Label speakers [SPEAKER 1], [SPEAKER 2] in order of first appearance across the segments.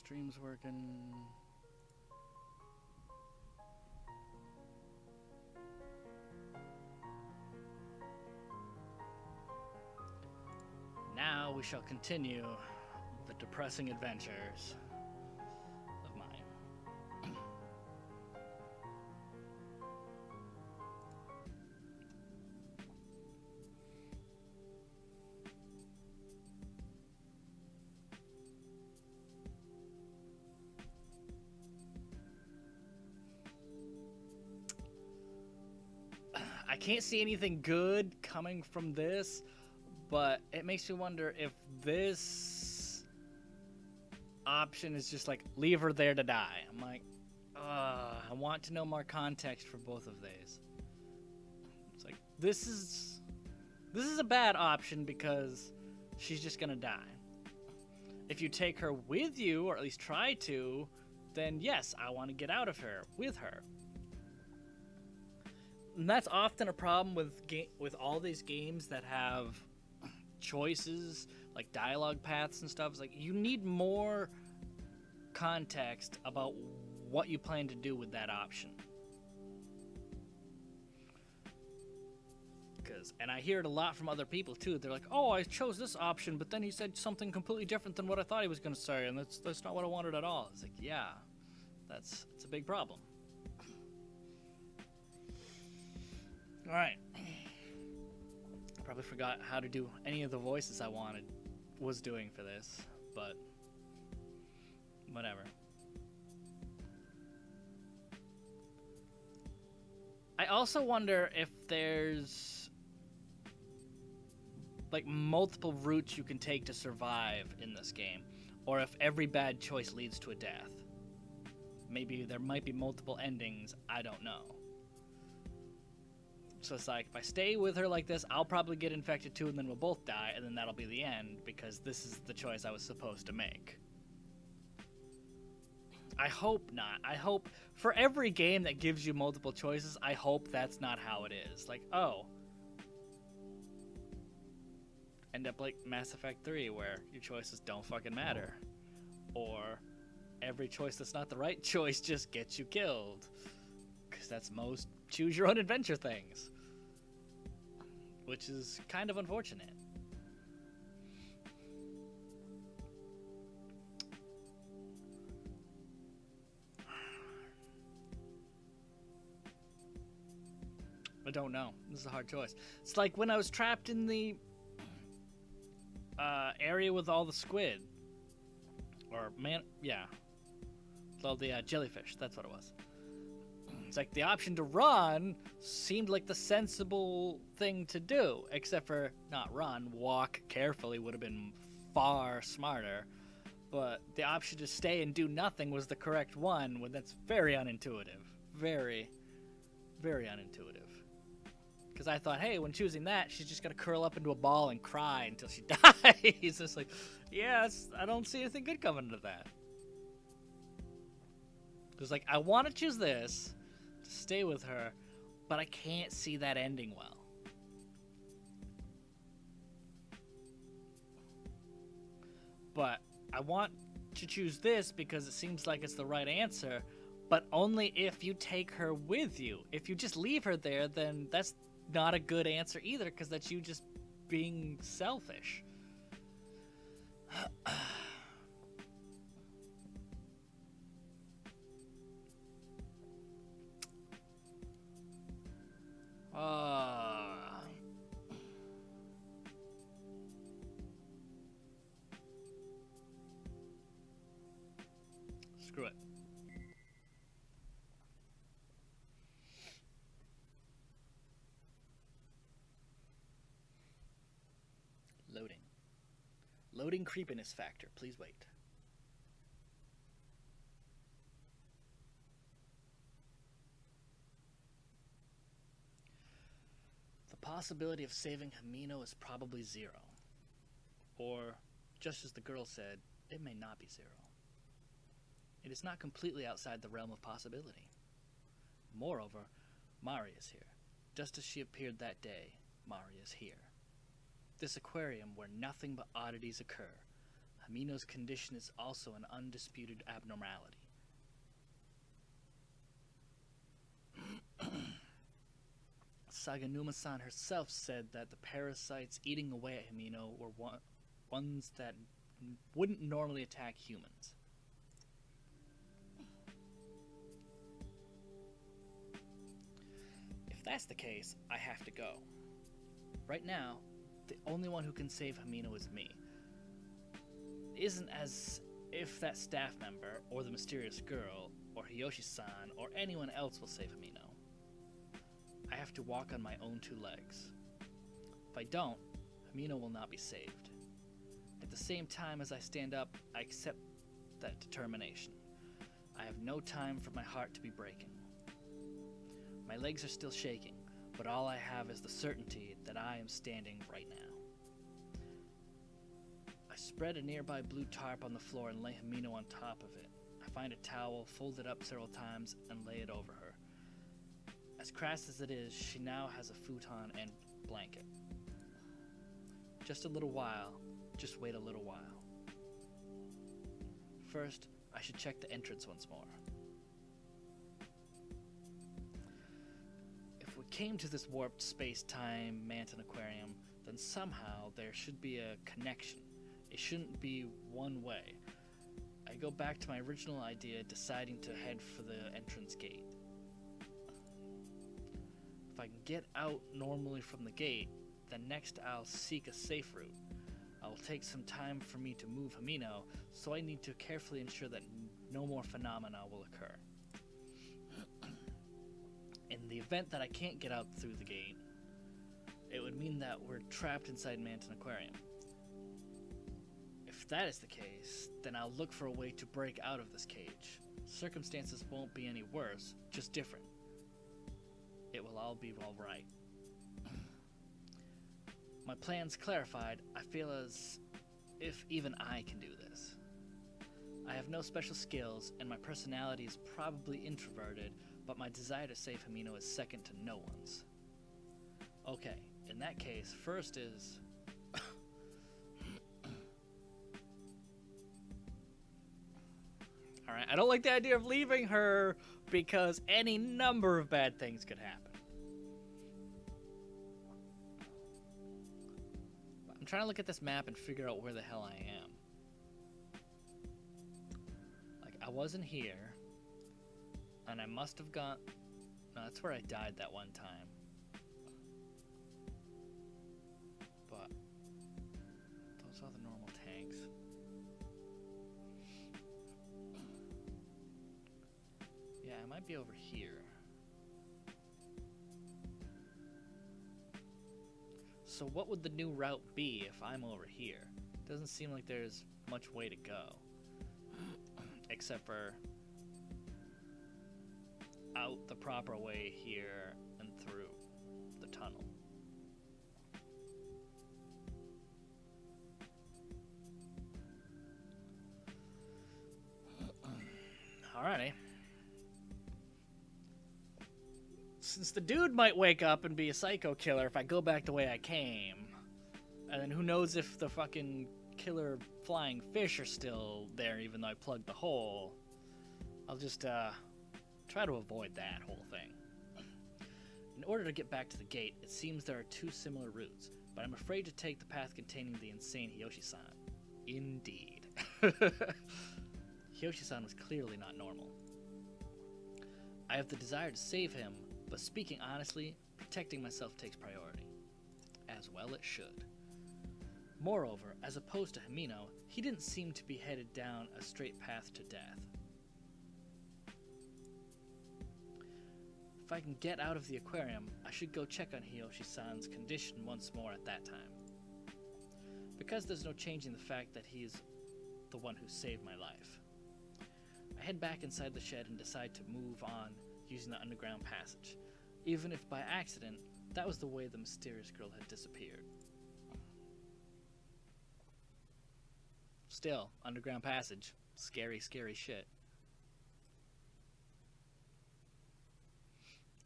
[SPEAKER 1] Stream's working. Now we shall continue the depressing adventures of mine. I can't see anything good coming from this, but it makes me wonder if this option is just like, leave her there to die. I'm like, I want to know more context for both of these. It's like, this is a bad option because she's just gonna die. If you take her with you, or at least try to, then yes, I want to get out of her with her. And that's often a problem with all these games that have choices, like dialogue paths and stuff. It's like, you need more context about what you plan to do with that option. And I hear it a lot from other people too. They're like, oh, I chose this option, but then he said something completely different than what I thought he was going to say, and that's not what I wanted at all. It's like, yeah, it's a big problem. All right. I probably forgot how to do any of the voices I was doing for this, but whatever. I also wonder if there's like multiple routes you can take to survive in this game, or if every bad choice leads to a death. Maybe there might be multiple endings, I don't know. So it's like, if I stay with her like this, I'll probably get infected too, and then we'll both die, and then that'll be the end, because this is the choice I was supposed to make. I hope not. I hope, for every game that gives you multiple choices, I hope that's not how it is. Like, oh. End up like Mass Effect 3, where your choices don't fucking matter. Or every choice that's not the right choice just gets you killed. Because that's most choose-your-own-adventure things. Which is kind of unfortunate. I don't know. This is a hard choice. It's like when I was trapped in the area with all the squid. Or, all the jellyfish. That's what it was. It's like the option to run seemed like the sensible thing to do, except for not run, walk carefully would have been far smarter. But the option to stay and do nothing was the correct one, when that's very unintuitive. Very, very unintuitive. Because I thought, hey, when choosing that, she's just going to curl up into a ball and cry until she dies. It's just like, yeah, I don't see anything good coming to that. It's like, I want to choose this to stay with her, but I can't see that ending well. But I want to choose this because it seems like it's the right answer, but only if you take her with you. If you just leave her there, then that's not a good answer either, because that's you just being selfish. Screw it. Loading. Loading creepiness factor. Please wait. The possibility of saving Hamino is probably 0. Or, just as the girl said, it may not be 0. It is not completely outside the realm of possibility. Moreover, Mari is here. Just as she appeared that day, Mari is here. This aquarium where nothing but oddities occur. Hamino's condition is also an undisputed abnormality. Saganuma-san herself said that the parasites eating away at Hamino were ones that wouldn't normally attack humans. If that's the case, I have to go. Right now, the only one who can save Hamino is me. It isn't as if that staff member, or the mysterious girl, or Hiyoshi-san, or anyone else will save Hamino. I have to walk on my own two legs. If I don't, Hamino will not be saved. At the same time as I stand up, I accept that determination. I have no time for my heart to be breaking. My legs are still shaking, but all I have is the certainty that I am standing right now. I spread a nearby blue tarp on the floor and lay Hamino on top of it. I find a towel, fold it up several times, and lay it over her. As crass as it is, she now has a futon and blanket. Just a little while. Just wait a little while. First, I should check the entrance once more. If we came to this warped space-time Manton Aquarium, then somehow there should be a connection. It shouldn't be one way. I go back to my original idea, deciding to head for the entrance gate. If I can get out normally from the gate, then next I'll seek a safe route. It will take some time for me to move Hamino, so I need to carefully ensure that no more phenomena will occur. In the event that I can't get out through the gate, it would mean that we're trapped inside Manton Aquarium. If that is the case, then I'll look for a way to break out of this cage. Circumstances won't be any worse, just different. It will all be alright. My plans clarified, I feel as if even I can do this. I have no special skills, and my personality is probably introverted, but my desire to save Hamino is second to no one's. Okay, in that case, first is... Alright, I don't like the idea of leaving her, because any number of bad things could happen. I'm trying to look at this map and figure out where the hell I am. Like, I wasn't here, and I must have gone... No, that's where I died that one time. But those are the normal tanks. Yeah, I might be over here. So what would the new route be if I'm over here? Doesn't seem like there's much way to go. Except for out the proper way here and through the tunnel. Alrighty. Since the dude might wake up and be a psycho killer if I go back the way I came, and then who knows if the fucking killer flying fish are still there even though I plugged the hole, I'll just try to avoid that whole thing. In order to get back to the gate, it seems there are two similar routes, but I'm afraid to take the path containing the insane Hiyoshi-san. Indeed. Hiyoshi-san was clearly not normal. I have the desire to save him, but speaking honestly, protecting myself takes priority. As well it should. Moreover, as opposed to Hamino, he didn't seem to be headed down a straight path to death. If I can get out of the aquarium, I should go check on Hiyoshi-san's condition once more at that time. Because there's no changing the fact that he is the one who saved my life. I head back inside the shed and decide to move on using the underground passage, even if by accident, that was the way the mysterious girl had disappeared. Still, underground passage. Scary, scary shit.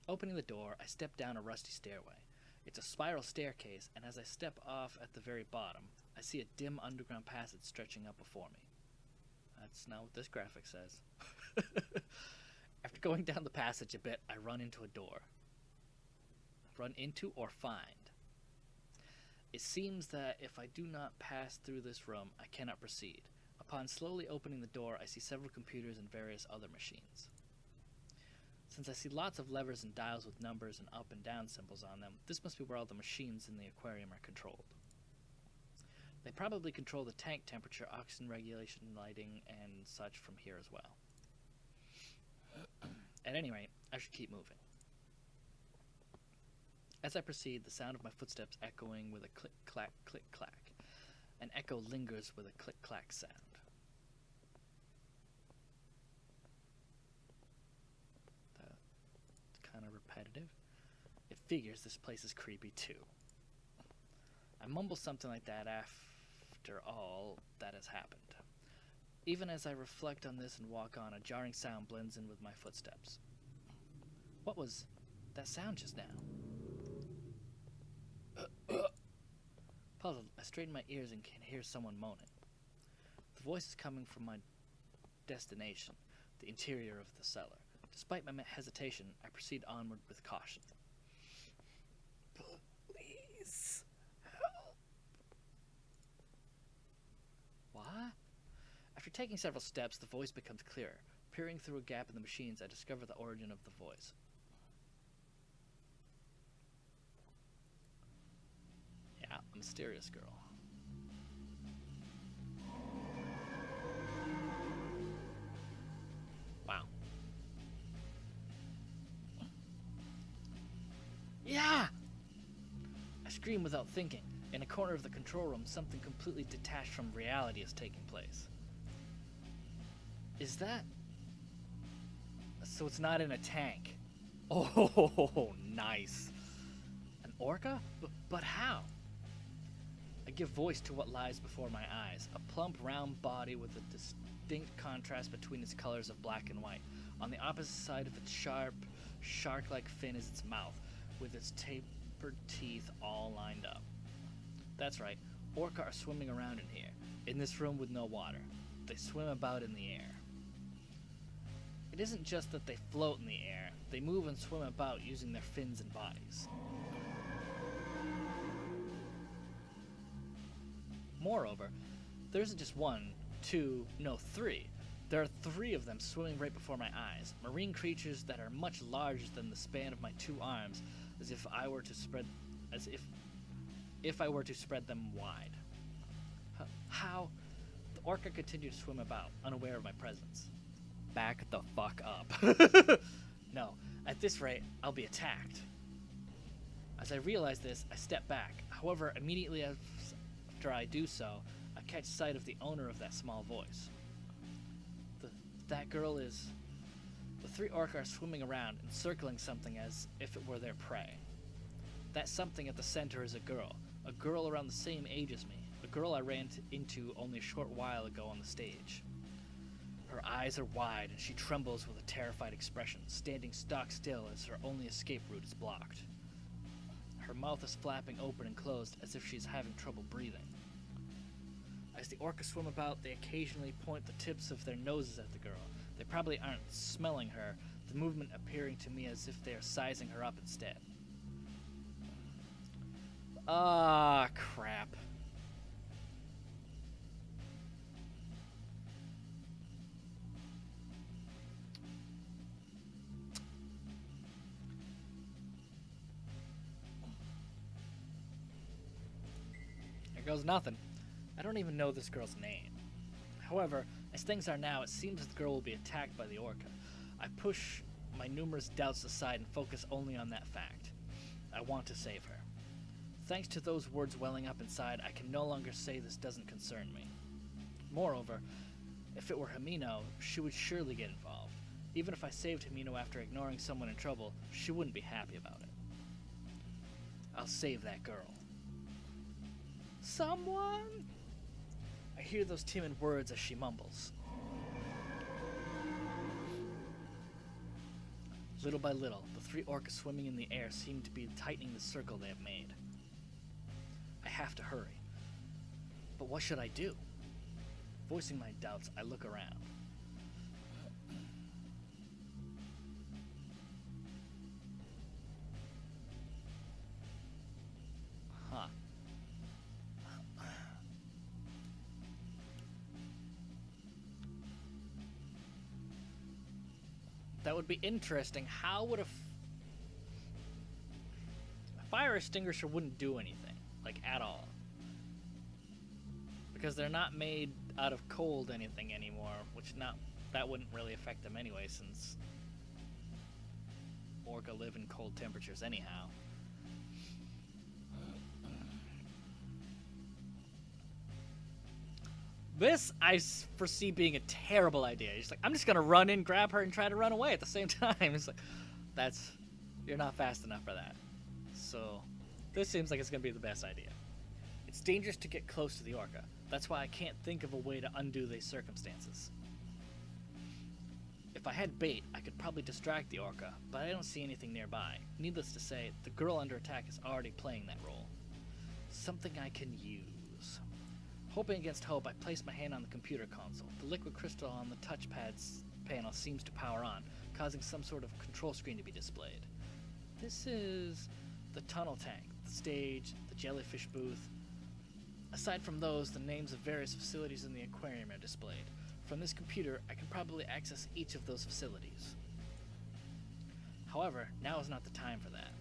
[SPEAKER 1] Opening the door, I step down a rusty stairway. It's a spiral staircase, and as I step off at the very bottom, I see a dim underground passage stretching up before me. That's not what this graphic says. After going down the passage a bit, I run into a door. Run into or find. It seems that if I do not pass through this room, I cannot proceed. Upon slowly opening the door, I see several computers and various other machines. Since I see lots of levers and dials with numbers and up and down symbols on them, this must be where all the machines in the aquarium are controlled. They probably control the tank temperature, oxygen regulation, lighting, and such from here as well. At any rate, I should keep moving. As I proceed, the sound of my footsteps echoing with a click-clack, click-clack. An echo lingers with a click-clack sound. That's kind of repetitive. It figures this place is creepy too. I mumble something like that after all that has happened. Even as I reflect on this and walk on, a jarring sound blends in with my footsteps. What was that sound just now? Puzzled, I straighten my ears and can hear someone moaning. The voice is coming from my destination, the interior of the cellar. Despite my hesitation, I proceed onward with caution. Please help. What? After taking several steps, the voice becomes clearer. Peering through a gap in the machines, I discover the origin of the voice. Yeah, a mysterious girl. Wow. Yeah! I scream without thinking. In a corner of the control room, something completely detached from reality is taking place. Is that... So it's not in a tank. Oh, nice. An orca? But how? I give voice to what lies before my eyes. A plump, round body with a distinct contrast between its colors of black and white. On the opposite side of its sharp, shark-like fin is its mouth, with its tapered teeth all lined up. That's right, orca are swimming around in here, in this room with no water. They swim about in the air. It isn't just that they float in the air, they move and swim about using their fins and bodies. Moreover, there isn't just one, two, no, three. There are 3 of them swimming right before my eyes, marine creatures that are much larger than the span of my 2 arms, as if I were to spread them wide. How? The orca continued to swim about, unaware of my presence. Back the fuck up. No, at this rate, I'll be attacked. As I realize this, I step back. However, immediately after I do so, I catch sight of the owner of that small voice. That girl is... The 3 orca are swimming around, encircling something as if it were their prey. That something at the center is a girl around the same age as me, a girl I ran into only a short while ago on the stage. Her eyes are wide, and she trembles with a terrified expression, standing stock still as her only escape route is blocked. Her mouth is flapping open and closed as if she is having trouble breathing. As the orcas swim about, they occasionally point the tips of their noses at the girl. They probably aren't smelling her, the movement appearing to me as if they are sizing her up instead. Ah, crap. There goes nothing. I don't even know this girl's name. However, as things are now, it seems the girl will be attacked by the orca. I push my numerous doubts aside and focus only on that fact. I want to save her. Thanks to those words welling up inside, I can no longer say this doesn't concern me. Moreover, if it were Himino, she would surely get involved. Even if I saved Himino after ignoring someone in trouble, she wouldn't be happy about it. I'll save that girl. Someone? I hear those timid words as she mumbles. Little by little, the 3 orcas swimming in the air seem to be tightening the circle they have made. I have to hurry. But what should I do? Voicing my doubts, I look around. Huh. That would be interesting. How would a fire extinguisher wouldn't do anything, like at all? Because they're not made out of cold anything anymore, that wouldn't really affect them anyway, since orca live in cold temperatures anyhow. This I foresee being a terrible idea. He's like, I'm just gonna run in, grab her, and try to run away at the same time. It's like, you're not fast enough for that. So, this seems like it's gonna be the best idea. It's dangerous to get close to the orca. That's why I can't think of a way to undo these circumstances. If I had bait, I could probably distract the orca, but I don't see anything nearby. Needless to say, the girl under attack is already playing that role. Something I can use. Hoping against hope, I place my hand on the computer console. The liquid crystal on the touchpad's panel seems to power on, causing some sort of control screen to be displayed. This is the tunnel tank, the stage, the jellyfish booth. Aside from those, the names of various facilities in the aquarium are displayed. From this computer, I can probably access each of those facilities. However, now is not the time for that.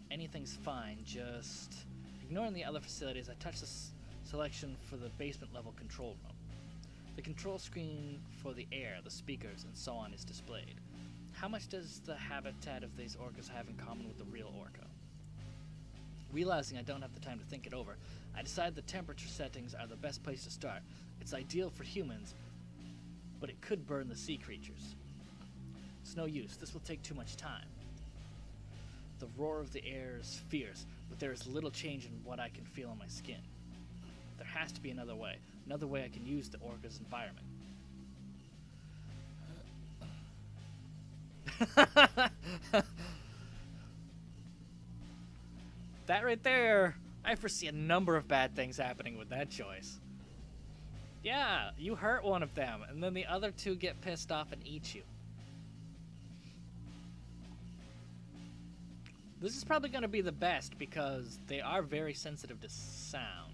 [SPEAKER 1] Anything's fine, just ignoring the other facilities, I touch the selection for the basement level control room. The control screen for the air, the speakers, and so on is displayed. How much does the habitat of these orcas have in common with the real orca? Realizing I don't have the time to think it over, I decide the temperature settings are the best place to start. It's ideal for humans, but it could burn the sea creatures. It's no use, this will take too much time. The roar of the air is fierce, but there is little change in what I can feel on my skin. There has to be another way I can use the orca's environment. That right there, I foresee a number of bad things happening with that choice. Yeah, you hurt one of them, and then the other two get pissed off and eat you. This is probably going to be the best because they are very sensitive to sound.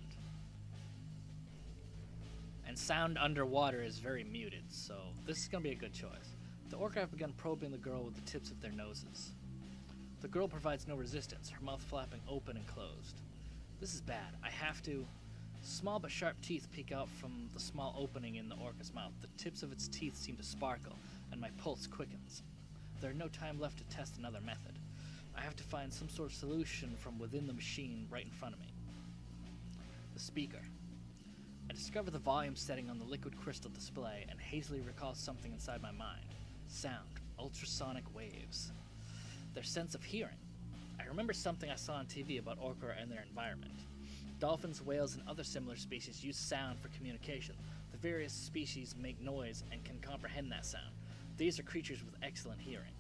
[SPEAKER 1] And sound underwater is very muted, so this is going to be a good choice. The orca have begun probing the girl with the tips of their noses. The girl provides no resistance, her mouth flapping open and closed. This is bad. I have to... Small but sharp teeth peek out from the small opening in the orca's mouth. The tips of its teeth seem to sparkle, and my pulse quickens. There is no time left to test another method. I have to find some sort of solution from within the machine right in front of me. The speaker. I discover the volume setting on the liquid crystal display and hazily recall something inside my mind. Sound. Ultrasonic waves. Their sense of hearing. I remember something I saw on TV about orca and their environment. Dolphins, whales, and other similar species use sound for communication. The various species make noise and can comprehend that sound. These are creatures with excellent hearing.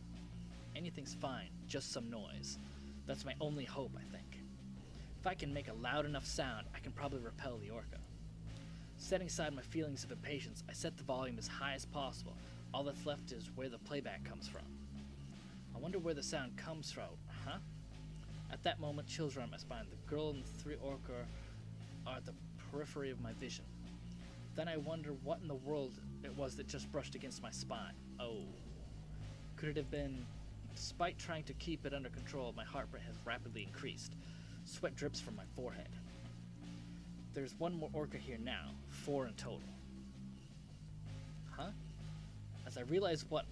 [SPEAKER 1] Anything's fine, just some noise. That's my only hope, I think. If I can make a loud enough sound, I can probably repel the orca. Setting aside my feelings of impatience, I set the volume as high as possible. All that's left is where the playback comes from. I wonder where the sound comes from, huh? At that moment, chills run up my spine. The girl and the three orca are at the periphery of my vision. Then I wonder what in the world it was that just brushed against my spine. Oh. Could it have been... Despite trying to keep it under control, my heart rate has rapidly increased. Sweat drips from my forehead. There's one more orca here now. 4 in total. Huh? As I realize what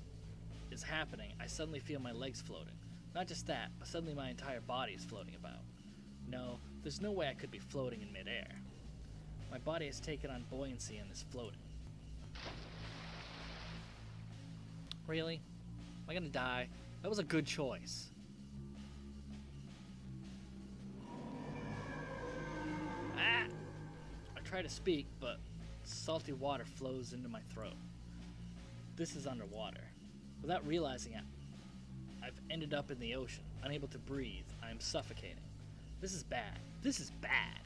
[SPEAKER 1] is happening, I suddenly feel my legs floating. Not just that, but suddenly my entire body is floating about. No, there's no way I could be floating in midair. My body has taken on buoyancy and is floating. Really? Am I gonna die? That was a good choice. Ah! I try to speak, but salty water flows into my throat. This is underwater. Without realizing it, I've ended up in the ocean, unable to breathe. I am suffocating. This is bad. This is bad.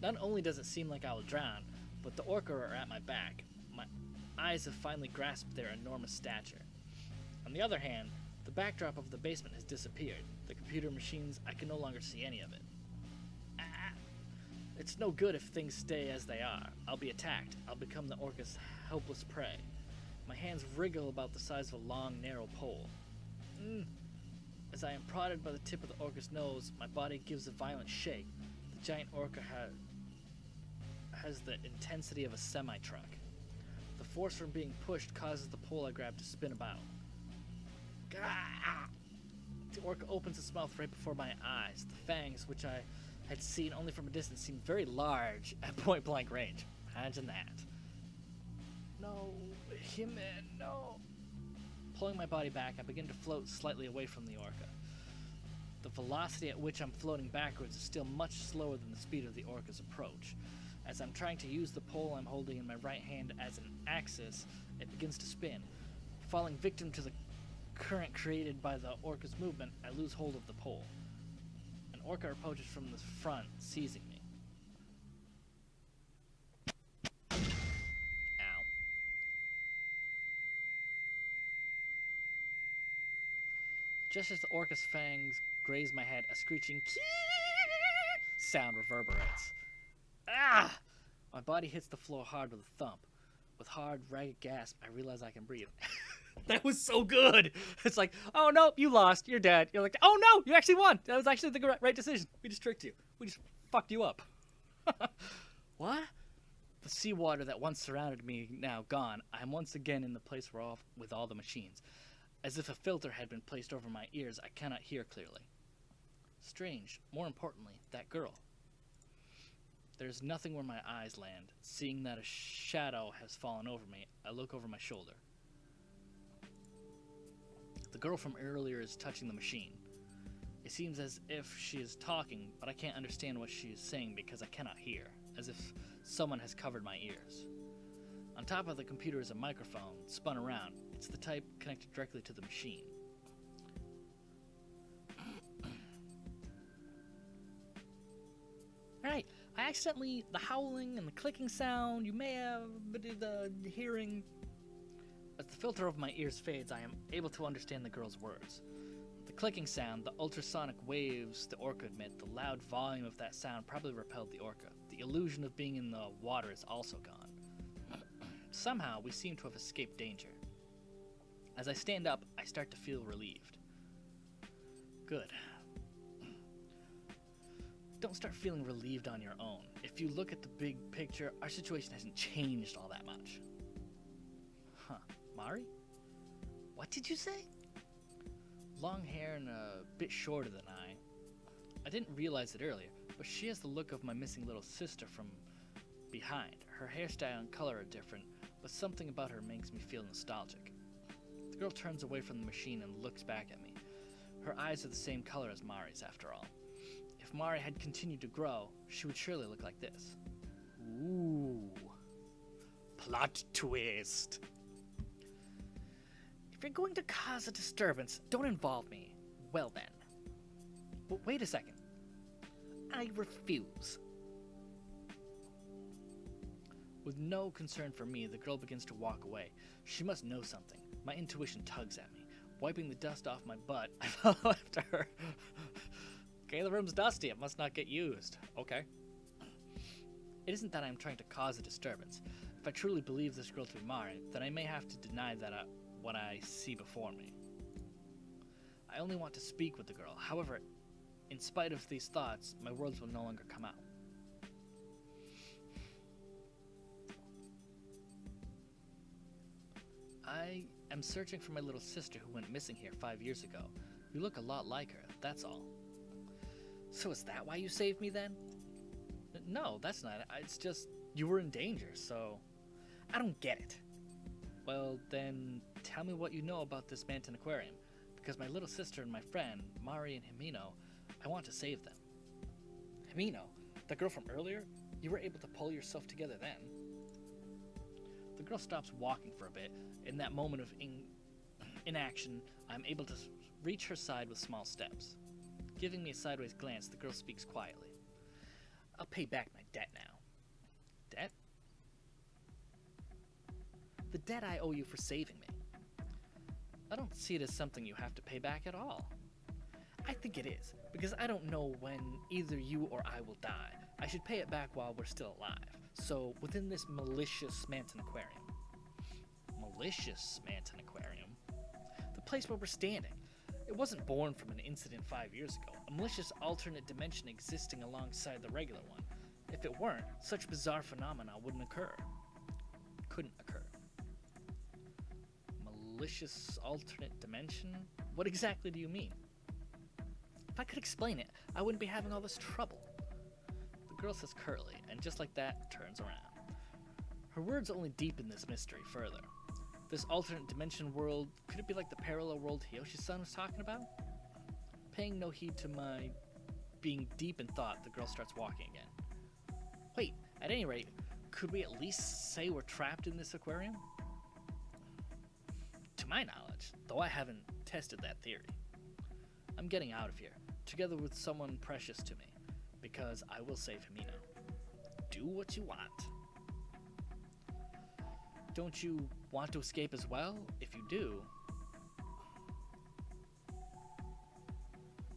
[SPEAKER 1] Not only does it seem like I will drown, but the orca are at my back. My eyes have finally grasped their enormous stature. On the other hand, the backdrop of the basement has disappeared. The computer machines, I can no longer see any of it. It's no good if things stay as they are. I'll be attacked. I'll become the orca's helpless prey. My hands wriggle about the size of a long, narrow pole. As I am prodded by the tip of the orca's nose, my body gives a violent shake. The giant orca has the intensity of a semi-truck. The force from being pushed causes the pole I grab to spin about. Gah! The orca opens its mouth right before my eyes. The fangs, which I had seen only from a distance, seemed very large at point-blank range. Imagine that. No, human, no. Pulling my body back, I begin to float slightly away from the orca. The velocity at which I'm floating backwards is still much slower than the speed of the orca's approach. As I'm trying to use the pole I'm holding in my right hand as an axis, it begins to spin. Falling victim to the current created by the orca's movement, I lose hold of the pole. An orca approaches from the front, seizing me. Ow. Just as the orca's fangs graze my head, a screeching kee sound reverberates. Ah! My body hits the floor hard with a thump. With hard, ragged gasp, I realize I can breathe. That was so good! It's like, oh no, you lost, you're dead. You're like, oh no, you actually won! That was actually the right decision. We just tricked you. We just fucked you up. What? The seawater that once surrounded me now gone, I am once again in the place with all the machines. As if a filter had been placed over my ears, I cannot hear clearly. Strange. More importantly, that girl. There is nothing where my eyes land. Seeing that a shadow has fallen over me, I look over my shoulder. The girl from earlier is touching the machine. It seems as if she is talking, but I can't understand what she is saying because I cannot hear, as if someone has covered my ears. On top of the computer is a microphone, spun around. It's the type connected directly to the machine. Right, the howling and the clicking sound, you may have the hearing. As the filter of my ears fades, I am able to understand the girl's words. The clicking sound, the ultrasonic waves the orca emit, the loud volume of that sound probably repelled the orca. The illusion of being in the water is also gone. Somehow, we seem to have escaped danger. As I stand up, I start to feel relieved. Good. Don't start feeling relieved on your own. If you look at the big picture, our situation hasn't changed all that much. Huh. Mari? What did you say? Long hair and a bit shorter than I. I didn't realize it earlier, but she has the look of my missing little sister from behind. Her hairstyle and color are different, but something about her makes me feel nostalgic. The girl turns away from the machine and looks back at me. Her eyes are the same color as Mari's, after all. If Mari had continued to grow, she would surely look like this. Ooh. Plot twist. If you're going to cause a disturbance, don't involve me. Well then. But wait a second. I refuse. With no concern for me, the girl begins to walk away. She must know something. My intuition tugs at me. Wiping the dust off my butt, I follow after her. Okay, the room's dusty. It must not get used. Okay. It isn't that I'm trying to cause a disturbance. If I truly believe this girl to be Mari, then I may have to deny that what I see before me. I only want to speak with the girl. However, in spite of these thoughts, my words will no longer come out. I am searching for my little sister who went missing here 5 years ago. You look a lot like her, that's all. So is that why you saved me then? No, that's not it. It's just, you were in danger, so... I don't get it. Well, then, tell me what you know about this Manton Aquarium. Because my little sister and my friend, Mari and Himino, I want to save them. Himino? That girl from earlier? You were able to pull yourself together then. The girl stops walking for a bit. In that moment of inaction, I'm able to reach her side with small steps. Giving me a sideways glance, the girl speaks quietly. I'll pay back my debt now. Debt? The debt I owe you for saving me. I don't see it as something you have to pay back at all. I think it is, because I don't know when either you or I will die. I should pay it back while we're still alive. So, within this malicious Manton Aquarium. Malicious Manton Aquarium? The place where we're standing. It wasn't born from an incident 5 years ago, a malicious alternate dimension existing alongside the regular one. If it weren't, such bizarre phenomena wouldn't occur. Couldn't occur. Malicious alternate dimension? What exactly do you mean? If I could explain it, I wouldn't be having all this trouble. The girl says curtly, and just like that, turns around. Her words only deepen this mystery further. This alternate dimension world, could it be like the parallel world Hiyoshi-san was talking about? Paying no heed to my being deep in thought, the girl starts walking again. Wait, at any rate, could we at least say we're trapped in this aquarium? To my knowledge, though I haven't tested that theory. I'm getting out of here, together with someone precious to me, because I will save Himino. Do what you want. Don't you want to escape as well? If you do...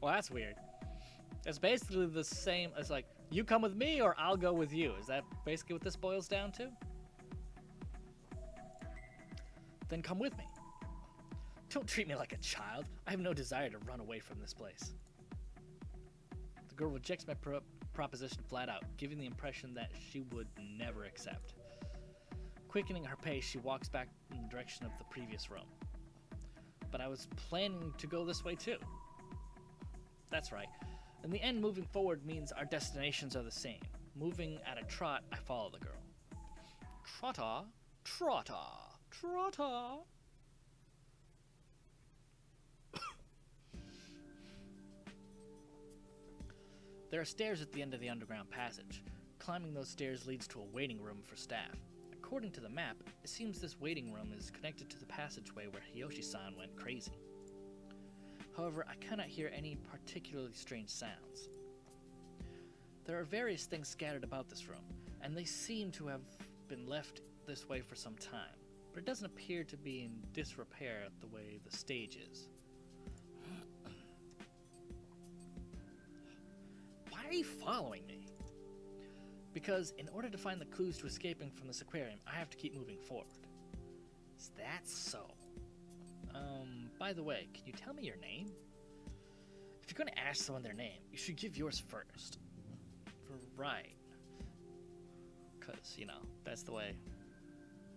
[SPEAKER 1] Well, that's weird. It's basically the same as like, you come with me or I'll go with you. Is that basically what this boils down to? Then come with me. Don't treat me like a child. I have no desire to run away from this place. The girl rejects my proposition flat out, giving the impression that she would never accept. Quickening her pace, she walks back in the direction of the previous room. But I was planning to go this way too. That's right. In the end, moving forward means our destinations are the same. Moving at a trot, I follow the girl. Trotta, trotta, trotta. There are stairs at the end of the underground passage. Climbing those stairs leads to a waiting room for staff. According to the map, it seems this waiting room is connected to the passageway where Hiyoshi-san went crazy. However, I cannot hear any particularly strange sounds. There are various things scattered about this room, and they seem to have been left this way for some time, but it doesn't appear to be in disrepair the way the stage is. Why are you following me? Because in order to find the clues to escaping from this aquarium, I have to keep moving forward. Is that so? By the way, can you tell me your name? If you're going to ask someone their name, you should give yours first. Right. Because, you know, that's the way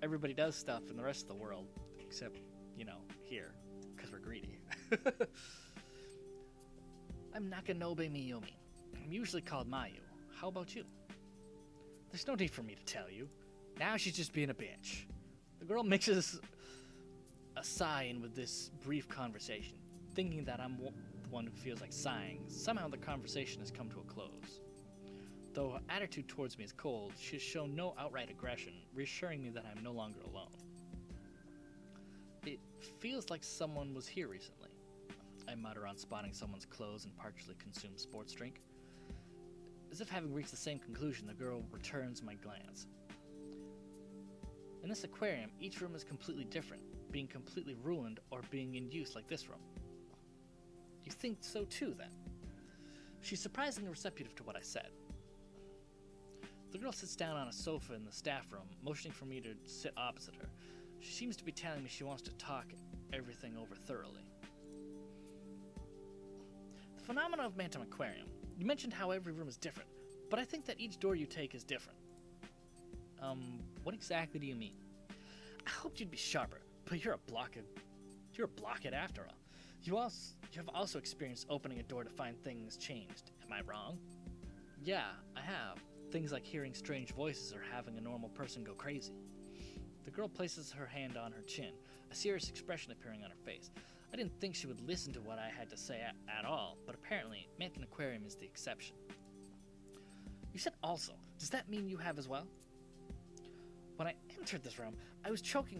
[SPEAKER 1] everybody does stuff in the rest of the world. Except, you know, here. Because we're greedy. I'm Nakanobe Miyomi. I'm usually called Mayu. How about you? There's no need for me to tell you. Now she's just being a bitch. The girl mixes a sigh in with this brief conversation, thinking that I'm the one who feels like sighing. Somehow the conversation has come to a close. Though her attitude towards me is cold, she has shown no outright aggression, reassuring me that I'm no longer alone. It feels like someone was here recently. I mutter on spotting someone's clothes and partially consumed sports drink. As if having reached the same conclusion, the girl returns my glance. In this aquarium, each room is completely different, being completely ruined or being in use like this room. You think so too, then? She's surprisingly receptive to what I said. The girl sits down on a sofa in the staff room, motioning for me to sit opposite her. She seems to be telling me she wants to talk everything over thoroughly. The phenomena of Mantum Aquarium. You mentioned how every room is different, but I think that each door you take is different. What exactly do you mean? I hoped you'd be sharper, but you're a blockhead after all. You have also experienced opening a door to find things changed. Am I wrong? Yeah, I have. Things like hearing strange voices or having a normal person go crazy. The girl places her hand on her chin, a serious expression appearing on her face. I didn't think she would listen to what I had to say at all, but apparently, Manton Aquarium is the exception. You said also. Does that mean you have as well? When I entered this room, I was choked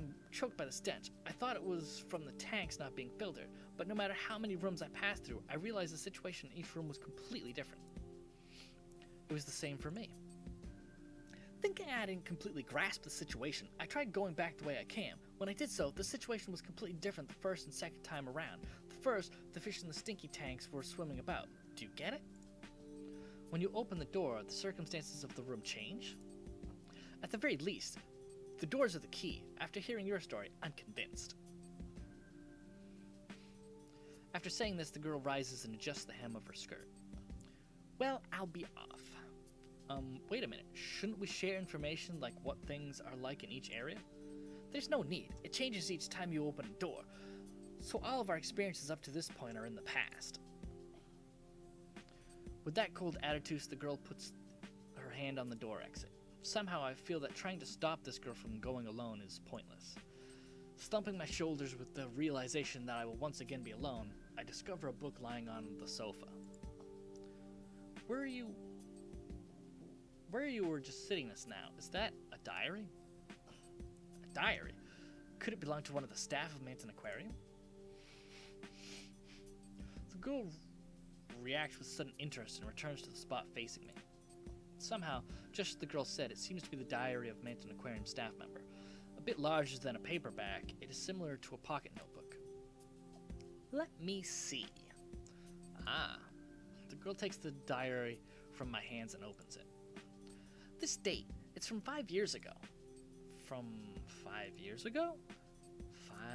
[SPEAKER 1] by the stench. I thought it was from the tanks not being filtered, but no matter how many rooms I passed through, I realized the situation in each room was completely different. It was the same for me. Thinking I didn't completely grasp the situation, I tried going back the way I came. When I did so, the situation was completely different the first and second time around. The first, the fish in the stinky tanks were swimming about. Do you get it? When you open the door, the circumstances of the room change? At the very least, the doors are the key. After hearing your story, I'm convinced. After saying this, the girl rises and adjusts the hem of her skirt. Well, I'll be off. Wait a minute. Shouldn't we share information like what things are like in each area? There's no need. It changes each time you open a door. So all of our experiences up to this point are in the past. With that cold attitude, the girl puts her hand on the door exit. Somehow I feel that trying to stop this girl from going alone is pointless. Thumping my shoulders with the realization that I will once again be alone, I discover a book lying on the sofa. Where you were just sitting this now, is that a diary? A diary? Could it belong to one of the staff of Manton Aquarium? The girl reacts with sudden interest and returns to the spot facing me. Somehow, just as the girl said, it seems to be the diary of Manton Aquarium staff member. A bit larger than a paperback, it is similar to a pocket notebook. Let me see. Ah. The girl takes the diary from my hands and opens it. This date, it's from 5 years ago. From 5 years ago?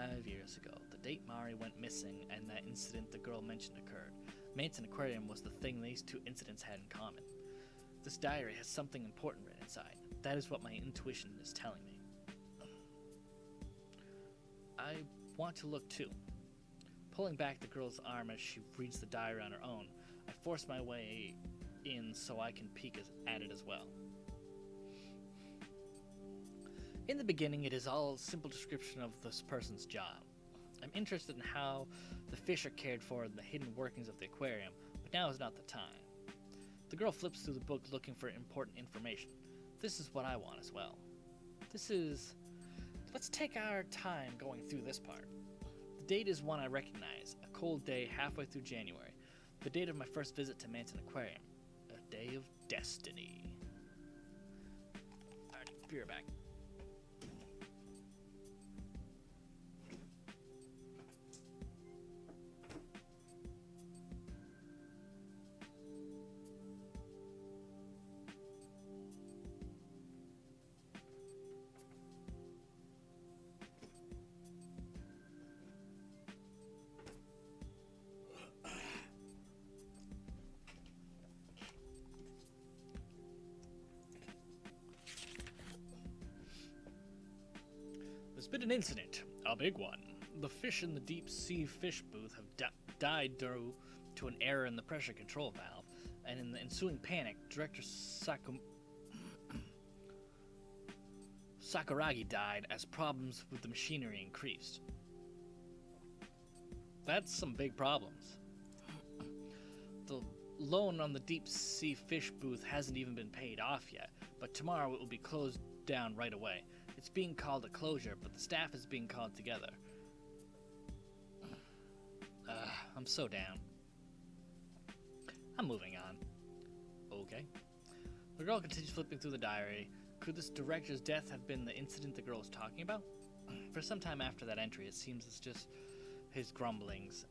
[SPEAKER 1] 5 years ago, the date Mari went missing and that incident the girl mentioned occurred. Manton Aquarium was the thing these two incidents had in common. This diary has something important written inside. That is what my intuition is telling me. I want to look too. Pulling back the girl's arm as she reads the diary on her own, I force my way in so I can peek at it as well. In the beginning, it is all a simple description of this person's job. I'm interested in how the fish are cared for and the hidden workings of the aquarium, but now is not the time. The girl flips through the book looking for important information. This is what I want as well. Let's take our time going through this part. The date is one I recognize, a cold day halfway through January, the date of my first visit to Manton Aquarium, a day of destiny. Alright, be right back. There's been an incident, a big one. The fish in the deep sea fish booth have died due to an error in the pressure control valve, and in the ensuing panic, Director Sakuragi died as problems with the machinery increased. That's some big problems. The loan on the deep sea fish booth hasn't even been paid off yet, but tomorrow it will be closed down right away. It's being called a closure, but the staff is being called together. I'm so down. I'm moving on. Okay. The girl continues flipping through the diary. Could this director's death have been the incident the girl was talking about? For some time after that entry, it seems it's just his grumblings.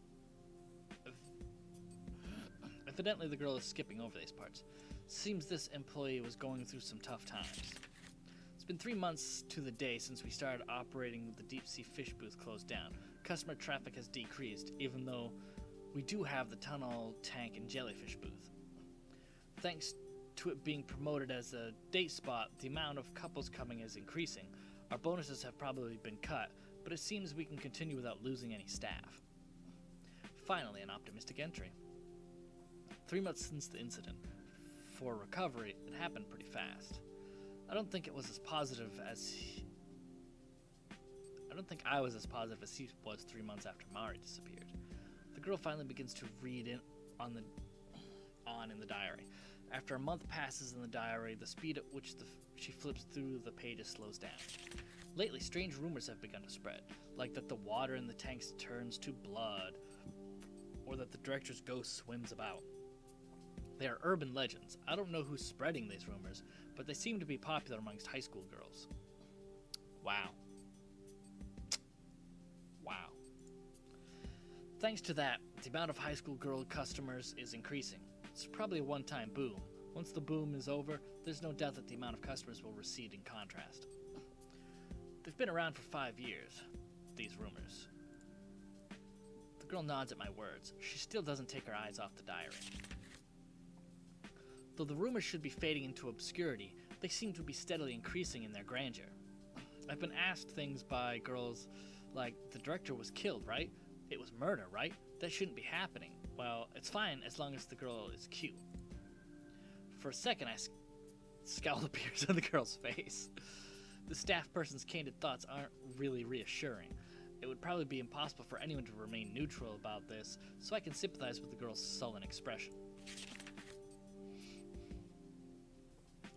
[SPEAKER 1] Evidently, the girl is skipping over these parts. Seems this employee was going through some tough times. It's been 3 months to the day since we started operating with the deep sea fish booth closed down. Customer traffic has decreased, even though we do have the tunnel, tank, and jellyfish booth. Thanks to it being promoted as a date spot, the amount of couples coming is increasing. Our bonuses have probably been cut, but it seems we can continue without losing any staff. Finally, an optimistic entry. 3 months since the incident. For recovery, it happened pretty fast. I don't think I was as positive as he was 3 months after Mari disappeared. The girl finally begins to read on in the diary. After a month passes in the diary, the speed at which she flips through the pages slows down. Lately, strange rumors have begun to spread, like that the water in the tanks turns to blood, or that the director's ghost swims about. They are urban legends. I don't know who's spreading these rumors, but they seem to be popular amongst high school girls. Wow. Wow. Thanks to that, the amount of high school girl customers is increasing. It's probably a one-time boom. Once the boom is over, there's no doubt that the amount of customers will recede in contrast. They've been around for 5 years, these rumors. The girl nods at my words. She still doesn't take her eyes off the diary. Though the rumors should be fading into obscurity, they seem to be steadily increasing in their grandeur. I've been asked things by girls like, the director was killed, right? It was murder, right? That shouldn't be happening. Well, it's fine as long as the girl is cute. For a second, scowl appears on the girl's face. The staff person's candid thoughts aren't really reassuring. It would probably be impossible for anyone to remain neutral about this, so I can sympathize with the girl's sullen expression.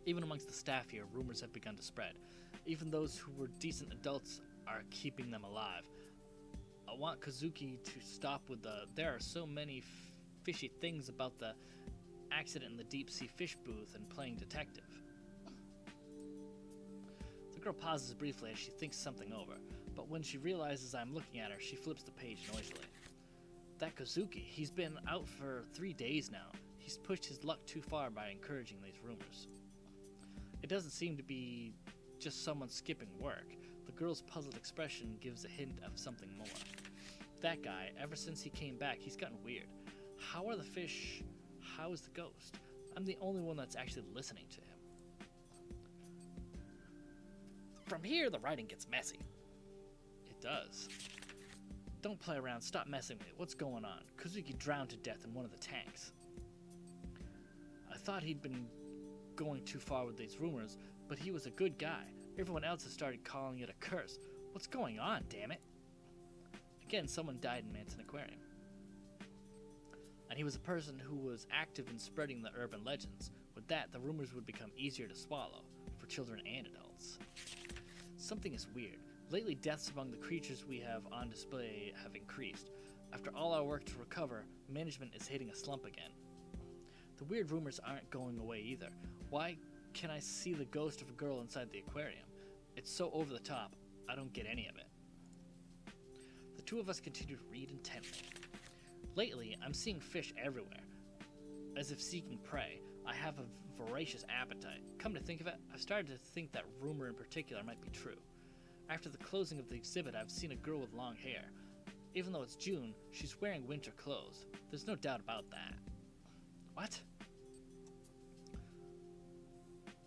[SPEAKER 1] Even amongst the staff here, rumors have begun to spread. Even those who were decent adults are keeping them alive. I want Kazuki to stop with there are so many fishy things about the accident in the deep-sea fish booth and playing detective. The girl pauses briefly as she thinks something over, but when she realizes I'm looking at her, she flips the page noisily. That Kazuki, he's been out for 3 days now. He's pushed his luck too far by encouraging these rumors. It doesn't seem to be just someone skipping work. The girl's puzzled expression gives a hint of something more. That guy, ever since he came back, he's gotten weird. How are the fish? How is the ghost? I'm the only one that's actually listening to him. From here, the writing gets messy. It does. Don't play around. Stop messing with it. What's going on? Kazuki drowned to death in one of the tanks. I thought he'd been going too far with these rumors, but he was a good guy. Everyone else has started calling it a curse. What's going on, damn it? Again, someone died in Manson Aquarium. And he was a person who was active in spreading the urban legends. With that, the rumors would become easier to swallow, for children and adults. Something is weird. Lately, deaths among the creatures we have on display have increased. After all our work to recover, management is hitting a slump again. The weird rumors aren't going away either. Why can I see the ghost of a girl inside the aquarium? It's so over the top, I don't get any of it. The two of us continue to read intently. Lately, I'm seeing fish everywhere, as if seeking prey. I have a voracious appetite. Come to think of it, I've started to think that rumor in particular might be true. After the closing of the exhibit, I've seen a girl with long hair. Even though it's June, she's wearing winter clothes. There's no doubt about that. What?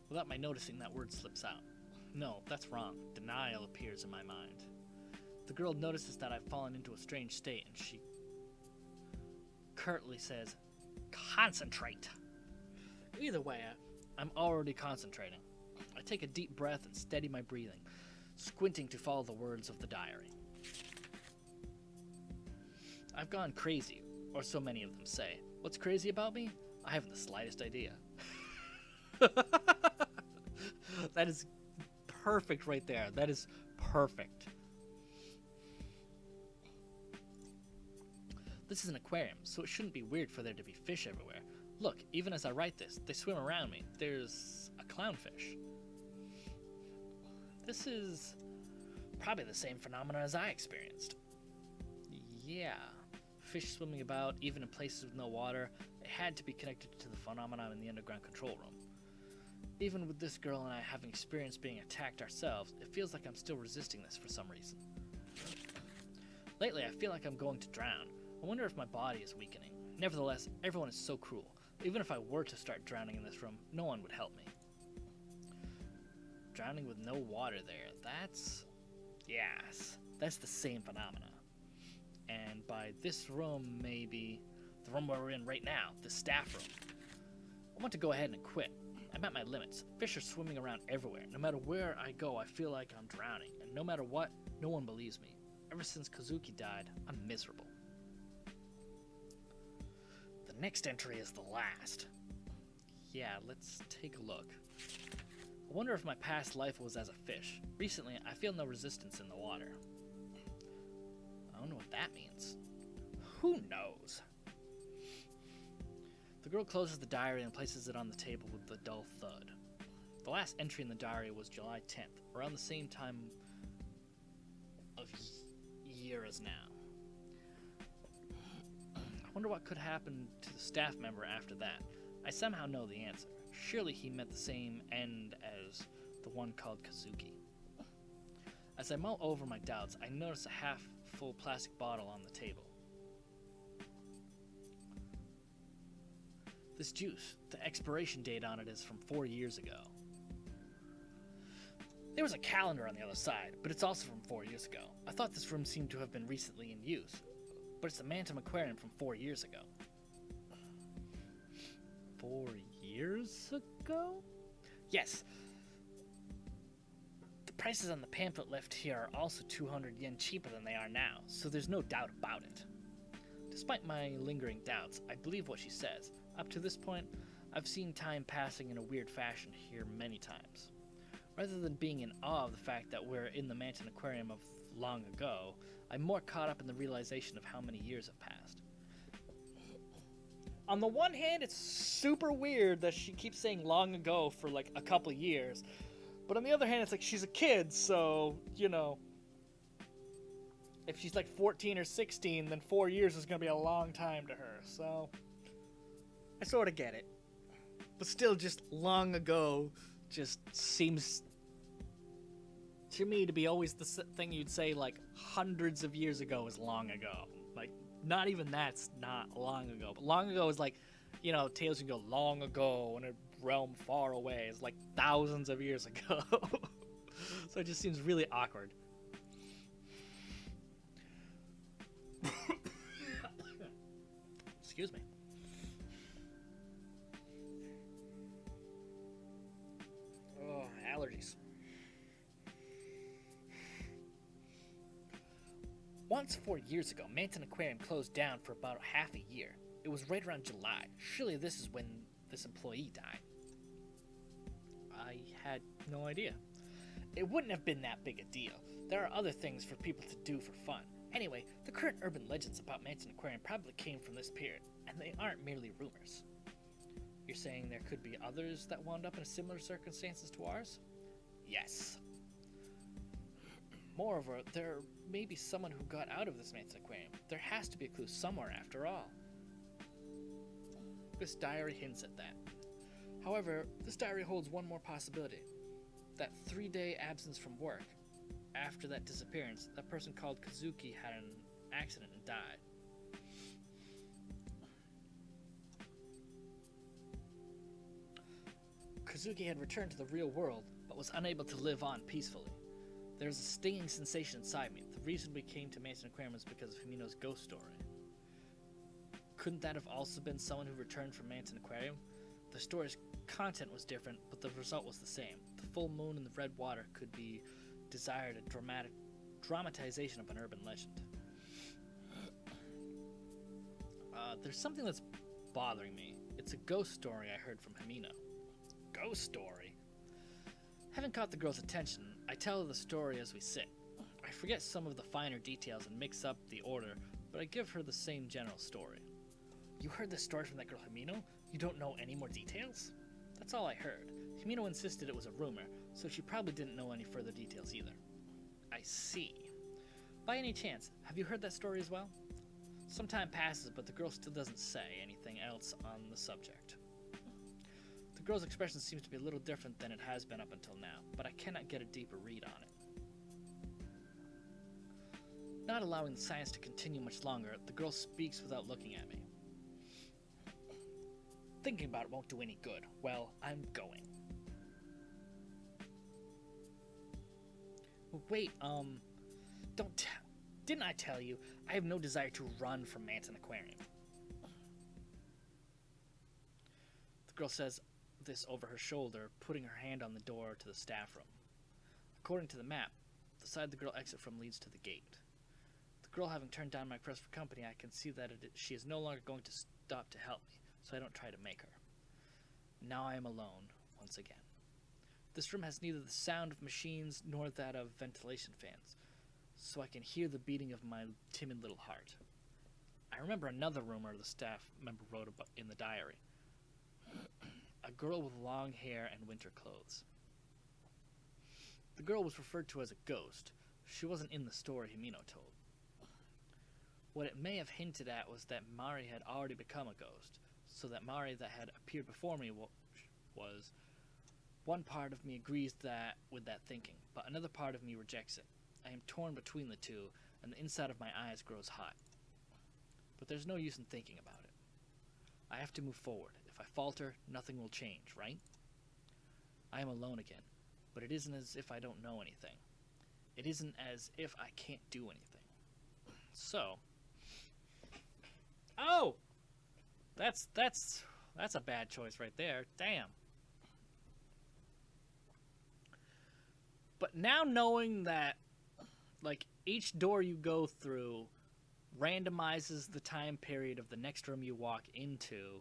[SPEAKER 1] Without my noticing, that word slips out. No, that's wrong. Denial appears in my mind. The girl notices that I've fallen into a strange state, and she curtly says, "Concentrate." Either way, I'm already concentrating. I take a deep breath and steady my breathing, squinting to follow the words of the diary. I've gone crazy, or so many of them say. What's crazy about me? I haven't the slightest idea. That is perfect right there. That is perfect. This is an aquarium, so it shouldn't be weird for there to be fish everywhere. Look, even as I write this, they swim around me. There's a clownfish. This is probably the same phenomenon as I experienced. Yeah, fish swimming about, even in places with no water. It had to be connected to the phenomenon in the underground control room. Even with this girl and I having experienced being attacked ourselves, it feels like I'm still resisting this for some reason. Lately, I feel like I'm going to drown. I wonder if my body is weakening. Nevertheless, everyone is so cruel. Even if I were to start drowning in this room, no one would help me. Drowning with no water there, yes, that's the same phenomena. And by this room, maybe the room where we're in right now, the staff room. I want to go ahead and quit. I'm at my limits. Fish are swimming around everywhere. No matter where I go, I feel like I'm drowning. And no matter what, no one believes me. Ever since Kazuki died, I'm miserable. The next entry is the last. Yeah, let's take a look. I wonder if my past life was as a fish. Recently, I feel no resistance in the water. I don't know what that means. Who knows? The girl closes the diary and places it on the table with a dull thud. The last entry in the diary was July 10th, around the same time of year as now. I wonder what could happen to the staff member after that. I somehow know the answer. Surely he met the same end as the one called Kazuki. As I mull over my doubts, I notice a half-full plastic bottle on the table. This juice, the expiration date on it is from 4 years ago. There was a calendar on the other side, but it's also from 4 years ago. I thought this room seemed to have been recently in use, but it's the Mantum Aquarium from 4 years ago. 4 years ago? Yes. The prices on the pamphlet left here are also 200 yen cheaper than they are now, so there's no doubt about it. Despite my lingering doubts, I believe what she says. Up to this point, I've seen time passing in a weird fashion here many times. Rather than being in awe of the fact that we're in the Manton Aquarium of long ago, I'm more caught up in the realization of how many years have passed. On the one hand, it's super weird that she keeps saying long ago for like a couple years, but on the other hand, it's like she's a kid, so, you know, if she's like 14 or 16, then 4 years is going to be a long time to her, so I sort of get it. But still, just long ago just seems to me to be always the thing you'd say, like, hundreds of years ago is long ago. Like, not even that's not long ago. But long ago is like, you know, tales can go long ago in a realm far away. It's like thousands of years ago. So it just seems really awkward. Excuse me. Oh, allergies. Once 4 years ago, Manton Aquarium closed down for about half a year. It was right around July. Surely this is when this employee died. I had no idea. It wouldn't have been that big a deal. There are other things for people to do for fun. Anyway, the current urban legends about Manton Aquarium probably came from this period, and they aren't merely rumors. You're saying there could be others that wound up in similar circumstances to ours? Yes. Moreover, there may be someone who got out of this Manton Aquarium. There has to be a clue somewhere after all. This diary hints at that. However, this diary holds one more possibility. That 3-day absence from work. After that disappearance, that person called Kazuki had an accident and died. Kazuki had returned to the real world, but was unable to live on peacefully. There was a stinging sensation inside me. The reason we came to Manton Aquarium was because of Himino's ghost story. Couldn't that have also been someone who returned from Manton Aquarium? The story's content was different, but the result was the same. The full moon and the red water could be desired a dramatization of an urban legend. There's something that's bothering me. It's a ghost story I heard from Himino. Ghost story? Having caught the girl's attention, I tell her the story as we sit. I forget some of the finer details and mix up the order, but I give her the same general story. You heard this story from that girl Himino? You don't know any more details? That's all I heard. Himino insisted it was a rumor, so she probably didn't know any further details either. I see. By any chance, have you heard that story as well? Some time passes, but the girl still doesn't say anything else on the subject. The girl's expression seems to be a little different than it has been up until now, but I cannot get a deeper read on it. Not allowing the silence to continue much longer, the girl speaks without looking at me. Thinking about it won't do any good. Well, I'm going. Wait, didn't I tell you, I have no desire to run from Manton Aquarium. The girl says this over her shoulder, putting her hand on the door to the staff room. According to the map, the side the girl exit from leads to the gate. The girl having turned down my request for company, I can see that she is no longer going to stop to help me, so I don't try to make her. Now I am alone, once again. This room has neither the sound of machines nor that of ventilation fans, so I can hear the beating of my timid little heart. I remember another rumor the staff member wrote about in the diary. girl with long hair and winter clothes. The girl was referred to as a ghost. She wasn't in the story Himino told. What it may have hinted at was that Mari had already become a ghost, so that Mari that had appeared before me was. One part of me agrees with that thinking, but another part of me rejects it. I am torn between the two, and the inside of my eyes grows hot. But there's no use in thinking about it. I have to move forward. If I falter, nothing will change, right? I am alone again, but it isn't as if I don't know anything. It isn't as if I can't do anything. So, oh, that's a bad choice right there. Damn. But now knowing that, like, each door you go through randomizes the time period of the next room you walk into,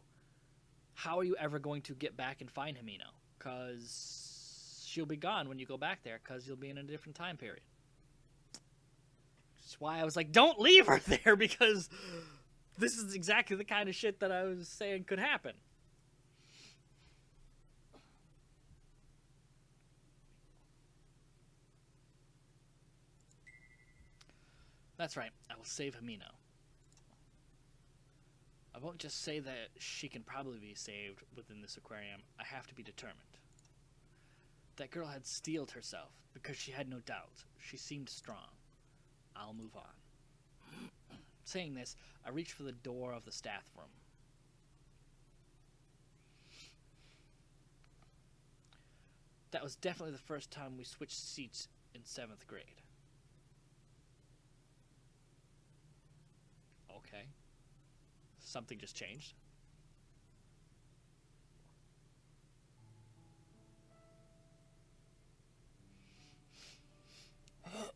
[SPEAKER 1] how are you ever going to get back and find Himino? Because she'll be gone when you go back there, because you'll be in a different time period. That's why I was like, don't leave her there, because this is exactly the kind of shit that I was saying could happen. That's right, I will save Himino. I won't just say that she can probably be saved within this aquarium. I have to be determined. That girl had steeled herself because she had no doubt. She seemed strong. I'll move on. Saying this, I reached for the door of the staff room. That was definitely the first time we switched seats in 7th grade. Okay. Something just changed.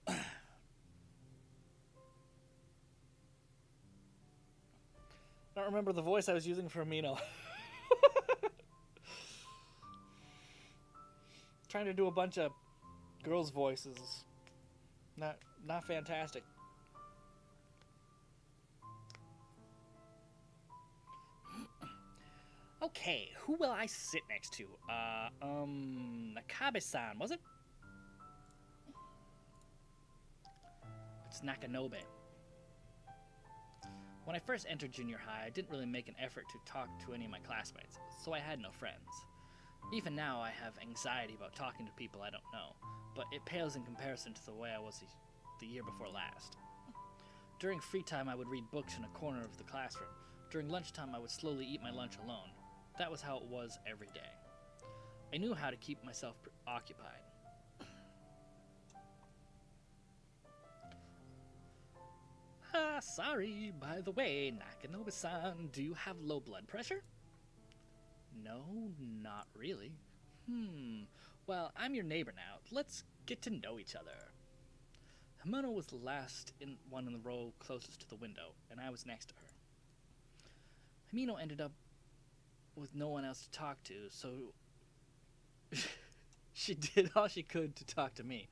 [SPEAKER 1] I don't remember the voice I was using for Amino. Trying to do a bunch of girls' voices. Not fantastic. Okay, who will I sit next to? Nakabe-san, was it? It's Nakanobe. When I first entered junior high, I didn't really make an effort to talk to any of my classmates, so I had no friends. Even now, I have anxiety about talking to people I don't know, but it pales in comparison to the way I was the year before last. During free time, I would read books in a corner of the classroom. During lunchtime, I would slowly eat my lunch alone. That was how it was every day. I knew how to keep myself occupied. Sorry, by the way, Nakanobe-san, do you have low blood pressure? No, not really. Well, I'm your neighbor now. Let's get to know each other. Himino was the last one in the row closest to the window, and I was next to her. Himino ended up with no one else to talk to, so she did all she could to talk to me.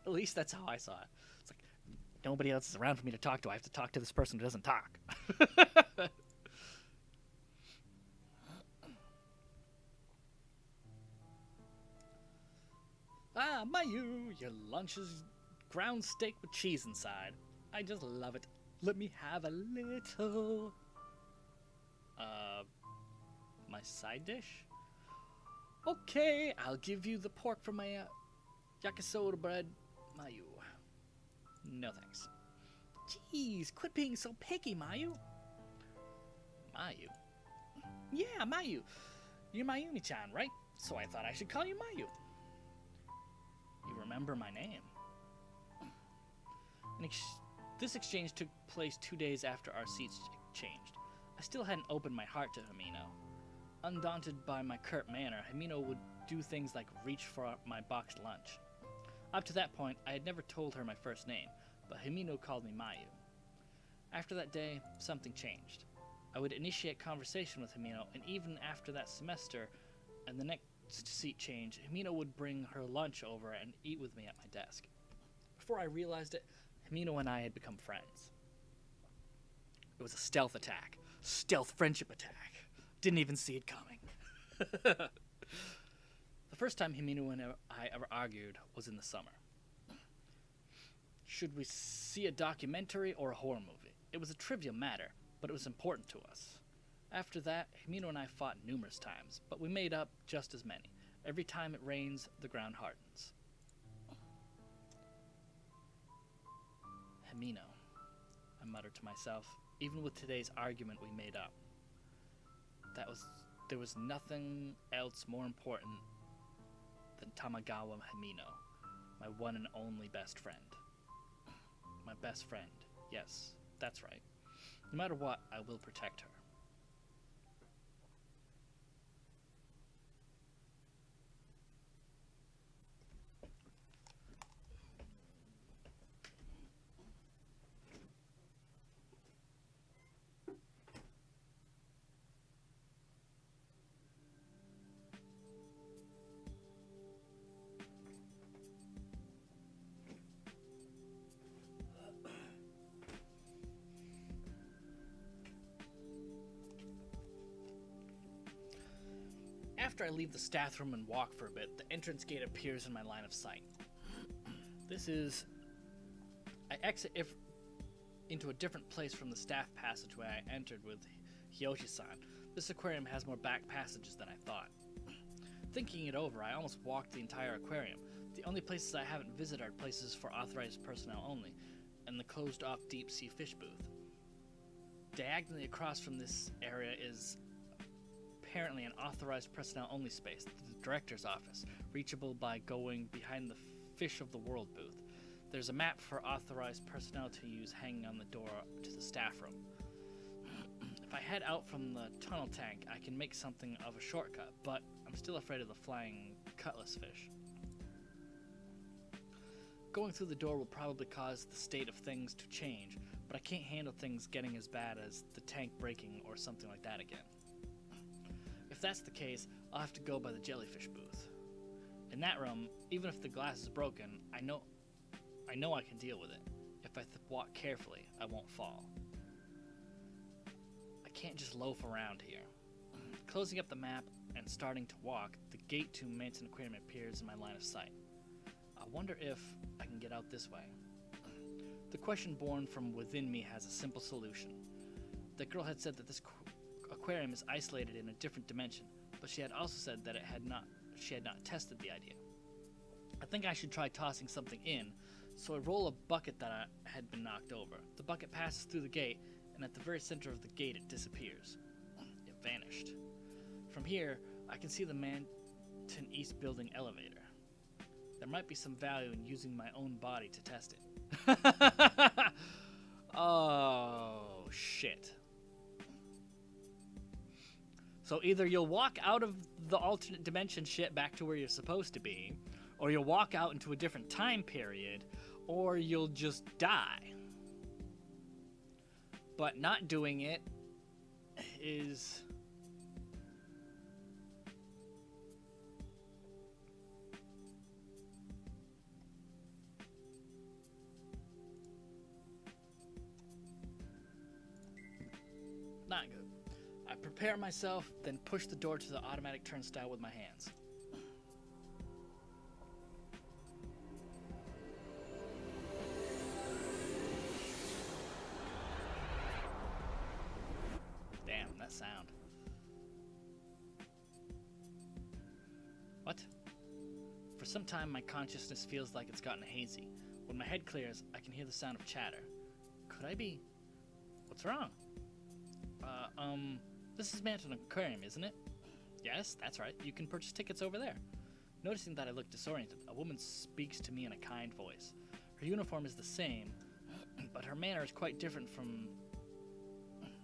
[SPEAKER 1] At least that's how I saw it. It's like, nobody else is around for me to talk to. I have to talk to this person who doesn't talk. Ah, Mayu, your lunch is ground steak with cheese inside. I just love it. Let me have a little. My side dish? Okay, I'll give you the pork for my yakisoba bread, Mayu. No thanks. Jeez, quit being so picky, Mayu. Mayu? Yeah, Mayu. You're Mayumi-chan, right? So I thought I should call you Mayu. You remember my name. This exchange took place 2 days after our seats changed. I still hadn't opened my heart to Himino. Undaunted by my curt manner, Himino would do things like reach for my boxed lunch. Up to that point, I had never told her my first name, but Himino called me Mayu. After that day, something changed. I would initiate conversation with Himino, and even after that semester and the next seat change, Himino would bring her lunch over and eat with me at my desk. Before I realized it, Himino and I had become friends. It was a stealth attack. Stealth friendship attack. Didn't even see it coming. first time Himino and I ever argued was in the summer. Should we see a documentary or a horror movie? It was a trivial matter, but it was important to us. After that, Himino and I fought numerous times, but we made up just as many. Every time it rains, the ground hardens. Himino, I muttered to myself. Even with today's argument, we made up. There was nothing else more important than Tamagawa Himino, my one and only best friend. My best friend. Yes, that's right. No matter what, I will protect her. After I leave the staff room and walk for a bit, the entrance gate appears in my line of sight. I exit into a different place from the staff passageway I entered with Hiyoshi-san. This aquarium has more back passages than I thought. Thinking it over, I almost walked the entire aquarium. The only places I haven't visited are places for authorized personnel only, and the closed-off deep-sea fish booth. Diagonally across from this area is apparently an authorized personnel only space, the director's office, reachable by going behind the Fish of the World booth. There's a map for authorized personnel to use hanging on the door to the staff room. If I head out from the tunnel tank, I can make something of a shortcut, but I'm still afraid of the flying cutlass fish. Going through the door will probably cause the state of things to change, but I can't handle things getting as bad as the tank breaking or something like that again. If that's the case, I'll have to go by the jellyfish booth. In that room, even if the glass is broken, I know I can deal with it. If I walk carefully, I won't fall. I can't just loaf around here. Closing up the map and starting to walk, the gate to Manson Aquarium appears in my line of sight. I wonder if I can get out this way. The question born from within me has a simple solution. The girl had said that this aquarium is isolated in a different dimension, but she had also said that she had not tested the idea. I think I should try tossing something in, so I roll a bucket that had been knocked over. The bucket passes through the gate, and at the very center of the gate it disappears. It vanished. From here, I can see the Manton East building elevator. There might be some value in using my own body to test it. Oh, shit. So either you'll walk out of the alternate dimension shit back to where you're supposed to be, or you'll walk out into a different time period, or you'll just die. But not doing it is... not good. I prepare myself, then push the door to the automatic turnstile with my hands. Damn, that sound. What? For some time, my consciousness feels like it's gotten hazy. When my head clears, I can hear the sound of chatter. Could I be... What's wrong? This is Manton Aquarium, isn't it? Yes, that's right. You can purchase tickets over there. Noticing that I look disoriented, a woman speaks to me in a kind voice. Her uniform is the same, but her manner is quite different from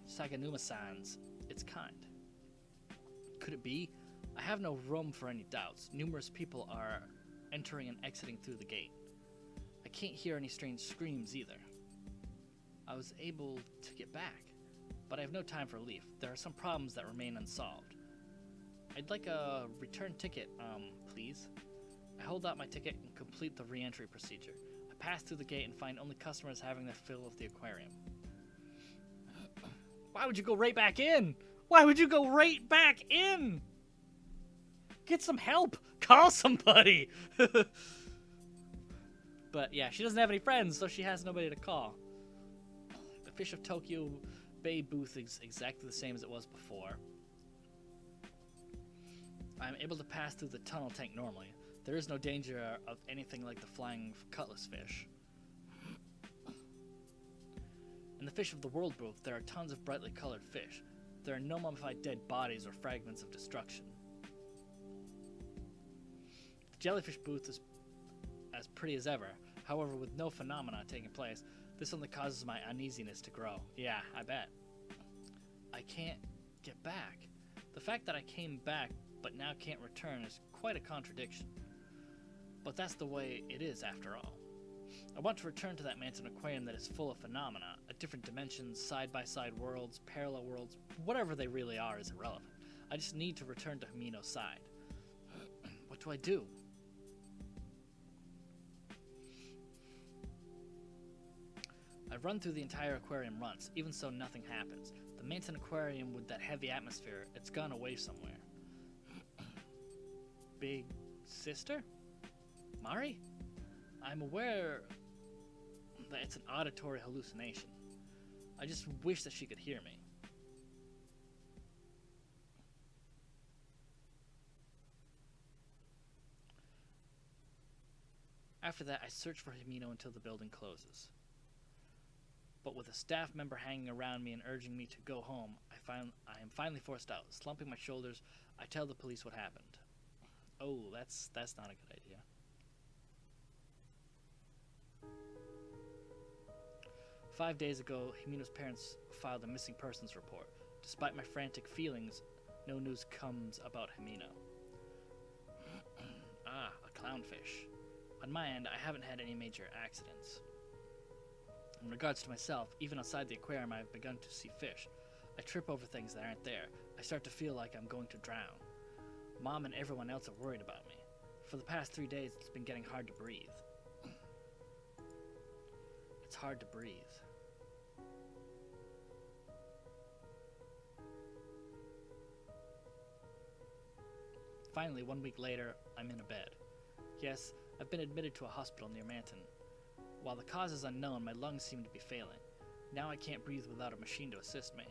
[SPEAKER 1] Saganuma-san's. It's kind. Could it be? I have no room for any doubts. Numerous people are entering and exiting through the gate. I can't hear any strange screams either. I was able to get back, but I have no time for leave. There are some problems that remain unsolved. I'd like a return ticket, please. I hold out my ticket and complete the re-entry procedure. I pass through the gate and find only customers having their fill of the aquarium. Why would you go right back in? Why would you go right back in? Get some help! Call somebody! But yeah, she doesn't have any friends, so she has nobody to call. The Fish of Tokyo Bay booth is exactly the same as it was before. I'm able to pass through the tunnel tank normally. There is no danger of anything like the flying cutlass fish. In the Fish of the World booth, there are tons of brightly colored fish. There are no mummified dead bodies or fragments of destruction. The jellyfish booth is as pretty as ever. However, with no phenomena taking place, this only causes my uneasiness to grow. Yeah, I bet. I can't get back. The fact that I came back but now can't return is quite a contradiction. But that's the way it is after all. I want to return to that Manton Aquarium that is full of phenomena, different dimensions, side-by-side worlds, parallel worlds, whatever they really are is irrelevant. I just need to return to Himino's side. What do I do? I run through the entire aquarium once, even so nothing happens. The Manton Aquarium with that heavy atmosphere, it's gone away somewhere. Big sister? Mari? I'm aware that it's an auditory hallucination. I just wish that she could hear me. After that, I search for Himino until the building closes. But with a staff member hanging around me and urging me to go home, I am finally forced out. Slumping my shoulders, I tell the police what happened. Oh, that's not a good idea. "5 days ago, Himino's parents filed a missing persons report. Despite my frantic feelings, no news comes about Himino. Ah, a clownfish. On my end, I haven't had any major accidents. In regards to myself, even outside the aquarium, I've begun to see fish. I trip over things that aren't there. I start to feel like I'm going to drown. Mom and everyone else are worried about me. For the past 3 days, it's been getting hard to breathe. It's hard to breathe. Finally, 1 week later, I'm in a bed. Yes, I've been admitted to a hospital near Manton. While the cause is unknown, my lungs seem to be failing. Now I can't breathe without a machine to assist me.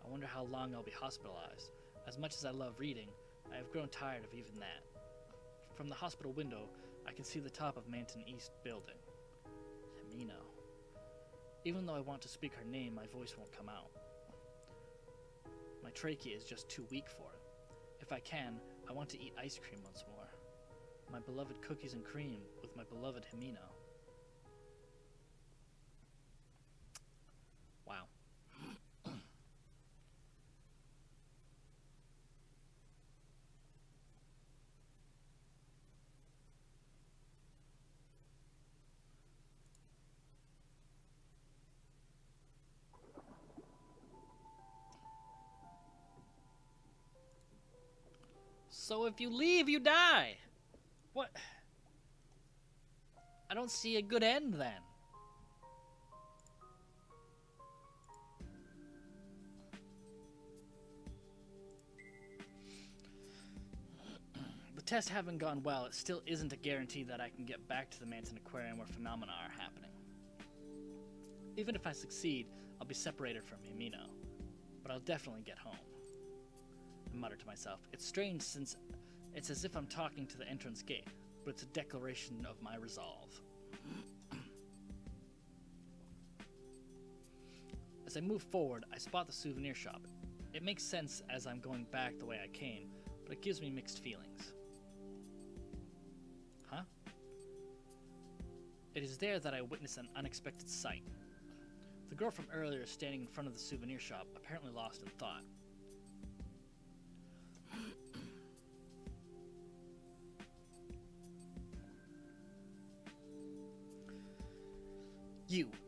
[SPEAKER 1] I wonder how long I'll be hospitalized. As much as I love reading, I have grown tired of even that. From the hospital window, I can see the top of Manton East building. Himino. Even though I want to speak her name, my voice won't come out. My trachea is just too weak for it. If I can, I want to eat ice cream once more. My beloved cookies and cream with my beloved Himino. Wow. So if you leave, you die. What? I don't see a good end then. The tests haven't gone well. It still isn't a guarantee that I can get back to the Manton Aquarium where phenomena are happening. Even if I succeed, I'll be separated from Himino, but I'll definitely get home. I mutter to myself. It's strange since it's as if I'm talking to the entrance gate, but it's a declaration of my resolve. As I move forward, I spot the souvenir shop. It makes sense as I'm going back the way I came, but it gives me mixed feelings. Huh? It is there that I witness an unexpected sight. The girl from earlier is standing in front of the souvenir shop, apparently lost in thought.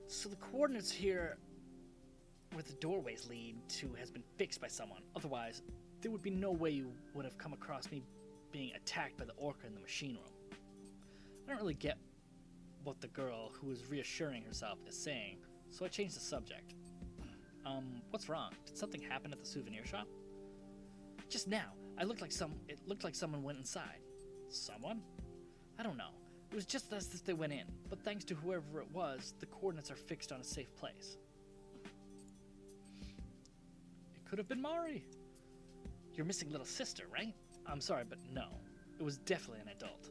[SPEAKER 1] So the coordinates here where the doorways lead to has been fixed by someone. Otherwise, there would be no way you would have come across me being attacked by the orca in the machine room. I don't really get what the girl who is reassuring herself is saying, so I changed the subject. What's wrong? Did something happen at the souvenir shop? Just now, It looked like someone went inside. Someone? I don't know. It was just as if they went in, but thanks to whoever it was, the coordinates are fixed on a safe place. It could have been Mari. Your missing little sister, right? I'm sorry, but no. It was definitely an adult.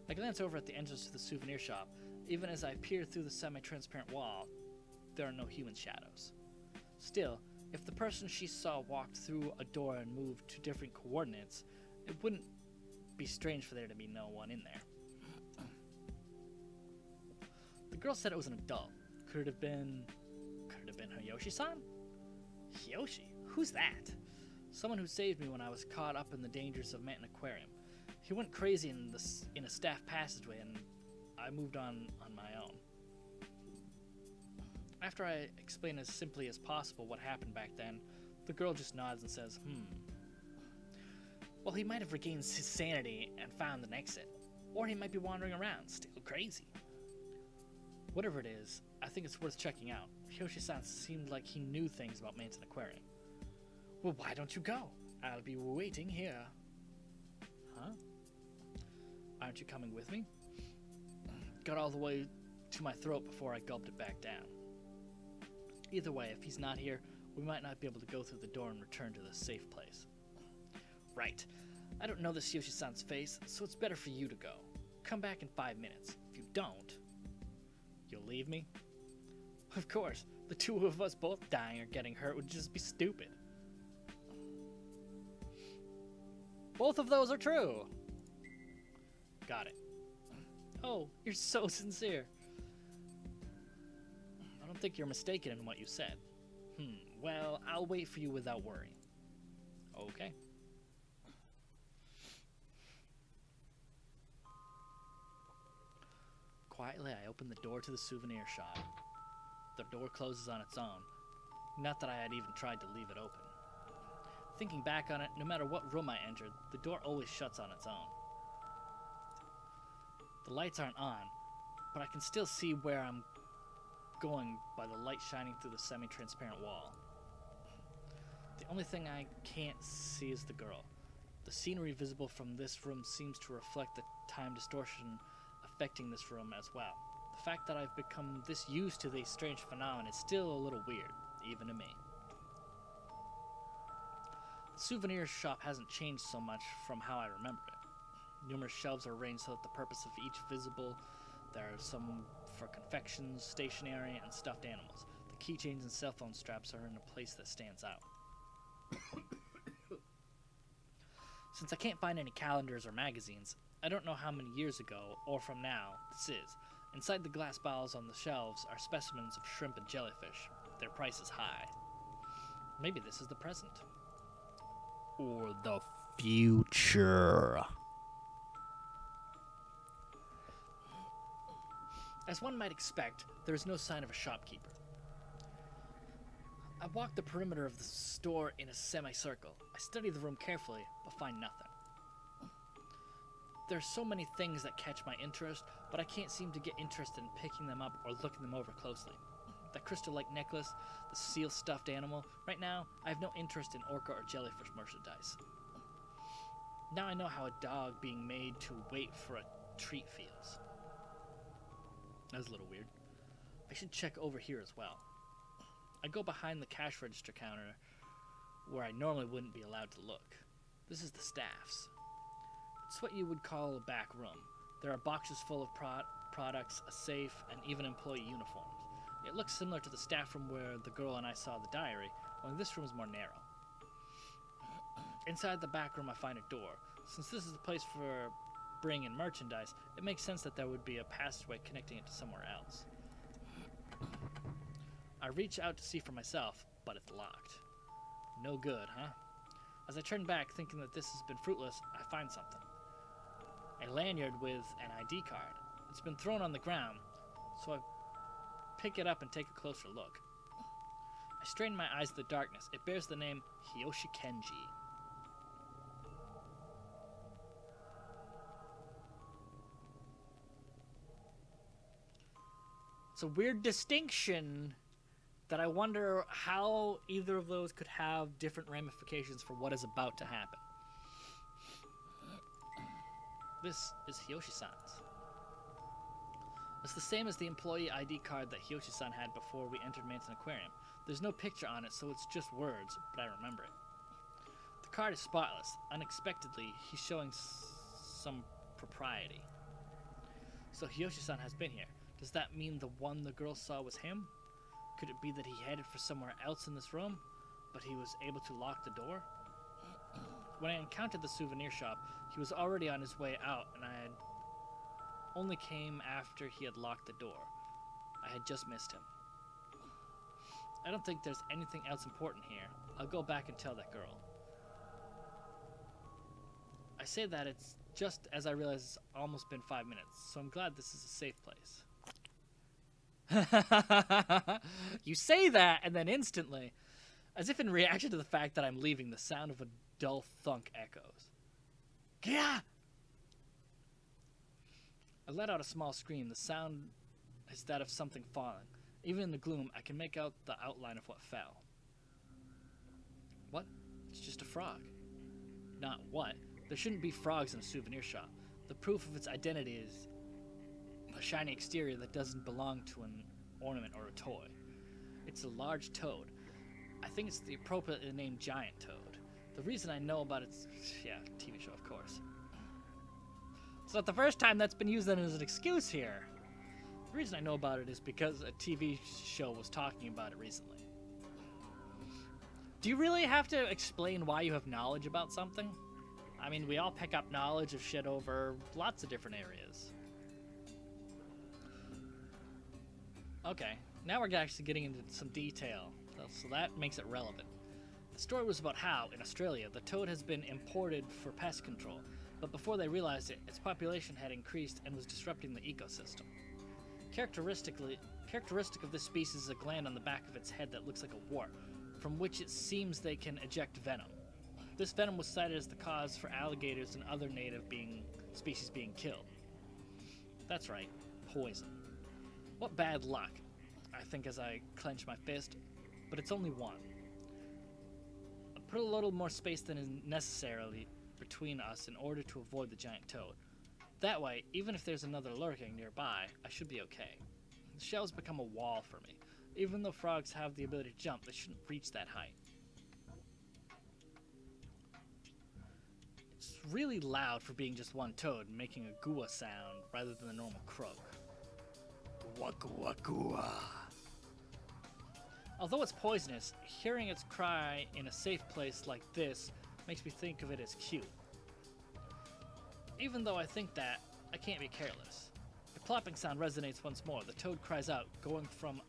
[SPEAKER 1] I glance over at the entrance to the souvenir shop. Even as I peer through the semi-transparent wall, there are no human shadows. Still, if the person she saw walked through a door and moved to different coordinates, it wouldn't be strange for there to be no one in there. The girl said it was an adult. Could it have been Hiyoshi-san? Hiyoshi? Who's that? Someone who saved me when I was caught up in the dangers of Mountain Aquarium. He went crazy in a staff passageway, and I moved on my own. After I explain as simply as possible what happened back then, the girl just nods and says, Well, he might have regained his sanity and found an exit. Or he might be wandering around, still crazy. Whatever it is, I think it's worth checking out. Hiyoshi-san seemed like he knew things about Mountain Aquarium. Well, why don't you go? I'll be waiting here. Huh? Aren't you coming with me? Got all the way to my throat before I gulped it back down. Either way, if he's not here, we might not be able to go through the door and return to the safe place. Right. I don't know this Hiyoshi-san's face, so it's better for you to go. Come back in 5 minutes. If you don't, you'll leave me? Of course. The two of us both dying or getting hurt would just be stupid. Both of those are true. Got it. Oh, you're so sincere. I don't think you're mistaken in what you said. Well, I'll wait for you without worry. Okay. Quietly, I open the door to the souvenir shop. The door closes on its own. Not that I had even tried to leave it open. Thinking back on it, no matter what room I entered, the door always shuts on its own. The lights aren't on, but I can still see where I'm going by the light shining through the semi-transparent wall. The only thing I can't see is the girl. The scenery visible from this room seems to reflect the time distortion affecting this room as well. The fact that I've become this used to these strange phenomena is still a little weird, even to me. The souvenir shop hasn't changed so much from how I remembered it. Numerous shelves are arranged so that the purpose of each visible. There are some for confections, stationery, and stuffed animals. The keychains and cell phone straps are in a place that stands out. Since I can't find any calendars or magazines, I don't know how many years ago, or from now, this is. Inside the glass bottles on the shelves are specimens of shrimp and jellyfish. Their price is high. Maybe this is the present. Or the future. As one might expect, there is no sign of a shopkeeper. I walk the perimeter of the store in a semicircle. I study the room carefully, but find nothing. There are so many things that catch my interest, but I can't seem to get interested in picking them up or looking them over closely. That crystal-like necklace, the seal stuffed animal. Right now, I have no interest in orca or jellyfish merchandise. Now I know how a dog being made to wait for a treat feels. That was a little weird. I should check over here as well. I go behind the cash register counter where I normally wouldn't be allowed to look. This is the staff's. It's what you would call a back room. There are boxes full of products, a safe, and even employee uniforms. It looks similar to the staff room where the girl and I saw the diary, only this room is more narrow. Inside the back room I find a door. Since this is the place for bringing in merchandise, it makes sense that there would be a passageway connecting it to somewhere else. I reach out to see for myself, but it's locked. No good, huh? As I turn back, thinking that this has been fruitless, I find something. A lanyard with an ID card. It's been thrown on the ground, so I pick it up and take a closer look. I strain my eyes in the darkness. It bears the name Hiyoshi Kenji. It's a weird distinction that I wonder how either of those could have different ramifications for what is about to happen. This is Hiyoshi-san's. It's the same as the employee ID card that Hiyoshi-san had before we entered Manson Aquarium. There's no picture on it, so it's just words, but I remember it. The card is spotless. Unexpectedly, he's showing some propriety. So Hiyoshi-san has been here. Does that mean the one the girl saw was him? Could it be that he headed for somewhere else in this room, but he was able to lock the door? When I encountered the souvenir shop, he was already on his way out, and I had only came after he had locked the door. I had just missed him. I don't think there's anything else important here. I'll go back and tell that girl. I say that it's just as I realize it's almost been 5 minutes, so I'm glad this is a safe place. You say that, and then instantly, as if in reaction to the fact that I'm leaving, the sound of a dull thunk echoes. Gah! I let out a small scream. The sound is that of something falling. Even in the gloom, I can make out the outline of what fell. What? It's just a frog. Not what? There shouldn't be frogs in a souvenir shop. The proof of its identity is a shiny exterior that doesn't belong to an ornament or a toy. It's a large toad. I think it's the appropriately named giant toad. The reason I know about it's... yeah, TV show, of course. It's not the first time that's been used as an excuse here. The reason I know about it is because a TV show was talking about it recently. Do you really have to explain why you have knowledge about something? I mean, we all pick up knowledge of shit over lots of different areas. Okay, now we're actually getting into some detail, so that makes it relevant. The story was about how, in Australia, the toad has been imported for pest control, but before they realized it, its population had increased and was disrupting the ecosystem. Characteristic of this species is a gland on the back of its head that looks like a wart, from which it seems they can eject venom. This venom was cited as the cause for alligators and other native species being killed. That's right, poison. What bad luck, I think as I clench my fist, but it's only one. I put a little more space than is necessarily between us in order to avoid the giant toad. That way, even if there's another lurking nearby, I should be okay. The shell's become a wall for me. Even though frogs have the ability to jump, they shouldn't reach that height. It's really loud for being just one toad, making a gua sound rather than the normal croak. Gua gua gua. Although it's poisonous, hearing its cry in a safe place like this makes me think of it as cute. Even though I think that, I can't be careless. The clopping sound resonates once more. The toad cries out, going from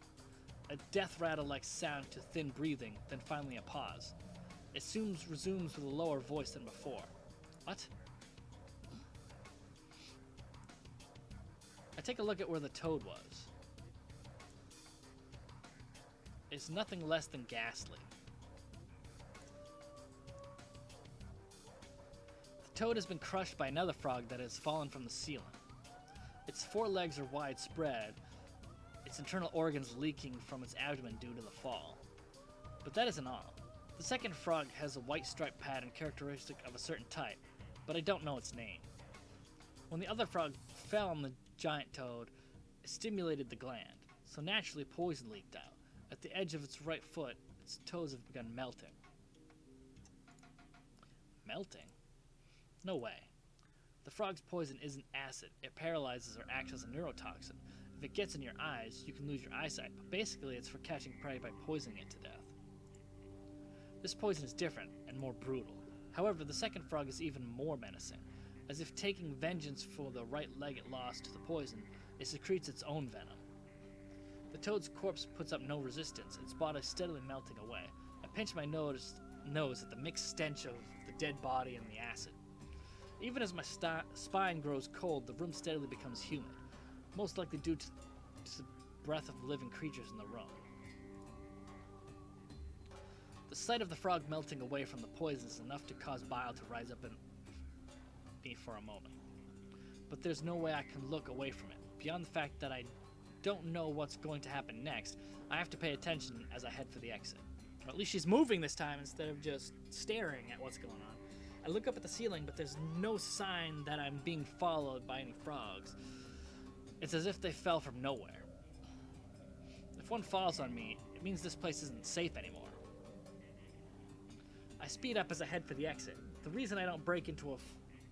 [SPEAKER 1] a death rattle-like sound to thin breathing, then finally a pause. It soon resumes with a lower voice than before. What? I take a look at where the toad was. It's nothing less than ghastly. The toad has been crushed by another frog that has fallen from the ceiling. Its forelegs are widespread, its internal organs leaking from its abdomen due to the fall. But that isn't all. The second frog has a white stripe pattern characteristic of a certain type, but I don't know its name. When the other frog fell on the giant toad, it stimulated the gland, so naturally poison leaked out. At the edge of its right foot, its toes have begun melting. Melting? No way. The frog's poison isn't acid. It paralyzes or acts as a neurotoxin. If it gets in your eyes, you can lose your eyesight, but basically it's for catching prey by poisoning it to death. This poison is different and more brutal. However, the second frog is even more menacing. As if taking vengeance for the right leg it lost to the poison, it secretes its own venom. The toad's corpse puts up no resistance, its body steadily melting away. I pinch my nose at the mixed stench of the dead body and the acid. Even as my spine grows cold, the room steadily becomes humid, most likely due to the breath of living creatures in the room. The sight of the frog melting away from the poison is enough to cause bile to rise up in me for a moment. But there's no way I can look away from it. Beyond the fact that I don't know what's going to happen next, I have to pay attention as I head for the exit. Or at least she's moving this time instead of just staring at what's going on. I look up at the ceiling, but there's no sign that I'm being followed by any frogs. It's as if they fell from nowhere. If one falls on me, it means this place isn't safe anymore. I speed up as I head for the exit. The reason I don't break into a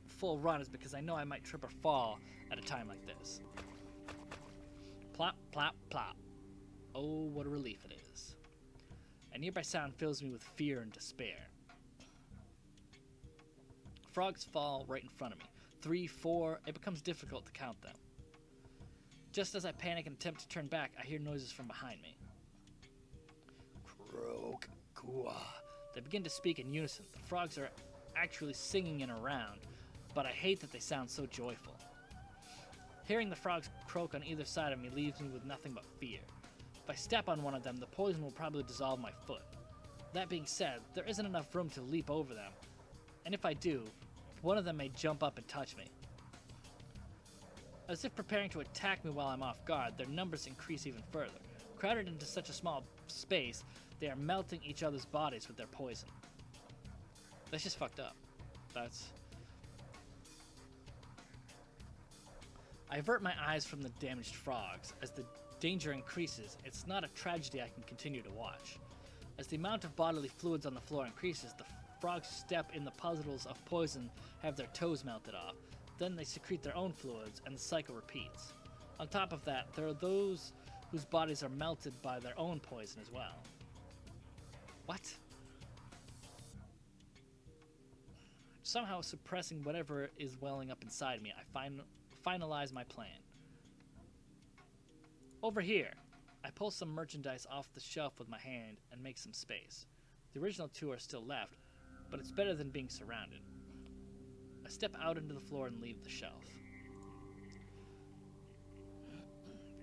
[SPEAKER 1] full run is because I know I might trip or fall at a time like this. Plop, plop, plop. Oh, what a relief it is. A nearby sound fills me with fear and despair. Frogs fall right in front of me. 3, 4, it becomes difficult to count them. Just as I panic and attempt to turn back, I hear noises from behind me. Croak, kua. They begin to speak in unison. The frogs are actually singing in a round, but I hate that they sound so joyful. Hearing the frogs croak on either side of me leaves me with nothing but fear. If I step on one of them, the poison will probably dissolve my foot. That being said, there isn't enough room to leap over them, and if I do, one of them may jump up and touch me. As if preparing to attack me while I'm off guard, their numbers increase even further. Crowded into such a small space, they are melting each other's bodies with their poison. That's just fucked up. I avert my eyes from the damaged frogs. As the danger increases, it's not a tragedy I can continue to watch. As the amount of bodily fluids on the floor increases, the frogs step in the puddles of poison, have their toes melted off. Then they secrete their own fluids, and the cycle repeats. On top of that, there are those whose bodies are melted by their own poison as well. What? Somehow suppressing whatever is welling up inside me, I finalize my plan. Over here, I pull some merchandise off the shelf with my hand and make some space. The original 2 are still left, but it's better than being surrounded. I step out into the floor and leave the shelf.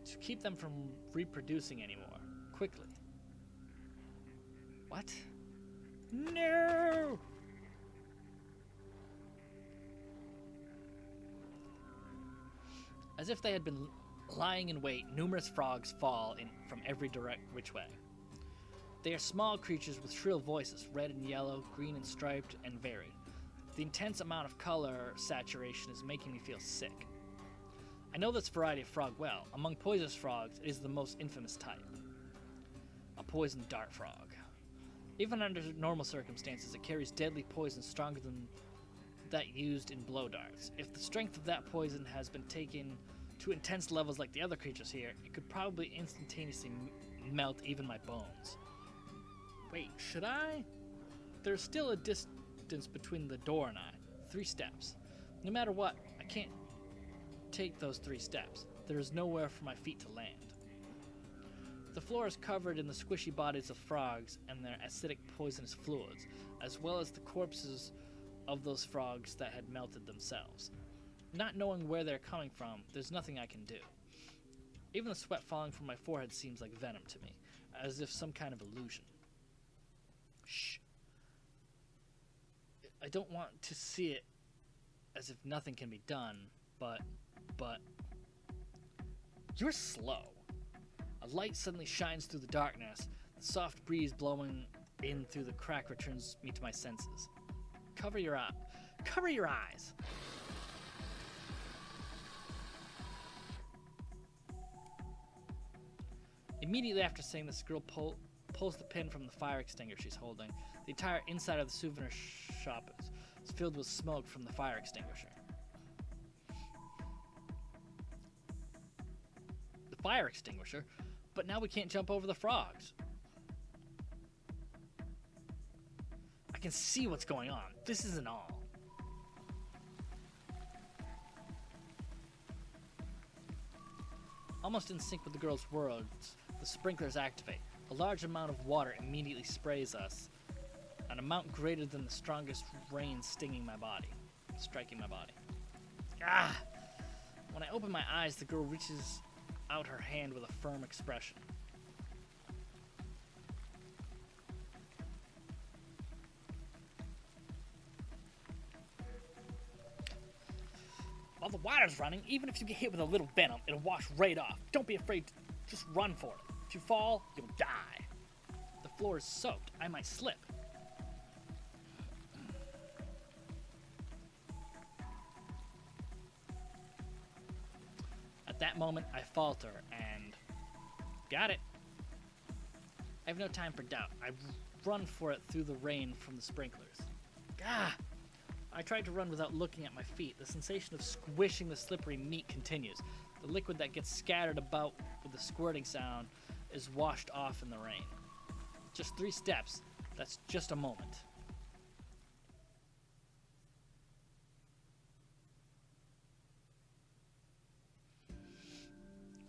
[SPEAKER 1] To keep them from reproducing anymore, quickly. What? No! As if they had been lying in wait, numerous frogs fall in from every which way. They are small creatures with shrill voices, red and yellow, green and striped, and varied. The intense amount of color saturation is making me feel sick. I know this variety of frog well. Among poisonous frogs, it is the most infamous type. A poison dart frog. Even under normal circumstances, it carries deadly poison stronger than that used in blow darts. If the strength of that poison has been taken to intense levels like the other creatures here, it could probably instantaneously melt even my bones. Wait, should I? There's still a distance between the door and I. 3 steps. No matter what, I can't take those 3 steps. There is nowhere for my feet to land. The floor is covered in the squishy bodies of frogs and their acidic poisonous fluids, as well as the corpses of those frogs that had melted themselves. Not knowing where they're coming from, there's nothing I can do. Even the sweat falling from my forehead seems like venom to me, as if some kind of illusion. Shh. I don't want to see it as if nothing can be done, but... You're slow. A light suddenly shines through the darkness. The soft breeze blowing in through the crack returns me to my senses. Cover your eyes. Immediately after saying this, girl pulls the pin from the fire extinguisher she's holding. The entire inside of the souvenir shop is filled with smoke from the fire extinguisher. The fire extinguisher? But now we can't jump over the frogs. I can see what's going on. This isn't all. Almost in sync with the girl's words, the sprinklers activate. A large amount of water immediately sprays us, an amount greater than the strongest rain striking my body. Ah! When I open my eyes, the girl reaches out her hand with a firm expression. While the water's running, even if you get hit with a little venom, it'll wash right off. Don't be afraid. Just run for it. If you fall, you'll die. The floor is soaked. I might slip. that moment, I falter and... Got it. I have no time for doubt. I run for it through the rain from the sprinklers. Ah! I tried to run without looking at my feet. The sensation of squishing the slippery meat continues. The liquid that gets scattered about with the squirting sound is washed off in the rain. Just 3 steps. That's just a moment.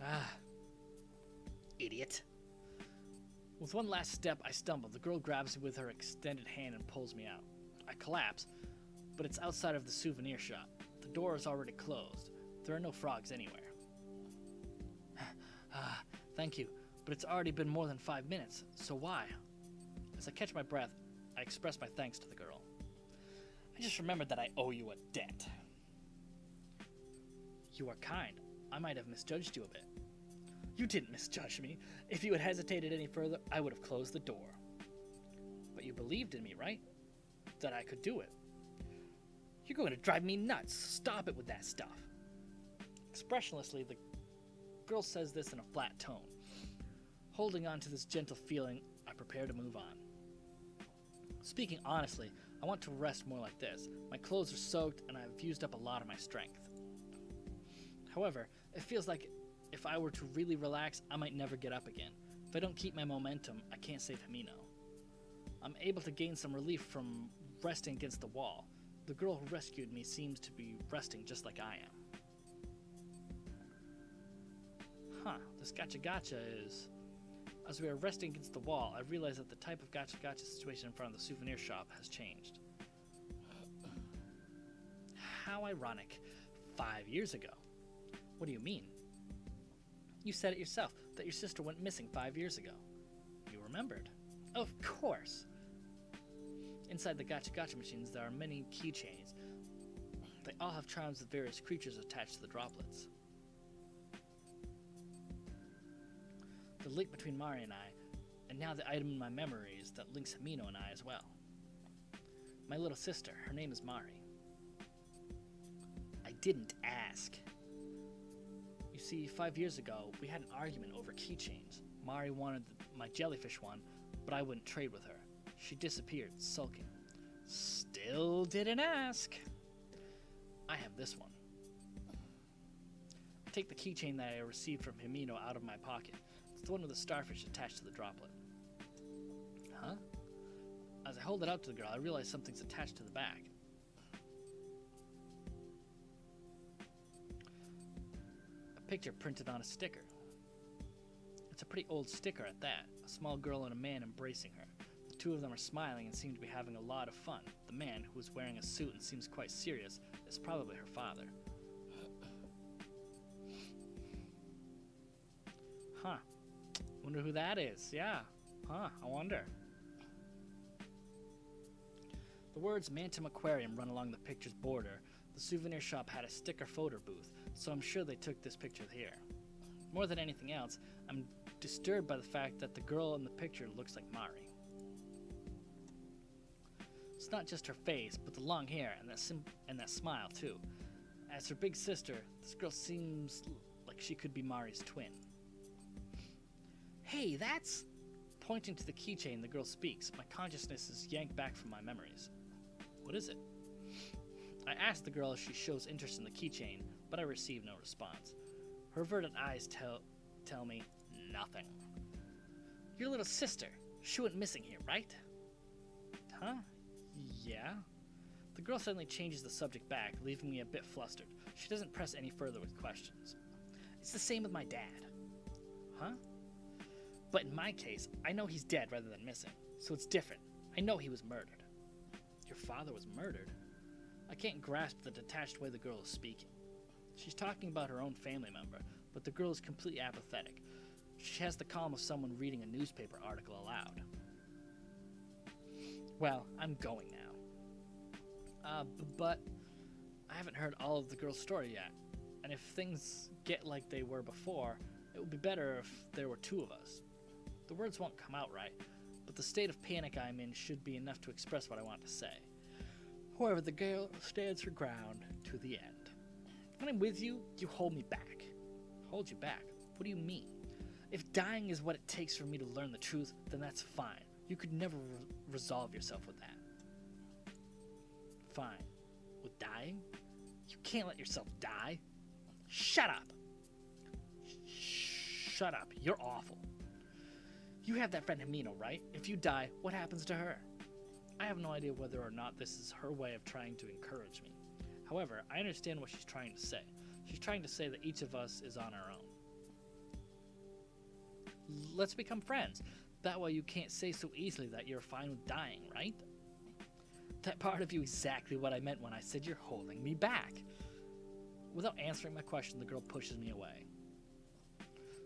[SPEAKER 1] Ah. Idiot. With one last step, I stumble. The girl grabs me with her extended hand and pulls me out. I collapse, but it's outside of the souvenir shop. The door is already closed. There are no frogs anywhere. Thank you, but it's already been more than 5 minutes, so why? As I catch my breath, I express my thanks to the girl. I just remembered that I owe you a debt. You are kind. I might have misjudged you a bit. You didn't misjudge me. If you had hesitated any further, I would have closed the door. But you believed in me, right? That I could do it. You're going to drive me nuts. Stop it with that stuff. Expressionlessly, the girl says this in a flat tone. Holding on to this gentle feeling, I prepare to move on. Speaking honestly, I want to rest more like this. My clothes are soaked and I've used up a lot of my strength. However, it feels like if I were to really relax, I might never get up again. If I don't keep my momentum, I can't save Himino. I'm able to gain some relief from resting against the wall. The girl who rescued me seems to be resting just like I am. Huh, this gacha is... As we are resting against the wall, I realize that the type of gacha situation in front of the souvenir shop has changed. How ironic. 5 years ago. What do you mean? You said it yourself, that your sister went missing 5 years ago. You remembered. Of course. Inside the gacha machines, there are many keychains. They all have charms with various creatures attached to the droplets. The link between Mari and I, and now the item in my memories that links Himino and I as well. My little sister, her name is Mari. I didn't ask. You see, 5 years ago, we had an argument over keychains. Mari wanted my jellyfish one, but I wouldn't trade with her. She disappeared, sulking. Still didn't ask. I have this one. I take the keychain that I received from Himino out of my pocket. It's the one with the starfish attached to the droplet. Huh? As I hold it out to the girl, I realize something's attached to the back. A picture printed on a sticker. It's a pretty old sticker at that. A small girl and a man embracing her. The two of them are smiling and seem to be having a lot of fun. The man, who is wearing a suit and seems quite serious, is probably her father. Huh. Wonder who that is. Yeah. Huh. I wonder. The words Mantum Aquarium run along the picture's border. The souvenir shop had a sticker photo booth, so I'm sure they took this picture here. More than anything else, I'm disturbed by the fact that the girl in the picture looks like Mari. It's not just her face, but the long hair and that smile too. As her big sister, this girl seems like she could be Mari's twin. Hey, that's... Pointing to the keychain, the girl speaks. My consciousness is yanked back from my memories. What is it? I ask the girl if she shows interest in the keychain, but I receive no response. Her averted eyes tell me nothing. Your little sister. She went missing here, right? Huh? Yeah? The girl suddenly changes the subject back, leaving me a bit flustered. She doesn't press any further with questions. It's the same with my dad. Huh? But in my case, I know he's dead rather than missing, so it's different. I know he was murdered. Your father was murdered? I can't grasp the detached way the girl is speaking. She's talking about her own family member, but the girl is completely apathetic. She has the calm of someone reading a newspaper article aloud. Well, I'm going now. But I haven't heard all of the girl's story yet, and if things get like they were before, it would be better if there were two of us. The words won't come out right, but the state of panic I'm in should be enough to express what I want to say. However, the girl stands her ground to the end. When I'm with you, you hold me back. hold you back. What do you mean? If dying is what it takes for me to learn the truth, then that's fine. You could never resolve yourself with that. Fine. With dying? You can't let yourself die. Shut up! Shut up. You're awful. You have that friend Himino, right? If you die, what happens to her? I have no idea whether or not this is her way of trying to encourage me. However, I understand what she's trying to say. She's trying to say that each of us is on our own. Let's become friends. That way you can't say so easily that you're fine with dying, right? That part of you exactly what I meant when I said you're holding me back. Without answering my question, the girl pushes me away.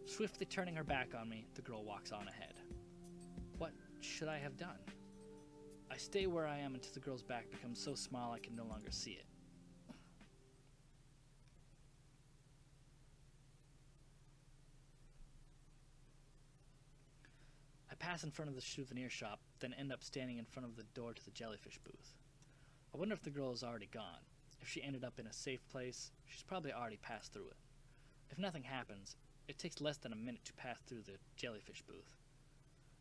[SPEAKER 1] Swiftly turning her back on me, the girl walks on ahead. What should I have done? I stay where I am until the girl's back becomes so small I can no longer see it. I pass in front of the souvenir shop, then end up standing in front of the door to the jellyfish booth. I wonder if the girl is already gone. If she ended up in a safe place, she's probably already passed through it. If nothing happens, it takes less than a minute to pass through the jellyfish booth.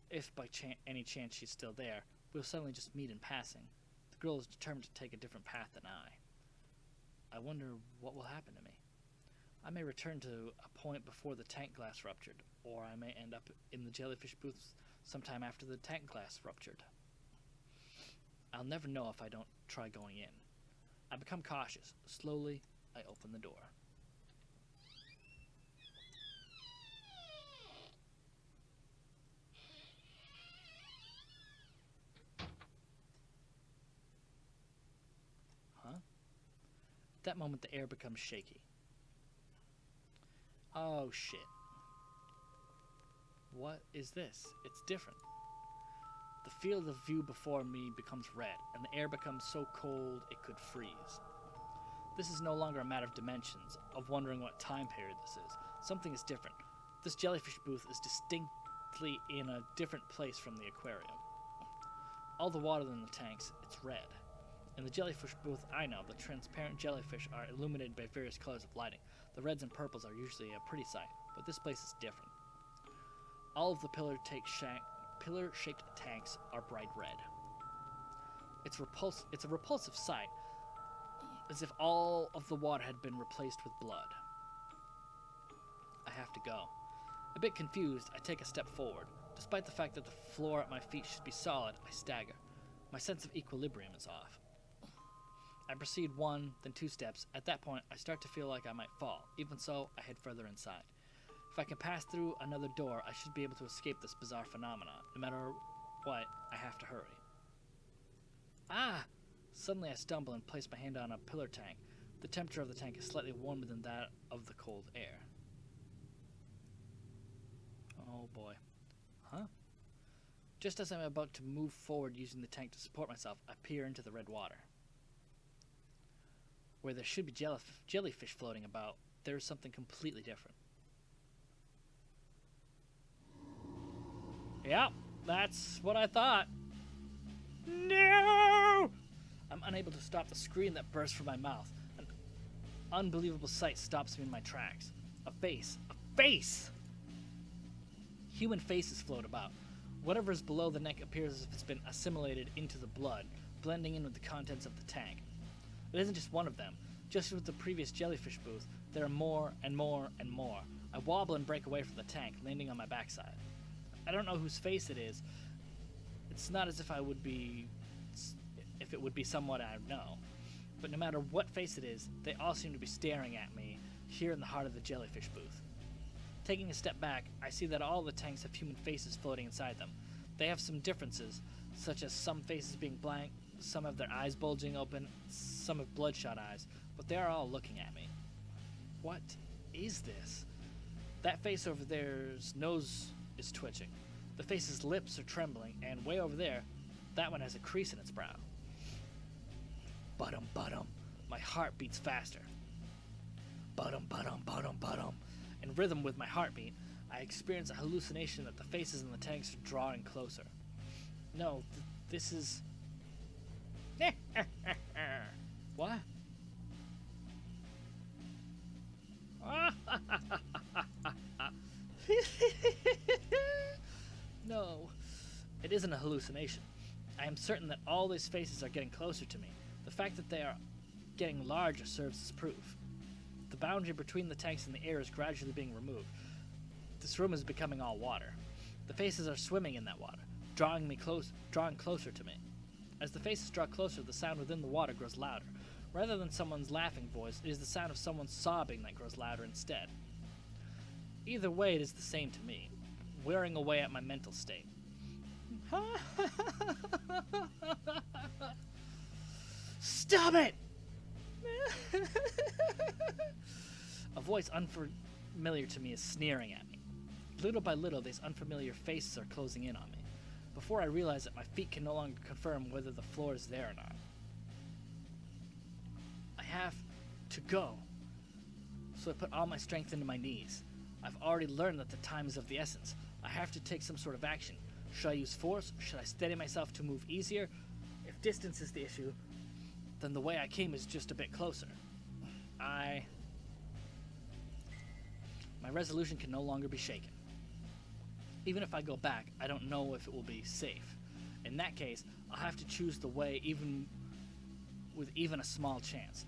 [SPEAKER 1] If by any chance she's still there, we'll suddenly just meet in passing. The girl is determined to take a different path than I wonder what will happen to me. I may return to a point before the tank glass ruptured, or I may end up in the jellyfish booth sometime after the tank glass ruptured. I'll never know if I don't try going in. I become cautious. Slowly, I open the door. Huh? At that moment, the air becomes shaky. Oh, shit. What is this? It's different. The field of view before me becomes red, and the air becomes so cold it could freeze. This is no longer a matter of dimensions, of wondering what time period this is. Something is different. This jellyfish booth is distinctly in a different place from the aquarium. All the water in the tanks, it's red. In the jellyfish booth I know, the transparent jellyfish are illuminated by various colors of lighting. The reds and purples are usually a pretty sight, but this place is different. All of the pillar-shaped tanks are bright red. It's a repulsive sight, as if all of the water had been replaced with blood. I have to go. A bit confused, I take a step forward. Despite the fact that the floor at my feet should be solid, I stagger. My sense of equilibrium is off. I proceed one, then two steps. At that point, I start to feel like I might fall. Even so, I head further inside. If I can pass through another door, I should be able to escape this bizarre phenomenon. No matter what, I have to hurry. Ah! Suddenly I stumble and place my hand on a pillar tank. The temperature of the tank is slightly warmer than that of the cold air. Oh boy. Huh? Just as I'm about to move forward using the tank to support myself, I peer into the red water. Where there should be jellyfish floating about, there is something completely different. Yep, that's what I thought. No! I'm unable to stop the scream that bursts from my mouth. An unbelievable sight stops me in my tracks. A face. A face! Human faces float about. Whatever is below the neck appears as if it's been assimilated into the blood, blending in with the contents of the tank. It isn't just one of them. Just as with the previous jellyfish booth, there are more and more and more. I wobble and break away from the tank, landing on my backside. I don't know whose face it is. It's not as if it would be someone I know. But no matter what face it is, they all seem to be staring at me here in the heart of the jellyfish booth. Taking a step back, I see that all the tanks have human faces floating inside them. They have some differences, such as some faces being blank, some have their eyes bulging open, some have bloodshot eyes, but they are all looking at me. What is this? That face over there's nose is twitching. The face's lips are trembling, and way over there, that one has a crease in its brow. Bottom, bottom. My heart beats faster. Bottom, bottom, bottom, bottom. In rhythm with my heartbeat, I experience a hallucination that the faces in the tanks are drawing closer. No, this is... What? isn't a hallucination. I am certain that all these faces are getting closer to me. The fact that they are getting larger serves as proof. The boundary between the tanks and the air is gradually being removed. This room is becoming all water. The faces are swimming in that water, drawing closer to me. As the faces draw closer, the sound within the water grows louder. Rather than someone's laughing voice, it is the sound of someone sobbing that grows louder instead. Either way, it is the same to me, wearing away at my mental state. Stop it! A voice unfamiliar to me is sneering at me. Little by little, these unfamiliar faces are closing in on me. Before I realize it, my feet can no longer confirm whether the floor is there or not. I have to go. So I put all my strength into my knees. I've already learned that the time is of the essence. I have to take some sort of action. Should I use force? Should I steady myself to move easier? If distance is the issue, then the way I came is just a bit closer. My resolution can no longer be shaken. Even if I go back, I don't know if it will be safe. In that case, I'll have to choose the way with even a small chance.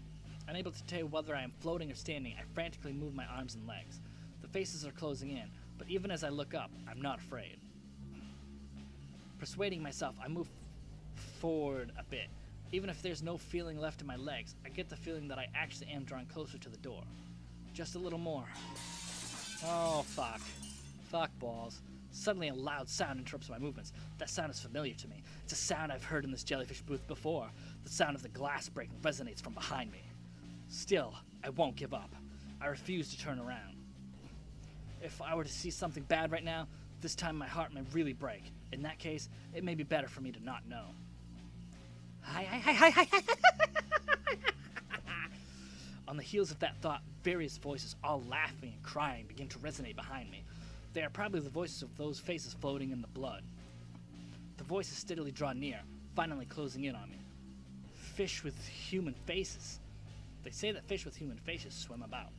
[SPEAKER 1] Unable to tell whether I am floating or standing, I frantically move my arms and legs. The faces are closing in, but even as I look up, I'm not afraid. Persuading myself, I move forward a bit. Even if there's no feeling left in my legs, I get the feeling that I actually am drawing closer to the door. Just a little more. Oh, fuck. Fuck balls. Suddenly a loud sound interrupts my movements. That sound is familiar to me. It's a sound I've heard in this jellyfish booth before. The sound of the glass breaking resonates from behind me. Still, I won't give up. I refuse to turn around. If I were to see something bad right now, this time my heart may really break. In that case, it may be better for me to not know. Hi. On the heels of that thought, various voices, all laughing and crying, begin to resonate behind me. They are probably the voices of those faces floating in the blood. The voices steadily draw near, finally closing in on me. Fish with human faces. They say that fish with human faces swim about.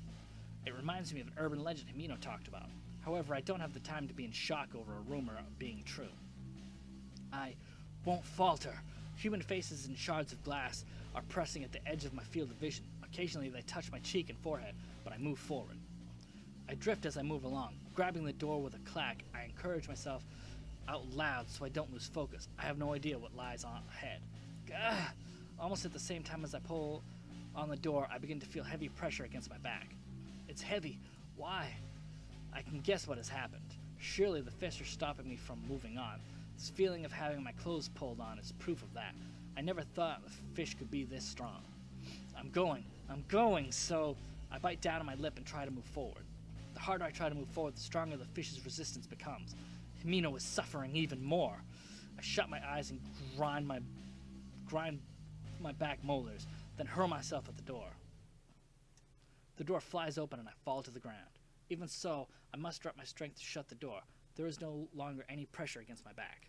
[SPEAKER 1] It reminds me of an urban legend Himino talked about. However, I don't have the time to be in shock over a rumor being true. I won't falter. Human faces and shards of glass are pressing at the edge of my field of vision. Occasionally they touch my cheek and forehead, but I move forward. I drift as I move along. Grabbing the door with a clack, I encourage myself out loud so I don't lose focus. I have no idea what lies ahead. Gah! Almost at the same time as I pull on the door, I begin to feel heavy pressure against my back. It's heavy. Why? I can guess what has happened. Surely the fish are stopping me from moving on. This feeling of having my clothes pulled on is proof of that. I never thought a fish could be this strong. I'm going, so I bite down on my lip and try to move forward. The harder I try to move forward, the stronger the fish's resistance becomes. Himino is suffering even more. I shut my eyes and grind my back molars, then hurl myself at the door. The door flies open and I fall to the ground. Even so, I muster up my strength to shut the door. There is no longer any pressure against my back.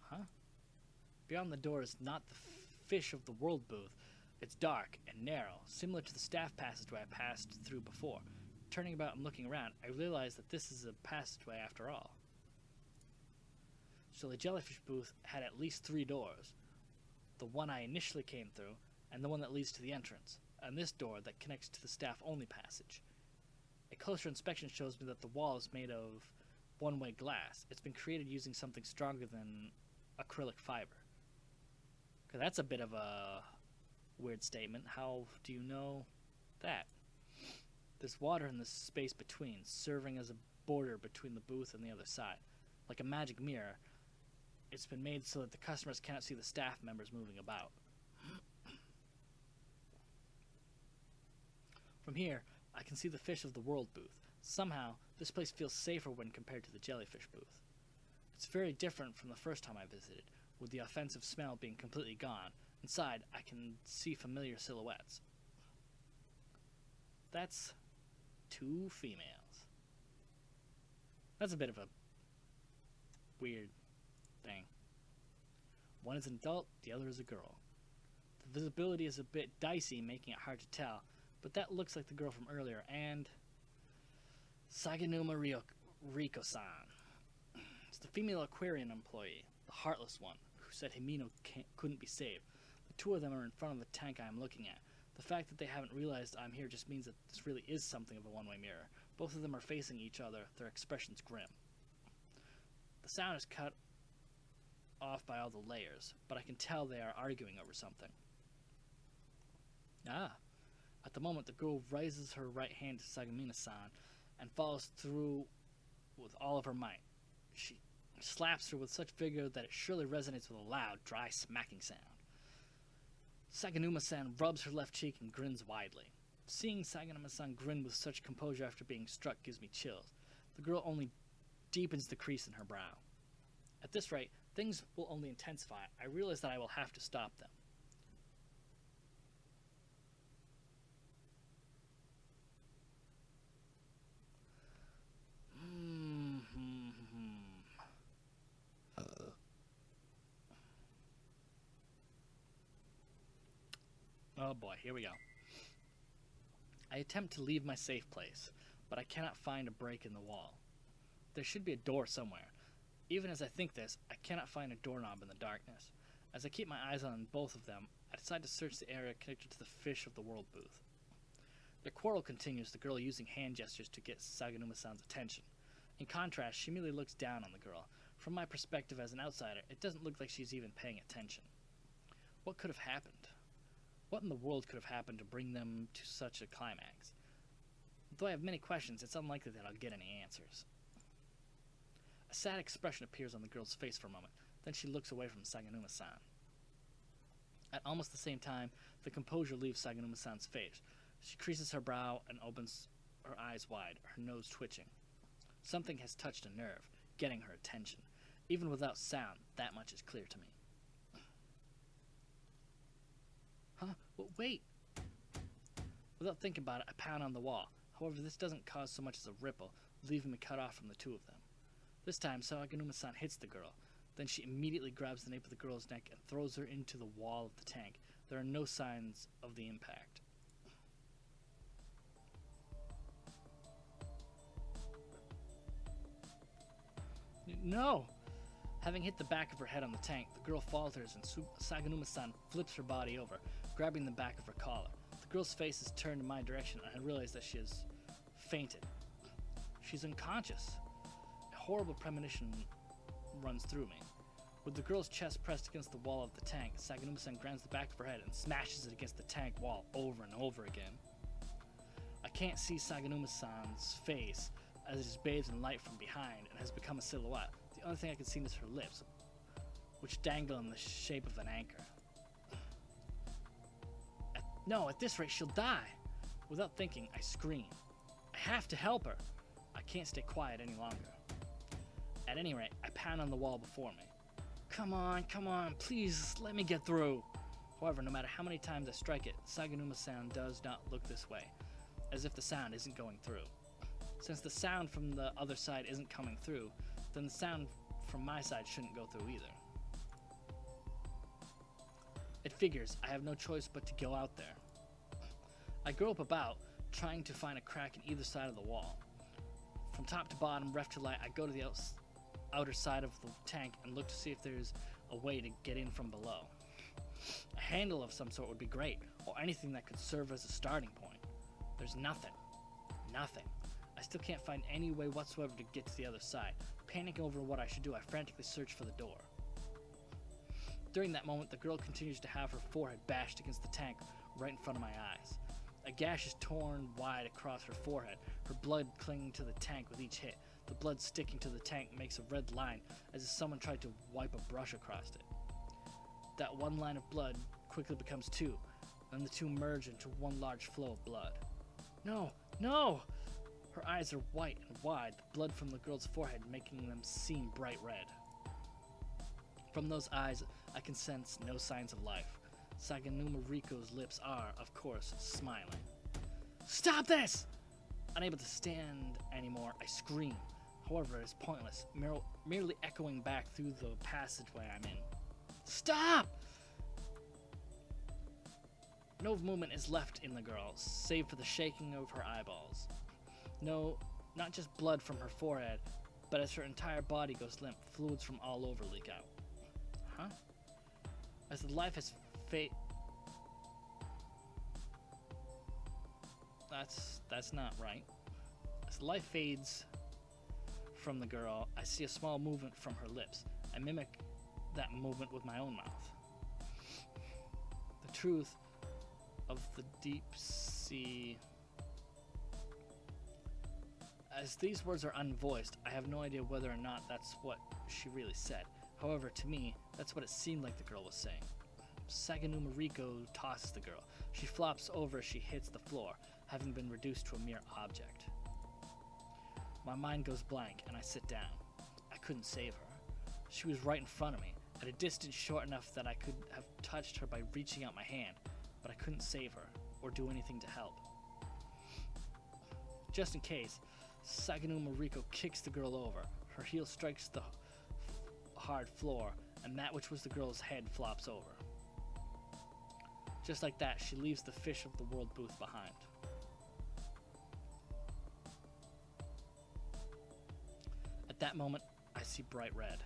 [SPEAKER 1] Huh? Beyond the door is not the fish of the world booth. It's dark and narrow, similar to the staff passageway I passed through before. Turning about and looking around, I realize that this is a passageway after all. So the jellyfish booth had at least 3 doors. The one I initially came through, and the one that leads to the entrance, and this door that connects to the staff-only passage. A closer inspection shows me that the wall is made of one-way glass. It's been created using something stronger than acrylic fiber. Okay, that's a bit of a weird statement. How do you know that? There's water in the space between, serving as a border between the booth and the other side. Like a magic mirror, it's been made so that the customers cannot see the staff members moving about. From here, I can see the fish of the world booth. Somehow, this place feels safer when compared to the jellyfish booth. It's very different from the first time I visited, with the offensive smell being completely gone. Inside, I can see familiar silhouettes. That's 2 females. That's a bit of a weird thing. One is an adult, the other is a girl. The visibility is a bit dicey, making it hard to tell, but that looks like the girl from earlier, and Saganuma Riko-san. It's the female Aquarian employee, the heartless one, who said Himino couldn't be saved. The two of them are in front of the tank I am looking at. The fact that they haven't realized I'm here just means that this really is something of a one-way mirror. Both of them are facing each other, their expressions grim. The sound is cut off by all the layers, but I can tell they are arguing over something. At the moment, the girl raises her right hand to Sagamina-san and follows through with all of her might. She slaps her with such vigor that it surely resonates with a loud, dry smacking sound. Saganuma-san rubs her left cheek and grins widely. Seeing Saganuma-san grin with such composure after being struck gives me chills. The girl only deepens the crease in her brow. At this rate, things will only intensify. I realize that I will have to stop them. Oh boy, here we go. I attempt to leave my safe place, but I cannot find a break in the wall. There should be a door somewhere. Even as I think this, I cannot find a doorknob in the darkness. As I keep my eyes on both of them, I decide to search the area connected to the Fish of the World booth. Their quarrel continues, the girl using hand gestures to get Saganuma-san's attention. In contrast, she merely looks down on the girl. From my perspective as an outsider, it doesn't look like she's even paying attention. What could have happened? What in the world could have happened to bring them to such a climax? Though I have many questions, it's unlikely that I'll get any answers. A sad expression appears on the girl's face for a moment, then she looks away from Saganuma-san. At almost the same time, the composure leaves Saganuma-san's face. She creases her brow and opens her eyes wide, her nose twitching. Something has touched a nerve, getting her attention. Even without sound, that much is clear to me. Huh? Well, wait! Without thinking about it, I pound on the wall. However, this doesn't cause so much as a ripple, leaving me cut off from the two of them. This time, Saganuma-san hits the girl. Then she immediately grabs the nape of the girl's neck and throws her into the wall of the tank. There are no signs of the impact. No! Having hit the back of her head on the tank, the girl falters and Saganuma-san flips her body over, grabbing the back of her collar. The girl's face is turned in my direction and I realize that she has fainted. She's unconscious. A horrible premonition runs through me. With the girl's chest pressed against the wall of the tank, Saganuma-san grabs the back of her head and smashes it against the tank wall over and over again. I can't see Saganuma-san's face as it is bathed in light from behind and has become a silhouette. The only thing I can see is her lips, which dangle in the shape of an anchor. At this rate, she'll die. Without thinking, I scream. I have to help her. I can't stay quiet any longer. At any rate, I pound on the wall before me. Come on, please let me get through. However, no matter how many times I strike it, Saganuma-san does not look this way, as if the sound isn't going through. Since the sound from the other side isn't coming through, then the sound from my side shouldn't go through either. It figures I have no choice but to go out there. I grope about, trying to find a crack in either side of the wall. From top to bottom, left to right, I go to the outer side of the tank and look to see if there's a way to get in from below. A handle of some sort would be great, or anything that could serve as a starting point. There's nothing. I still can't find any way whatsoever to get to the other side. Panicking over what I should do, I frantically search for the door. During that moment, the girl continues to have her forehead bashed against the tank right in front of my eyes. A gash is torn wide across her forehead, her blood clinging to the tank with each hit. The blood sticking to the tank makes a red line as if someone tried to wipe a brush across it. That one line of blood quickly becomes two, and the two merge into one large flow of blood. No! Her eyes are white and wide, the blood from the girl's forehead making them seem bright red. From those eyes, I can sense no signs of life. Saganuma Riko's lips are, of course, smiling. Stop this! Unable to stand anymore, I scream. However, it is pointless, merely echoing back through the passageway I'm in. Stop! No movement is left in the girl, save for the shaking of her eyeballs. No Not just blood from her forehead, but as her entire body goes limp, fluids from all over leak out. Huh? As the life has That's not right. As life fades from the girl, I see a small movement from her lips. I mimic that movement with my own mouth. The truth of the deep sea. As these words are unvoiced, I have no idea whether or not that's what she really said. However, to me, that's what it seemed like the girl was saying. Saganu Mariko tosses the girl. She flops over as she hits the floor, having been reduced to a mere object. My mind goes blank, and I sit down. I couldn't save her. She was right in front of me, at a distance short enough that I could have touched her by reaching out my hand, but I couldn't save her, or do anything to help. Just in case, Saganu Mariko kicks the girl over. Her heel strikes the hard floor, and that which was the girl's head flops over. Just like that, she leaves the fish of the world booth behind. At that moment, I see bright red.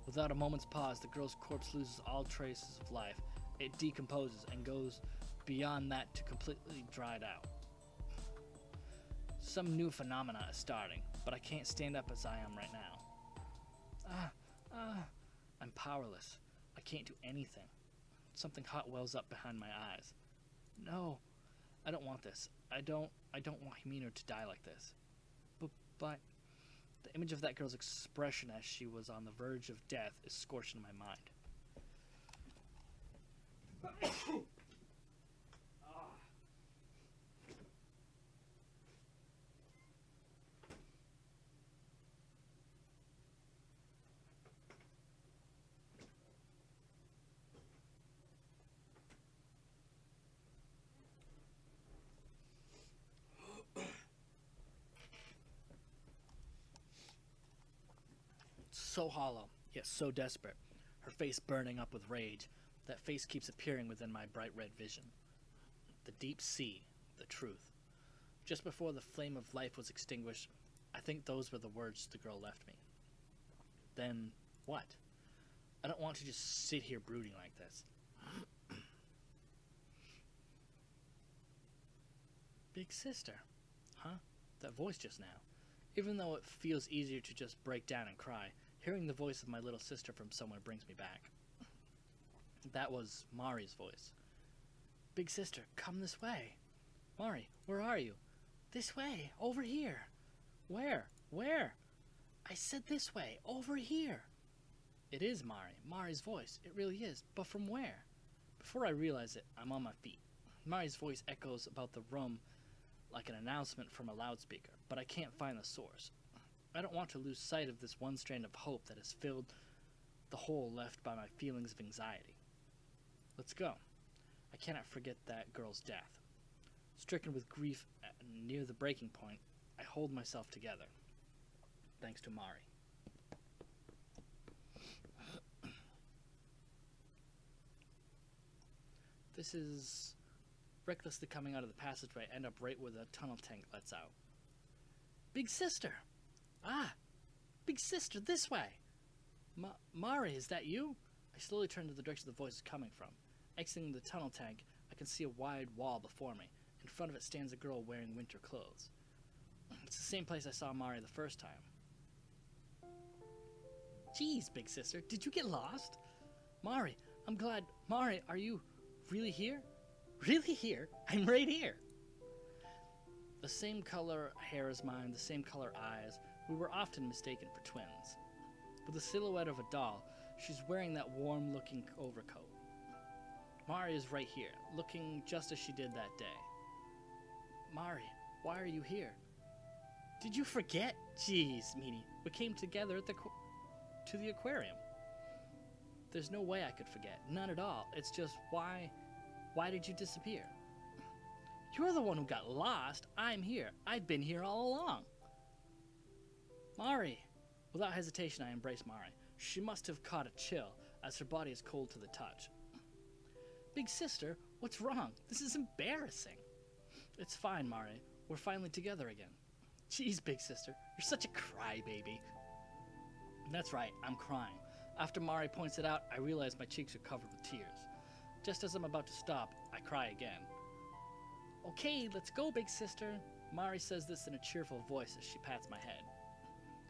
[SPEAKER 1] Without a moment's pause, the girl's corpse loses all traces of life. It decomposes and goes beyond that to completely dried out. Some new phenomena is starting, but I can't stand up as I am right now. I'm powerless. I can't do anything. Something hot wells up behind my eyes. No, I don't want this. I don't want Himino to die like this. But the image of that girl's expression as she was on the verge of death is scorched in my mind. So hollow, yet so desperate, her face burning up with rage. That face keeps appearing within my bright red vision. The deep sea, the truth. Just before the flame of life was extinguished, I think those were the words the girl left me. Then what? I don't want to just sit here brooding like this. Big sister. Huh? That voice just now. Even though it feels easier to just break down and cry, hearing the voice of my little sister from somewhere brings me back. That was Mari's voice. Big sister, come this way. Mari, where are you? This way, over here. Where? Where? I said this way, over here. It is Mari, Mari's voice. It really is. But from where? Before I realize it, I'm on my feet. Mari's voice echoes about the room like an announcement from a loudspeaker, but I can't find the source. I don't want to lose sight of this one strand of hope that has filled the hole left by my feelings of anxiety. Let's go. I cannot forget that girl's death. Stricken with grief near the breaking point, I hold myself together. Thanks to Mari. This is recklessly coming out of the passageway, end up right where the tunnel tank lets out. Big sister! Ah! Big sister, this way! Mari, is that you? I slowly turn to the direction the voice is coming from. Exiting the tunnel tank, I can see a wide wall before me. In front of it stands a girl wearing winter clothes. It's the same place I saw Mari the first time. Jeez, big sister, did you get lost? Mari, I'm glad. Mari, are you really here? Really here? I'm right here. The same color hair as mine, the same color eyes. We were often mistaken for twins. With the silhouette of a doll, she's wearing that warm-looking overcoat. Mari is right here, looking just as she did that day. Mari, why are you here? Did you forget? Jeez, Meanie, we came together at to the aquarium. There's no way I could forget, none at all. It's just, why did you disappear? You're the one who got lost. I'm here. I've been here all along. Mari. Without hesitation, I embrace Mari. She must have caught a chill, as her body is cold to the touch. Big sister, what's wrong? This is embarrassing. It's fine, Mari. We're finally together again. Jeez, big sister, you're such a crybaby. That's right, I'm crying. After Mari points it out, I realize my cheeks are covered with tears. Just as I'm about to stop, I cry again. Okay, let's go, big sister. Mari says this in a cheerful voice as she pats my head.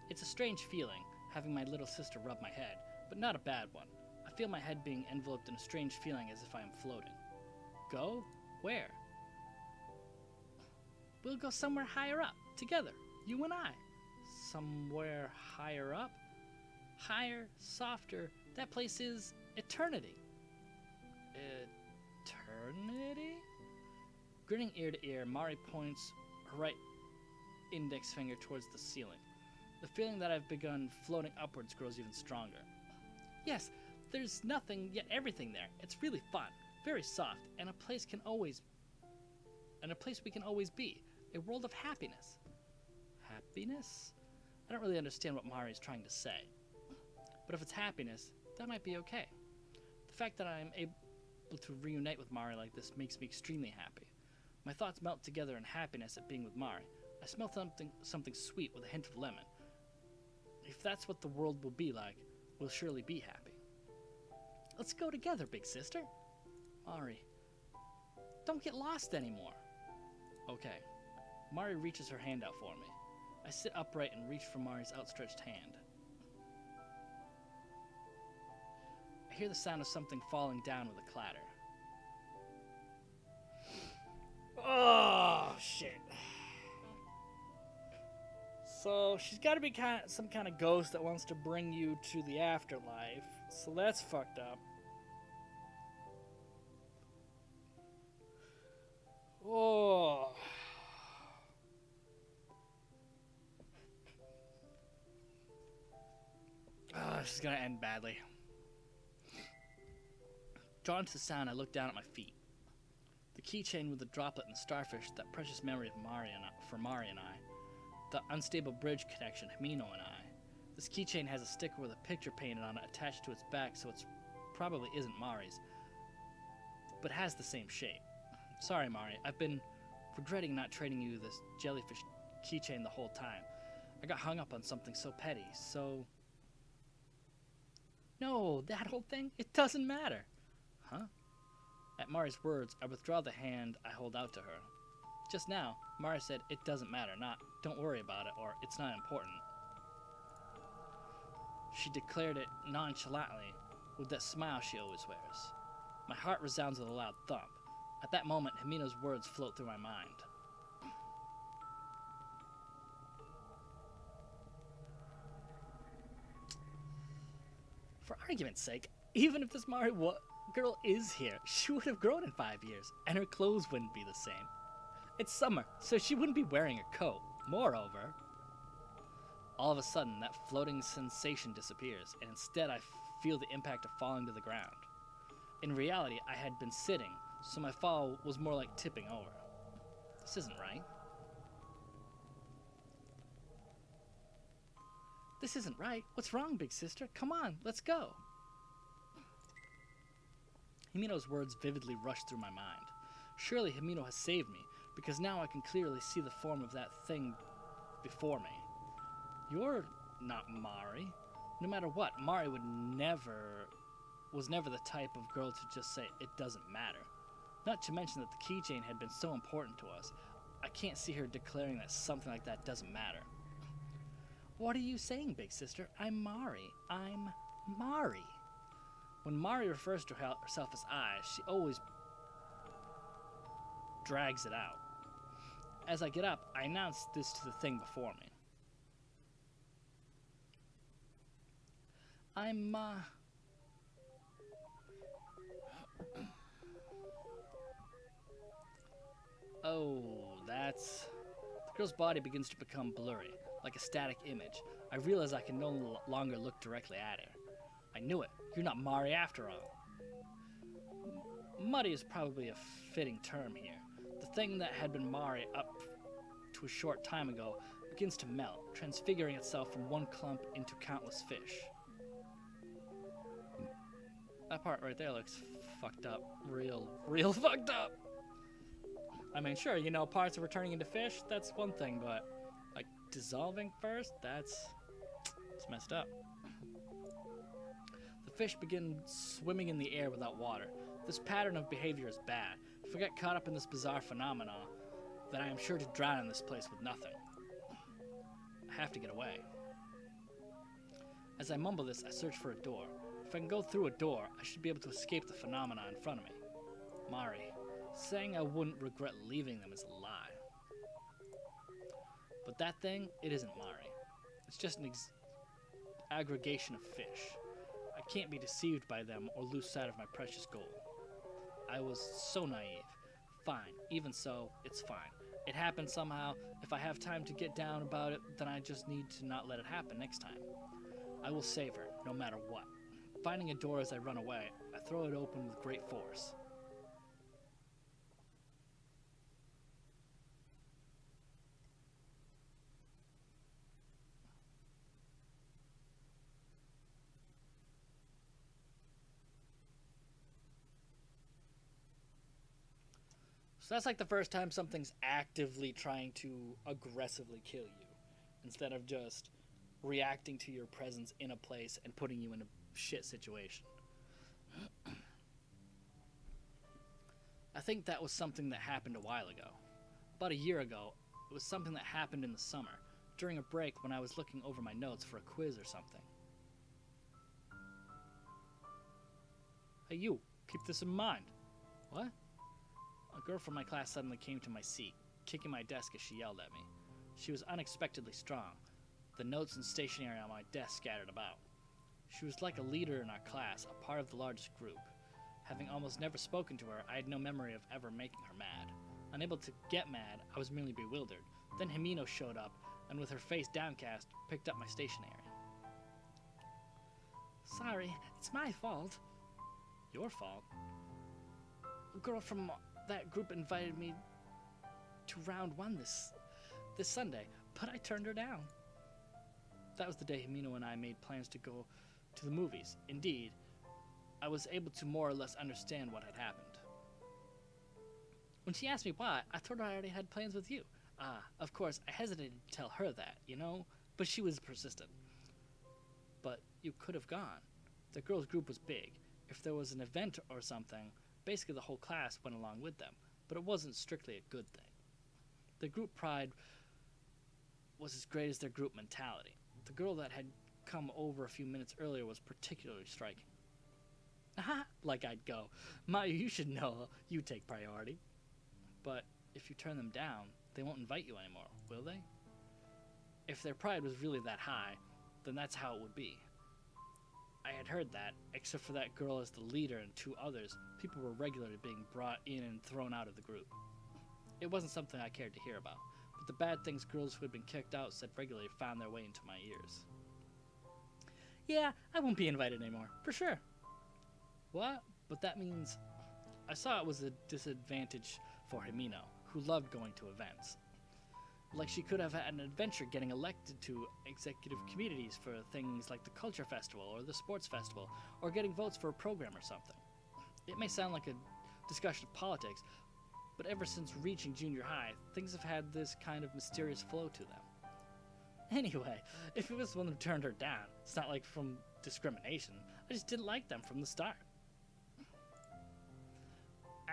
[SPEAKER 1] It's a strange feeling, having my little sister rub my head, but not a bad one. I feel my head being enveloped in a strange feeling as if I am floating. Go? Where? We'll go somewhere higher up, together, you and I. Somewhere higher up? Higher, softer, that place is eternity. Eternity? Grinning ear to ear, Mari points her right index finger towards the ceiling. The feeling that I've begun floating upwards grows even stronger. Yes, there's nothing, yet everything there. It's really fun, very soft, and a place we can always be. A world of happiness. Happiness? I don't really understand what Mari is trying to say. But if it's happiness, that might be okay. The fact that I am able to reunite with Mari like this makes me extremely happy. My thoughts melt together in happiness at being with Mari. I smell something sweet with a hint of lemon. If that's what the world will be like, we'll surely be happy. Let's go together, big sister. Mari, don't get lost anymore. Okay. Mari reaches her hand out for me. I sit upright and reach for Mari's outstretched hand. I hear the sound of something falling down with a clatter. Oh, shit. So, she's got to be some kind of ghost that wants to bring you to the afterlife. So that's fucked up. Oh. This is going to end badly. Drawn to the sound, I look down at my feet. The keychain with the droplet and the starfish, that precious memory of Mari and I. The unstable bridge connection, Himino and I. This keychain has a sticker with a picture painted on it attached to its back, so it probably isn't Mari's, but has the same shape. Sorry, Mari, I've been regretting not trading you this jellyfish keychain the whole time. I got hung up on something so petty, so... No, that whole thing? It doesn't matter. Huh? At Mari's words, I withdraw the hand I hold out to her. Just now, Mari said it doesn't matter, not don't worry about it, or it's not important. She declared it nonchalantly, with that smile she always wears. My heart resounds with a loud thump. At that moment, Himino's words float through my mind. For argument's sake, even if this Mari girl is here, she would have grown in 5 years, and her clothes wouldn't be the same. It's summer, so she wouldn't be wearing a coat. Moreover, all of a sudden, that floating sensation disappears, and instead I feel the impact of falling to the ground. In reality, I had been sitting, so my fall was more like tipping over. This isn't right. This isn't right. What's wrong, big sister? Come on, let's go. Himino's words vividly rush through my mind. Surely Himino has saved me, because now I can clearly see the form of that thing before me. You're not Mari. No matter what, Mari was never the type of girl to just say it doesn't matter. Not to mention that the keychain had been so important to us. I can't see her declaring that something like that doesn't matter. What are you saying, big sister? I'm Mari. I'm Mari. When Mari refers to herself as I, she always drags it out. As I get up, I announce this to the thing before me. I'm, Oh, that's... The girl's body begins to become blurry, like a static image. I realize I can no longer look directly at her. I knew it. You're not Mari after all. Muddy is probably a fitting term here. The thing that had been Mari up to a short time ago begins to melt, transfiguring itself from one clump into countless fish. That part right there looks fucked up. Real fucked up. I mean, sure, you know, parts of her turning into fish, that's one thing, but, like, dissolving first? It's messed up. The fish begin swimming in the air without water. This pattern of behavior is bad. If I get caught up in this bizarre phenomenon, then I am sure to drown in this place with nothing. I have to get away. As I mumble this, I search for a door. If I can go through a door, I should be able to escape the phenomena in front of me. Mari. Saying I wouldn't regret leaving them is a lie. But that thing, it isn't Mari. It's just an aggregation of fish. I can't be deceived by them or lose sight of my precious goal. I was so naive. Fine, even so, it's fine. It happened somehow. If I have time to get down about it, then I just need to not let it happen next time. I will save her, no matter what. Finding a door as I run away, I throw it open with great force. So that's like the first time something's actively trying to aggressively kill you, instead of just reacting to your presence in a place and putting you in a shit situation. I think that was something that happened a while ago. About a year ago, it was something that happened in the summer, during a break when I was looking over my notes for a quiz or something. Hey you, keep this in mind. What? A girl from my class suddenly came to my seat, kicking my desk as she yelled at me. She was unexpectedly strong, the notes and stationery on my desk scattered about. She was like a leader in our class, a part of the largest group. Having almost never spoken to her, I had no memory of ever making her mad. Unable to get mad, I was merely bewildered. Then Himino showed up, and with her face downcast, picked up my stationery. Sorry, it's my fault. Your fault? A girl from that group invited me to round one this Sunday, but I turned her down. That was the day Himino and I made plans to go to the movies. Indeed, I was able to more or less understand what had happened. When she asked me why, I told her I already had plans with you. Of course, I hesitated to tell her that, but she was persistent. But you could have gone. The girls' group was big. If there was an event or something, basically the whole class went along with them, but it wasn't strictly a good thing. The group pride was as great as their group mentality. The girl that had come over a few minutes earlier was particularly striking. Aha, like I'd go. Maya, you should know you take priority. But if you turn them down, they won't invite you anymore, will they? If their pride was really that high, then that's how it would be. I had heard that, except for that girl as the leader and two others, people were regularly being brought in and thrown out of the group. It wasn't something I cared to hear about, but the bad things girls who had been kicked out said regularly found their way into my ears. Yeah, I won't be invited anymore, for sure. What? But that means... I saw it was a disadvantage for Himino, who loved going to events. Like she could have had an adventure getting elected to executive committees for things like the Culture Festival or the Sports Festival, or getting votes for a program or something. It may sound like a discussion of politics, but ever since reaching junior high, things have had this kind of mysterious flow to them. Anyway, if it was one who turned her down, it's not like from discrimination. I just didn't like them from the start.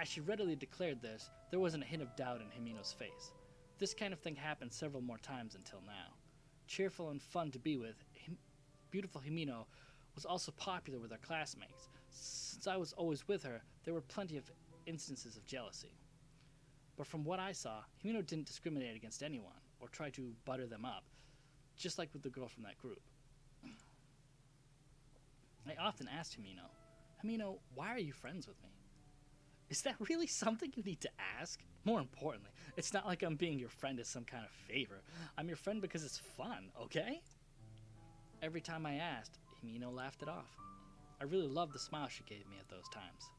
[SPEAKER 1] As she readily declared this, there wasn't a hint of doubt in Himino's face. This kind of thing happened several more times until now. Cheerful and fun to be with, beautiful Himino was also popular with her classmates. Since I was always with her, there were plenty of instances of jealousy. But from what I saw, Himino didn't discriminate against anyone, or try to butter them up, just like with the girl from that group. I often asked Himino, why are you friends with me? Is that really something you need to ask? More importantly, it's not like I'm being your friend as some kind of favor. I'm your friend because it's fun, okay? Every time I asked, Himino laughed it off. I really loved the smile she gave me at those times.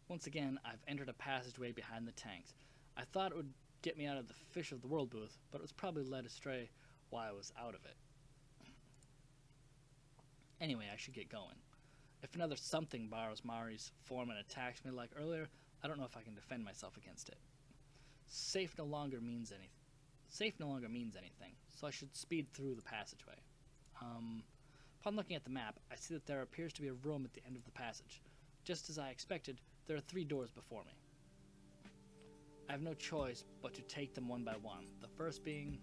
[SPEAKER 1] Once again, I've entered a passageway behind the tanks. I thought it would get me out of the Fish of the World booth, but it was probably led astray while I was out of it. Anyway, I should get going. If another something borrows Mari's form and attacks me like earlier, I don't know if I can defend myself against it. Safe no longer means anything. Safe no longer means anything, so I should speed through the passageway. Upon looking at the map, I see that there appears to be a room at the end of the passage. Just as I expected, there are 3 doors before me. I have no choice but to take them one by one, the first being...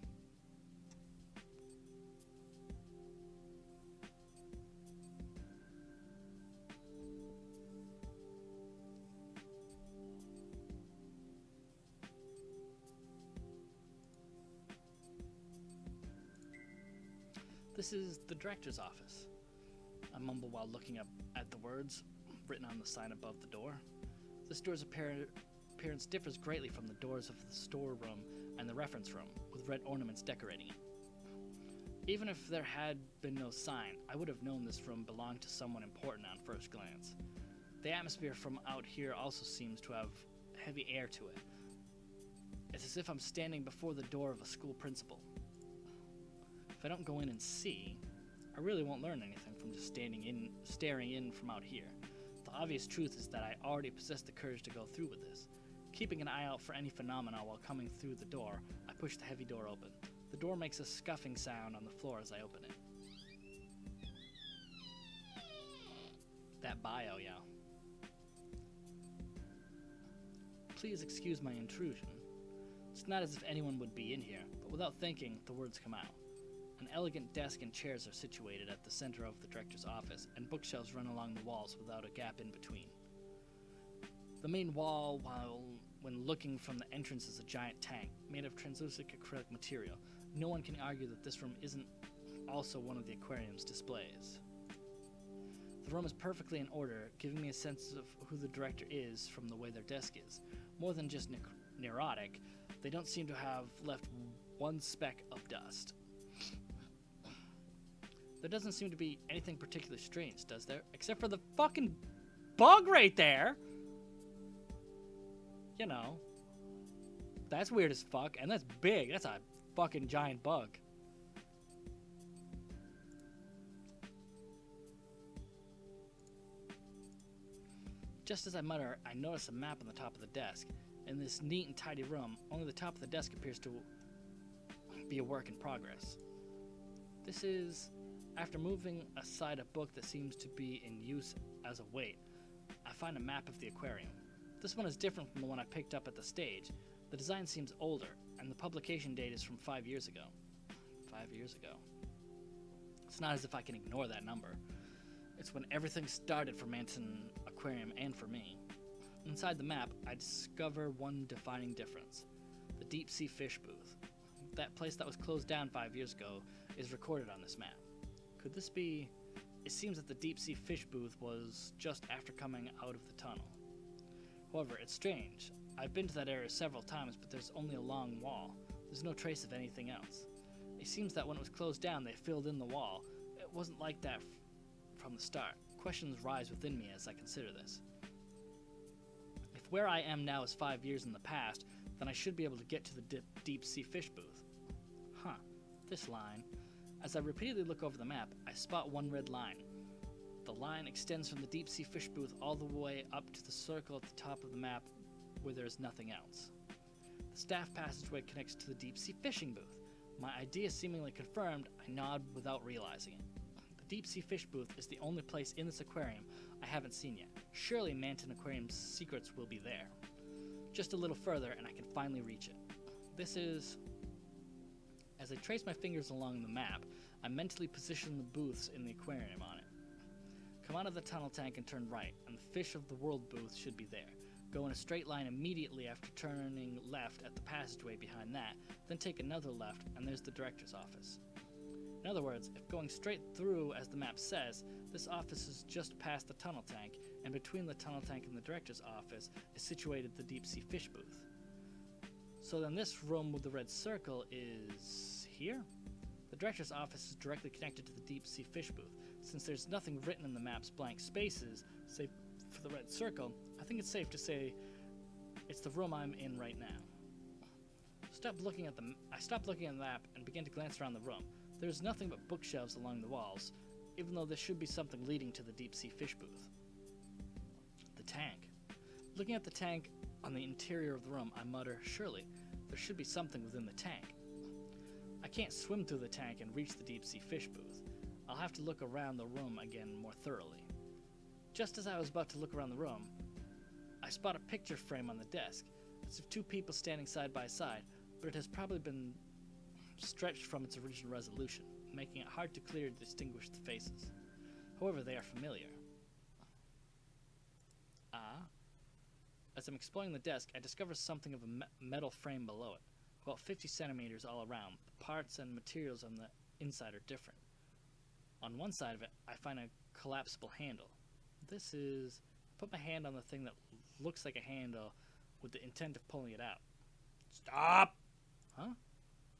[SPEAKER 1] This is the director's office. I mumble while looking up at the words written on the sign above the door. This door's appearance differs greatly from the doors of the storeroom and the reference room, with red ornaments decorating it. Even if there had been no sign, I would have known this room belonged to someone important on first glance. The atmosphere from out here also seems to have heavy air to it. It's as if I'm standing before the door of a school principal. If I don't go in and see, I really won't learn anything from just staring in from out here. The obvious truth is that I already possess the courage to go through with this. Keeping an eye out for any phenomena while coming through the door, I push the heavy door open. The door makes a scuffing sound on the floor as I open it. That bio, yeah. Please excuse my intrusion. It's not as if anyone would be in here, but without thinking, the words come out. An elegant desk and chairs are situated at the center of the director's office, and bookshelves run along the walls without a gap in between. The main wall, when looking from the entrance, is a giant tank, made of translucent acrylic material. No one can argue that this room isn't also one of the aquarium's displays. The room is perfectly in order, giving me a sense of who the director is from the way their desk is. More than just neurotic, they don't seem to have left one speck of dust. There doesn't seem to be anything particularly strange, does there? Except for the fucking bug right there! You know. That's weird as fuck, and that's big. That's a fucking giant bug. Just as I mutter, I notice a map on the top of the desk. In this neat and tidy room, only the top of the desk appears to be a work in progress. This is... After moving aside a book that seems to be in use as a weight, I find a map of the aquarium. This one is different from the one I picked up at the stage. The design seems older, and the publication date is from 5 years ago. 5 years ago. It's not as if I can ignore that number. It's when everything started for Manton Aquarium and for me. Inside the map, I discover one defining difference. The deep sea fish booth. That place that was closed down 5 years ago is recorded on this map. Could this be... It seems that the deep sea fish booth was just after coming out of the tunnel. However, it's strange. I've been to that area several times, but there's only a long wall. There's no trace of anything else. It seems that when it was closed down, they filled in the wall. It wasn't like that from the start. Questions rise within me as I consider this. If where I am now is 5 years in the past, then I should be able to get to the deep sea fish booth. Huh, this line. As I repeatedly look over the map, I spot one red line. The line extends from the deep sea fish booth all the way up to the circle at the top of the map where there is nothing else. The staff passageway connects to the deep sea fishing booth. My idea seemingly confirmed, I nod without realizing it. The deep sea fish booth is the only place in this aquarium I haven't seen yet. Surely Manton Aquarium's secrets will be there. Just a little further and I can finally reach it. This is... As I trace my fingers along the map, I mentally position the booths in the aquarium on it. Come out of the tunnel tank and turn right, and the Fish of the World booth should be there. Go in a straight line immediately after turning left at the passageway behind that, then take another left, and there's the director's office. In other words, if going straight through as the map says, this office is just past the tunnel tank, and between the tunnel tank and the director's office is situated the deep sea fish booth. So then this room with the red circle is here? The director's office is directly connected to the deep sea fish booth. Since there's nothing written in the map's blank spaces, save for the red circle, I think it's safe to say it's the room I'm in right now. I stopped looking at the map and began to glance around the room. There's nothing but bookshelves along the walls, even though there should be something leading to the deep-sea fish booth. The tank. Looking at the tank on the interior of the room, I mutter, surely there should be something within the tank. I can't swim through the tank and reach the deep-sea fish booth. I'll have to look around the room again more thoroughly. Just as I was about to look around the room, I spot a picture frame on the desk. It's of two people standing side by side, but it has probably been stretched from its original resolution, making it hard to clearly distinguish the faces. However, they are familiar. As I'm exploring the desk, I discover something of a metal frame below it, about 50 centimeters all around. The parts and materials on the inside are different. On one side of it, I find a collapsible handle. This is... I put my hand on the thing that looks like a handle with the intent of pulling it out. Stop! Huh?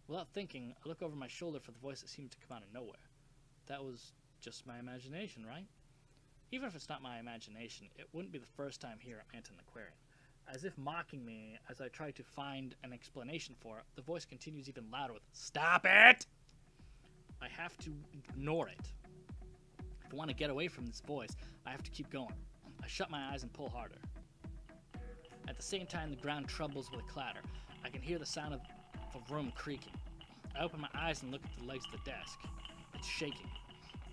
[SPEAKER 1] Without thinking, I look over my shoulder for the voice that seemed to come out of nowhere. That was just my imagination, right? Even if it's not my imagination, it wouldn't be the first time here at Manton Aquarium. As if mocking me as I try to find an explanation for it, the voice continues even louder with, "Stop it!" I have to ignore it. If I want to get away from this voice, I have to keep going. I shut my eyes and pull harder. At the same time, the ground trembles with a clatter. I can hear the sound of the room creaking. I open my eyes and look at the legs of the desk. It's shaking.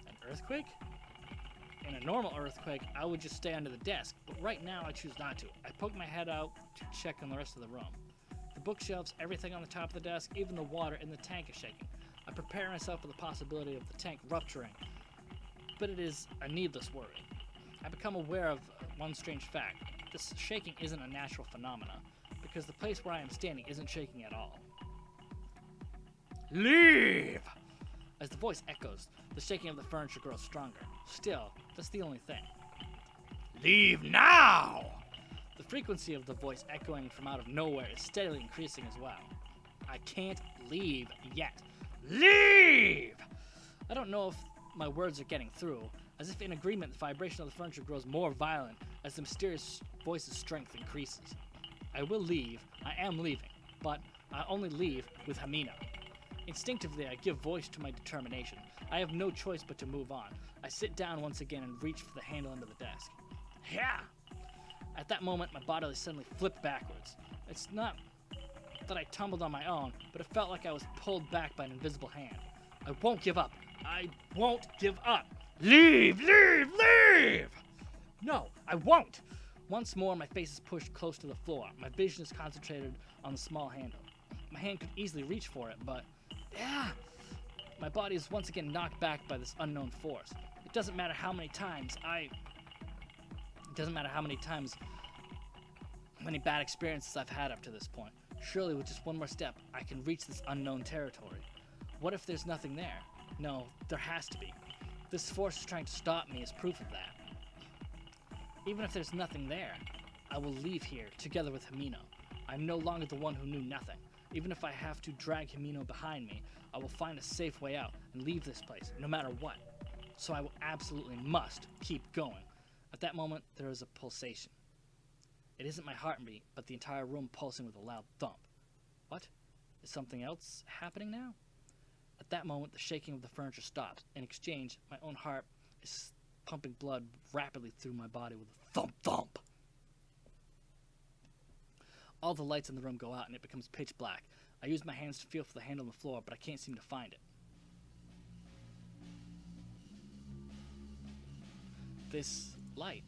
[SPEAKER 1] An earthquake? In a normal earthquake, I would just stay under the desk, but right now I choose not to. I poke my head out to check on the rest of the room. The bookshelves, everything on the top of the desk, even the water in the tank is shaking. I prepare myself for the possibility of the tank rupturing, but it is a needless worry. I become aware of one strange fact. This shaking isn't a natural phenomenon, because the place where I am standing isn't shaking at all. Leave! As the voice echoes, the shaking of the furniture grows stronger. Still, that's the only thing. Leave now! The frequency of the voice echoing from out of nowhere is steadily increasing as well. I can't leave yet. Leave! I don't know if my words are getting through. As if in agreement, the vibration of the furniture grows more violent as the mysterious voice's strength increases. I will leave. I am leaving. But I only leave with Hamino. Instinctively, I give voice to my determination. I have no choice but to move on. I sit down once again and reach for the handle under the desk. Yeah! At that moment, my body suddenly flipped backwards. It's not that I tumbled on my own, but it felt like I was pulled back by an invisible hand. I won't give up. I won't give up. Leave! Leave! Leave! No, I won't! Once more, my face is pushed close to the floor. My vision is concentrated on the small handle. My hand could easily reach for it, but... yeah! My body is once again knocked back by this unknown force. It doesn't matter how many times many bad experiences I've had up to this point. Surely with just one more step, I can reach this unknown territory. What if there's nothing there? No, there has to be. This force is trying to stop me as proof of that. Even if there's nothing there, I will leave here together with Hamino. I'm no longer the one who knew nothing. Even if I have to drag Hamino behind me, I will find a safe way out and leave this place, no matter what. So I will absolutely must keep going. At that moment, there is a pulsation. It isn't my heartbeat, but the entire room pulsing with a loud thump. What? Is something else happening now? At that moment, the shaking of the furniture stops. In exchange, my own heart is pumping blood rapidly through my body with a thump thump. All the lights in the room go out and it becomes pitch black. I use my hands to feel for the handle on the floor, but I can't seem to find it. This light.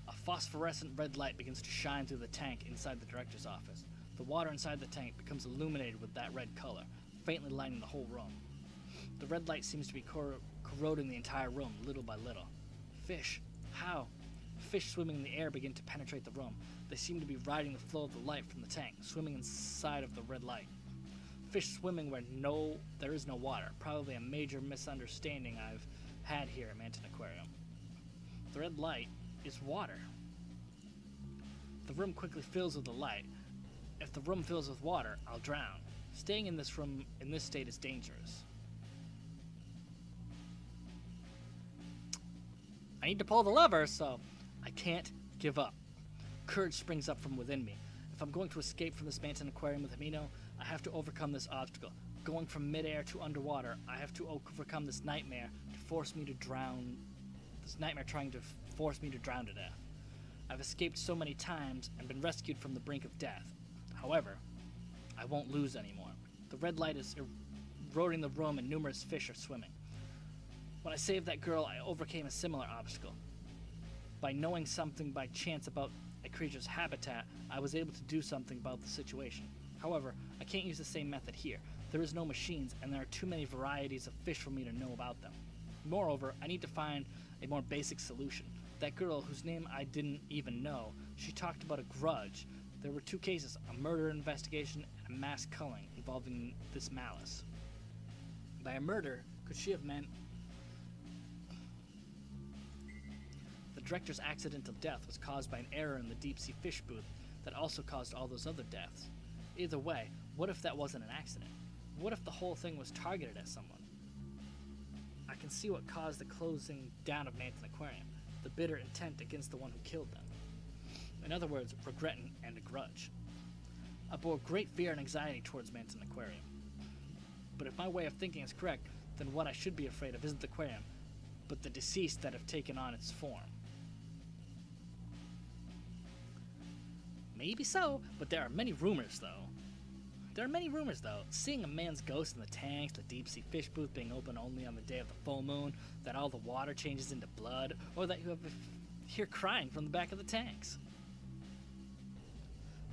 [SPEAKER 1] A phosphorescent red light begins to shine through the tank inside the director's office. The water inside the tank becomes illuminated with that red color, faintly lighting the whole room. The red light seems to be corroding the entire room, little by little. Fish. How? Fish swimming in the air begin to penetrate the room. They seem to be riding the flow of the light from the tank, swimming inside of the red light. Fish swimming where there is no water. Probably a major misunderstanding I've had here at Manton Aquarium. The red light is water. The room quickly fills with the light. If the room fills with water, I'll drown. Staying in this room in this state is dangerous. I need to pull the lever, so I can't give up. Courage springs up from within me. If I'm going to escape from this Manton Aquarium with Hamino, I have to overcome this obstacle. Going from midair to underwater, I have to overcome this nightmare to force me to drown. This nightmare trying to force me to drown to death. I've escaped so many times and been rescued from the brink of death. However, I won't lose anymore. The red light is eroding the room and numerous fish are swimming. When I saved that girl, I overcame a similar obstacle. By knowing something by chance about a creature's habitat, I was able to do something about the situation. However, I can't use the same method here. There is no machines, and there are too many varieties of fish for me to know about them. Moreover, I need to find a more basic solution. That girl, whose name I didn't even know, she talked about a grudge. There were two cases, a murder investigation and a mass culling involving this malice. By a murder, could she have meant the director's accidental death was caused by an error in the deep-sea fish booth that also caused all those other deaths? Either way, what if that wasn't an accident? What if the whole thing was targeted at someone? I can see what caused the closing down of Manton Aquarium, the bitter intent against the one who killed them. In other words, regret and a grudge. I bore great fear and anxiety towards Manton Aquarium. But if my way of thinking is correct, then what I should be afraid of isn't the aquarium, but the deceased that have taken on its form. Maybe so, but there are many rumors, though. Seeing a man's ghost in the tanks, the deep-sea fish booth being open only on the day of the full moon, that all the water changes into blood, or that you hear crying from the back of the tanks.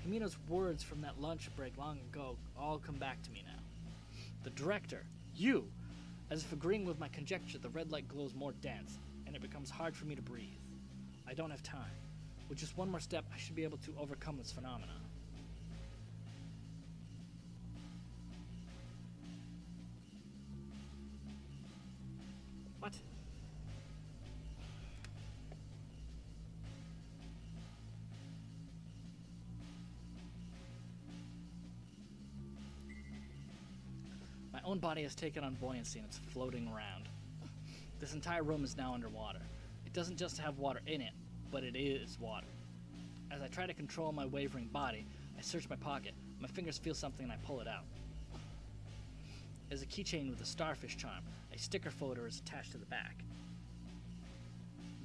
[SPEAKER 1] Camino's words from that lunch break long ago all come back to me now. The director, you! As if agreeing with my conjecture, the red light glows more dense, and it becomes hard for me to breathe. I don't have time. With just one more step, I should be able to overcome this phenomenon. What? My own body has taken on buoyancy and it's floating around. This entire room is now underwater. It doesn't just have water in it, but it is water. As I try to control my wavering body, I search my pocket. My fingers feel something and I pull it out. There's a keychain with a starfish charm. A sticker folder is attached to the back.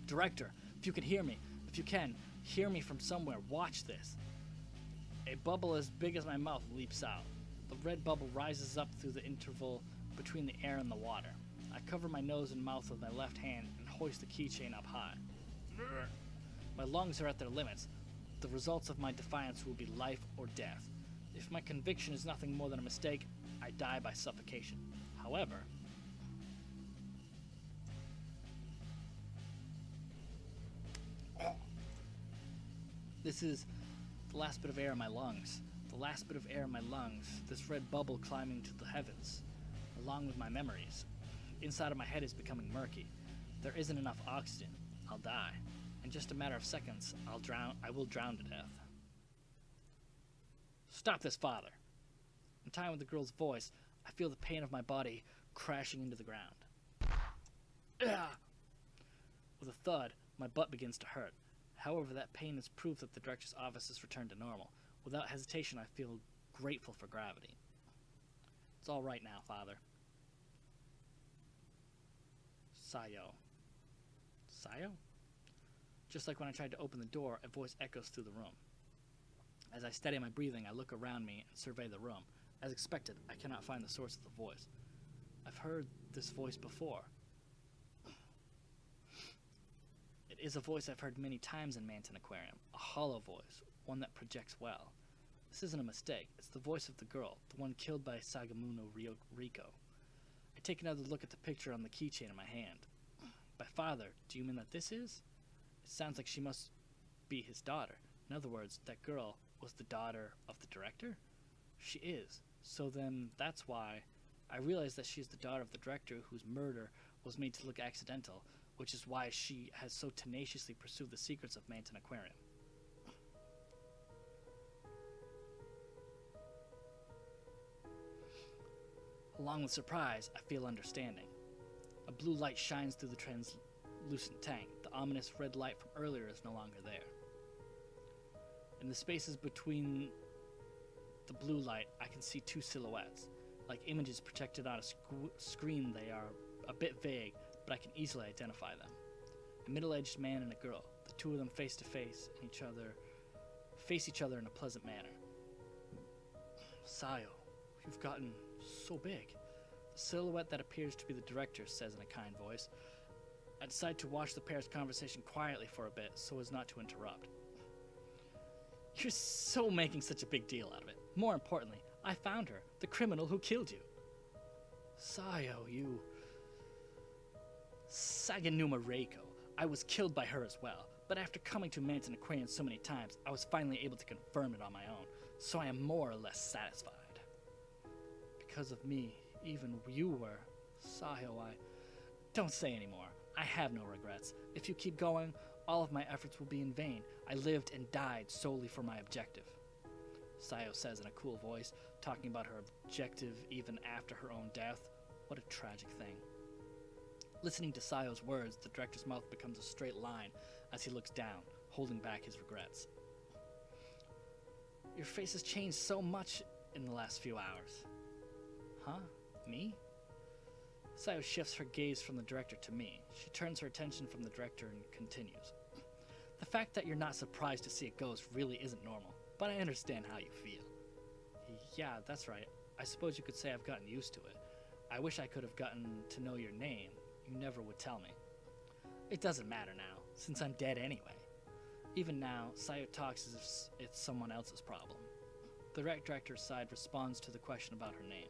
[SPEAKER 1] Director, if you can hear me, if you can, hear me from somewhere, watch this. A bubble as big as my mouth leaps out. The red bubble rises up through the interval between the air and the water. I cover my nose and mouth with my left hand and hoist the keychain up high. My lungs are at their limits. The results of my defiance will be life or death. If my conviction is nothing more than a mistake, I die by suffocation. However, this is the last bit of air in my lungs. The last bit of air in my lungs, this red bubble climbing to the heavens, along with my memories. Inside of my head is becoming murky. There isn't enough oxygen. I'll die. In just a matter of seconds, I will drown to death. Stop this, father. In time with the girl's voice, I feel the pain of my body crashing into the ground. Ugh! With a thud, my butt begins to hurt. However, that pain is proof that the director's office has returned to normal. Without hesitation, I feel grateful for gravity. It's all right now, father. Sayo. Sayo? Just like when I tried to open the door, a voice echoes through the room. As I steady my breathing, I look around me and survey the room. As expected, I cannot find the source of the voice. I've heard this voice before. It is a voice I've heard many times in Manton Aquarium, a hollow voice, one that projects well. This isn't a mistake, it's the voice of the girl, the one killed by Sagamuno Riko. I take another look at the picture on the keychain in my hand. By father, do you mean that this is? It sounds like she must be his daughter. In other words, that girl was the daughter of the director? She is. So then that's why I realize that she's the daughter of the director whose murder was made to look accidental, which is why she has so tenaciously pursued the secrets of Manton Aquarium. Along with surprise, I feel understanding. A blue light shines through the translucent tank. The ominous red light from earlier is no longer there. In the spaces between the blue light, I can see two silhouettes. Like images projected on a screen, they are a bit vague, but I can easily identify them. A middle-aged man and a girl, the two of them face to face, and face each other in a pleasant manner. Sayo, you've gotten so big. The silhouette that appears to be the director says in a kind voice. I decide to watch the pair's conversation quietly for a bit so as not to interrupt. You're so making such a big deal out of it. More importantly, I found her, the criminal who killed you. Sayo, you... Saganuma Reiko. I was killed by her as well, but after coming to Manton Aquarium so many times, I was finally able to confirm it on my own, so I am more or less satisfied. Because of me, even you were. Sayo, I... Don't say anymore. I have no regrets. If you keep going, all of my efforts will be in vain. I lived and died solely for my objective. Sayo says in a cool voice, talking about her objective even after her own death. What a tragic thing. Listening to Sayo's words, the director's mouth becomes a straight line as he looks down, holding back his regrets. Your face has changed so much in the last few hours. Huh? Me? Sayo shifts her gaze from the director to me. She turns her attention from the director and continues. The fact that you're not surprised to see a ghost really isn't normal, but I understand how you feel. Yeah, that's right. I suppose you could say I've gotten used to it. I wish I could have gotten to know your name. You never would tell me. It doesn't matter now, since I'm dead anyway. Even now, Sayo talks as if it's someone else's problem. The director's side responds to the question about her name.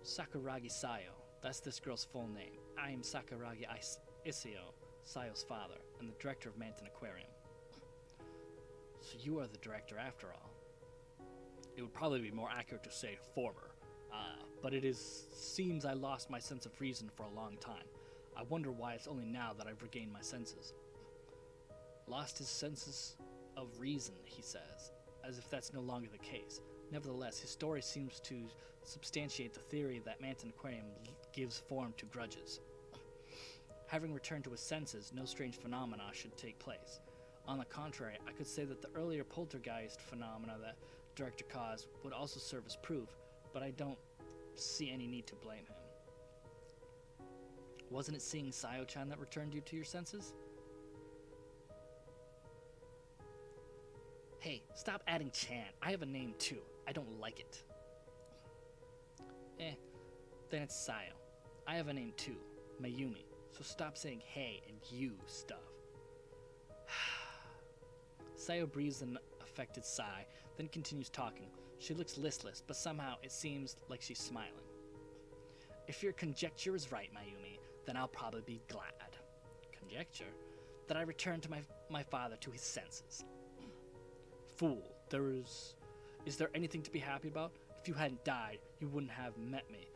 [SPEAKER 1] Sakuragi Sayo. That's this girl's full name. I am Sakuragi Isao, Sayo's father, and the director of Manton Aquarium. So you are the director after all. It would probably be more accurate to say former. But seems I lost my sense of reason for a long time. I wonder why it's only now that I've regained my senses. Lost his senses of reason, he says, as if that's no longer the case. Nevertheless, his story seems to substantiate the theory that Manton Aquarium gives form to grudges. Having returned to his senses, no strange phenomena should take place. On the contrary, I could say that the earlier poltergeist phenomena that director caused would also serve as proof, but I don't see any need to blame him. Wasn't it seeing Sayo-chan that returned you to your senses? Hey, stop adding Chan. I have a name too. I don't like it. Then it's Sayo. I have a name too, Mayumi. So stop saying hey and you stuff. Sayo breathes an affected sigh, then continues talking. She looks listless, but somehow it seems like she's smiling. If your conjecture is right, Mayumi, then I'll probably be glad. Conjecture? That I returned to my father to his senses. Fool, is there anything to be happy about? If you hadn't died, you wouldn't have met me.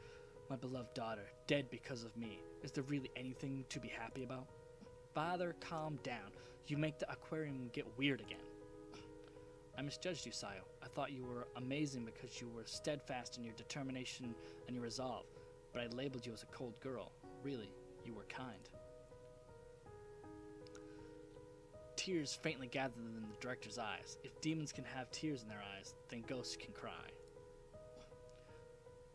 [SPEAKER 1] My beloved daughter, dead because of me. Is there really anything to be happy about? Father, calm down. You make the aquarium get weird again. I misjudged you, Sayo. I thought you were amazing because you were steadfast in your determination and your resolve, but I labeled you as a cold girl. Really, you were kind. Tears faintly gathered in the director's eyes. If demons can have tears in their eyes, then ghosts can cry.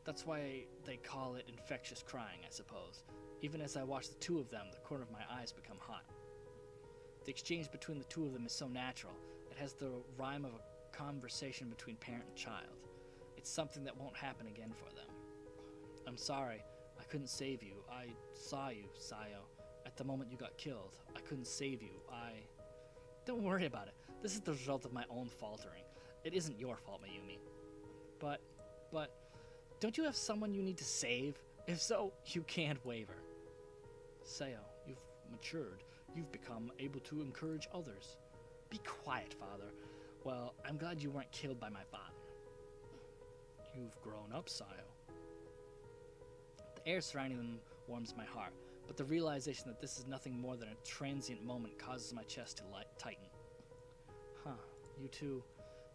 [SPEAKER 1] That's why they call it infectious crying, I suppose. Even as I watch the two of them, the corner of my eyes become hot. The exchange between the two of them is so natural. It has the rhyme of a conversation between parent and child. It's something that won't happen again for them. I'm sorry, I couldn't save you. I saw you, Sayo. At the moment you got killed, I couldn't save you. Don't worry about it. This is the result of my own faltering. It isn't your fault, Mayumi. But, don't you have someone you need to save? If so, you can't waver. Sayo, you've matured. You've become able to encourage others. Be quiet, father. Well, I'm glad you weren't killed by my father. You've grown up, Sayo. The air surrounding them warms my heart, but the realization that this is nothing more than a transient moment causes my chest to tighten. You too.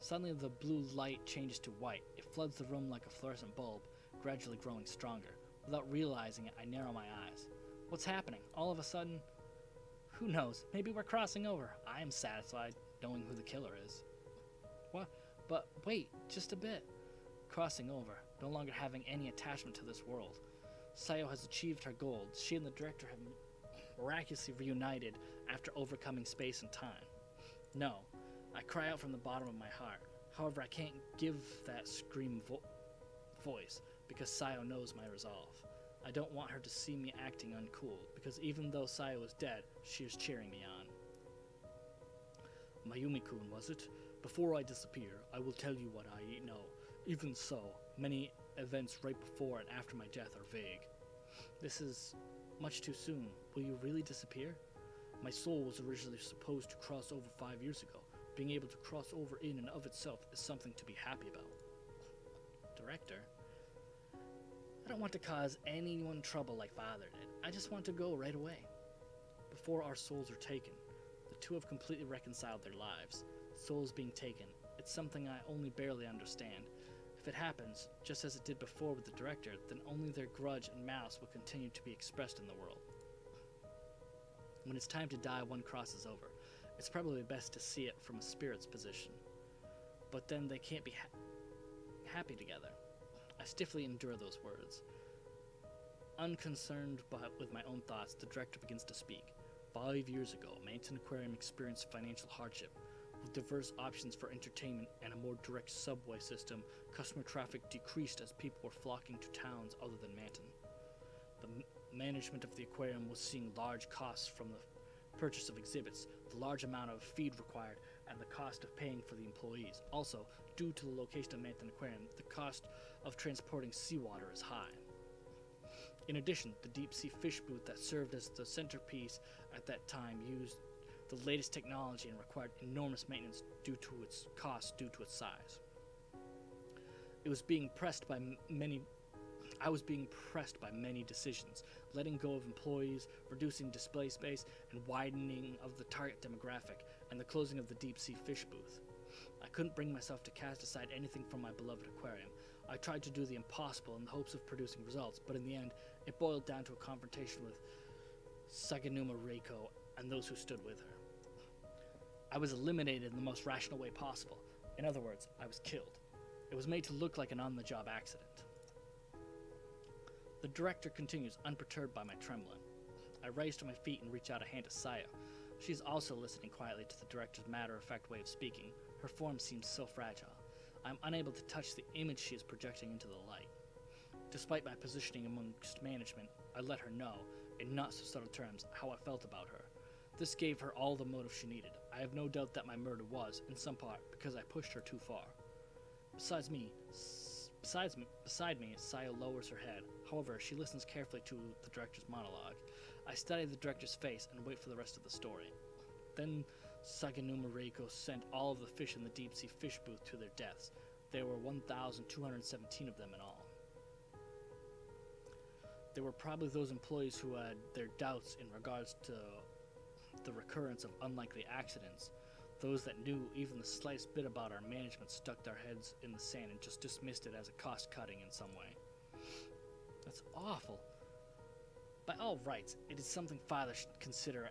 [SPEAKER 1] Suddenly the blue light changes to white. It floods the room like a fluorescent bulb, gradually growing stronger. Without realizing it, I narrow my eyes. What's happening? All of a sudden? Who knows? Maybe we're crossing over. I am satisfied, knowing who the killer is. What? But wait, just a bit. Crossing over, no longer having any attachment to this world. Sayo has achieved her goal. She and the director have miraculously reunited after overcoming space and time. No, I cry out from the bottom of my heart. However, I can't give that scream voice because Sayo knows my resolve. I don't want her to see me acting uncool, because even though Sayo is dead, she is cheering me on. Mayumi-kun, was it? Before I disappear, I will tell you what I know. Even so, many events right before and after my death are vague. This is much too soon. Will you really disappear? My soul was originally supposed to cross over 5 years ago. Being able to cross over in and of itself is something to be happy about. Director? I don't want to cause anyone trouble like Father did. I just want to go right away. Before our souls are taken, the two have completely reconciled their lives. Souls being taken, it's something I only barely understand. If it happens, just as it did before with the director, then only their grudge and malice will continue to be expressed in the world. When it's time to die, one crosses over. It's probably best to see it from a spirit's position. But then they can't be happy together. I stiffly endure those words. Unconcerned with my own thoughts, the director begins to speak. 5 years ago, Manton Aquarium experienced financial hardship. With diverse options for entertainment and a more direct subway system, customer traffic decreased as people were flocking to towns other than Manton. The management of the aquarium was seeing large costs from the purchase of exhibits, the large amount of feed required, and the cost of paying for the employees. Also, due to the location of Manton Aquarium, the cost of transporting seawater is high. In addition, the deep-sea fish booth that served as the centerpiece at that time used the latest technology and required enormous maintenance due to its cost due to its size. I was being pressed by many decisions, letting go of employees, reducing display space, and widening of the target demographic, and the closing of the deep-sea fish booth. I couldn't bring myself to cast aside anything from my beloved aquarium. I tried to do the impossible in the hopes of producing results, but in the end, it boiled down to a confrontation with Saganuma Reiko and those who stood with her. I was eliminated in the most rational way possible. In other words, I was killed. It was made to look like an on-the-job accident. The director continues, unperturbed by my trembling. I rise to my feet and reach out a hand to Saya. She is also listening quietly to the director's matter-of-fact way of speaking. Her form seems so fragile. I am unable to touch the image she is projecting into the light. Despite my positioning amongst management, I let her know, in not so subtle terms, how I felt about her. This gave her all the motive she needed. I have no doubt that my murder was, in some part, because I pushed her too far. Beside me, Saya lowers her head. However, she listens carefully to the director's monologue. I study the director's face and wait for the rest of the story. Then Saganuma Reiko sent all of the fish in the deep-sea fish booth to their deaths. There were 1,217 of them in all. There were probably those employees who had their doubts in regards to the recurrence of unlikely accidents. Those that knew even the slightest bit about our management stuck their heads in the sand and just dismissed it as a cost-cutting in some way. That's awful. By all rights, it is something Father should consider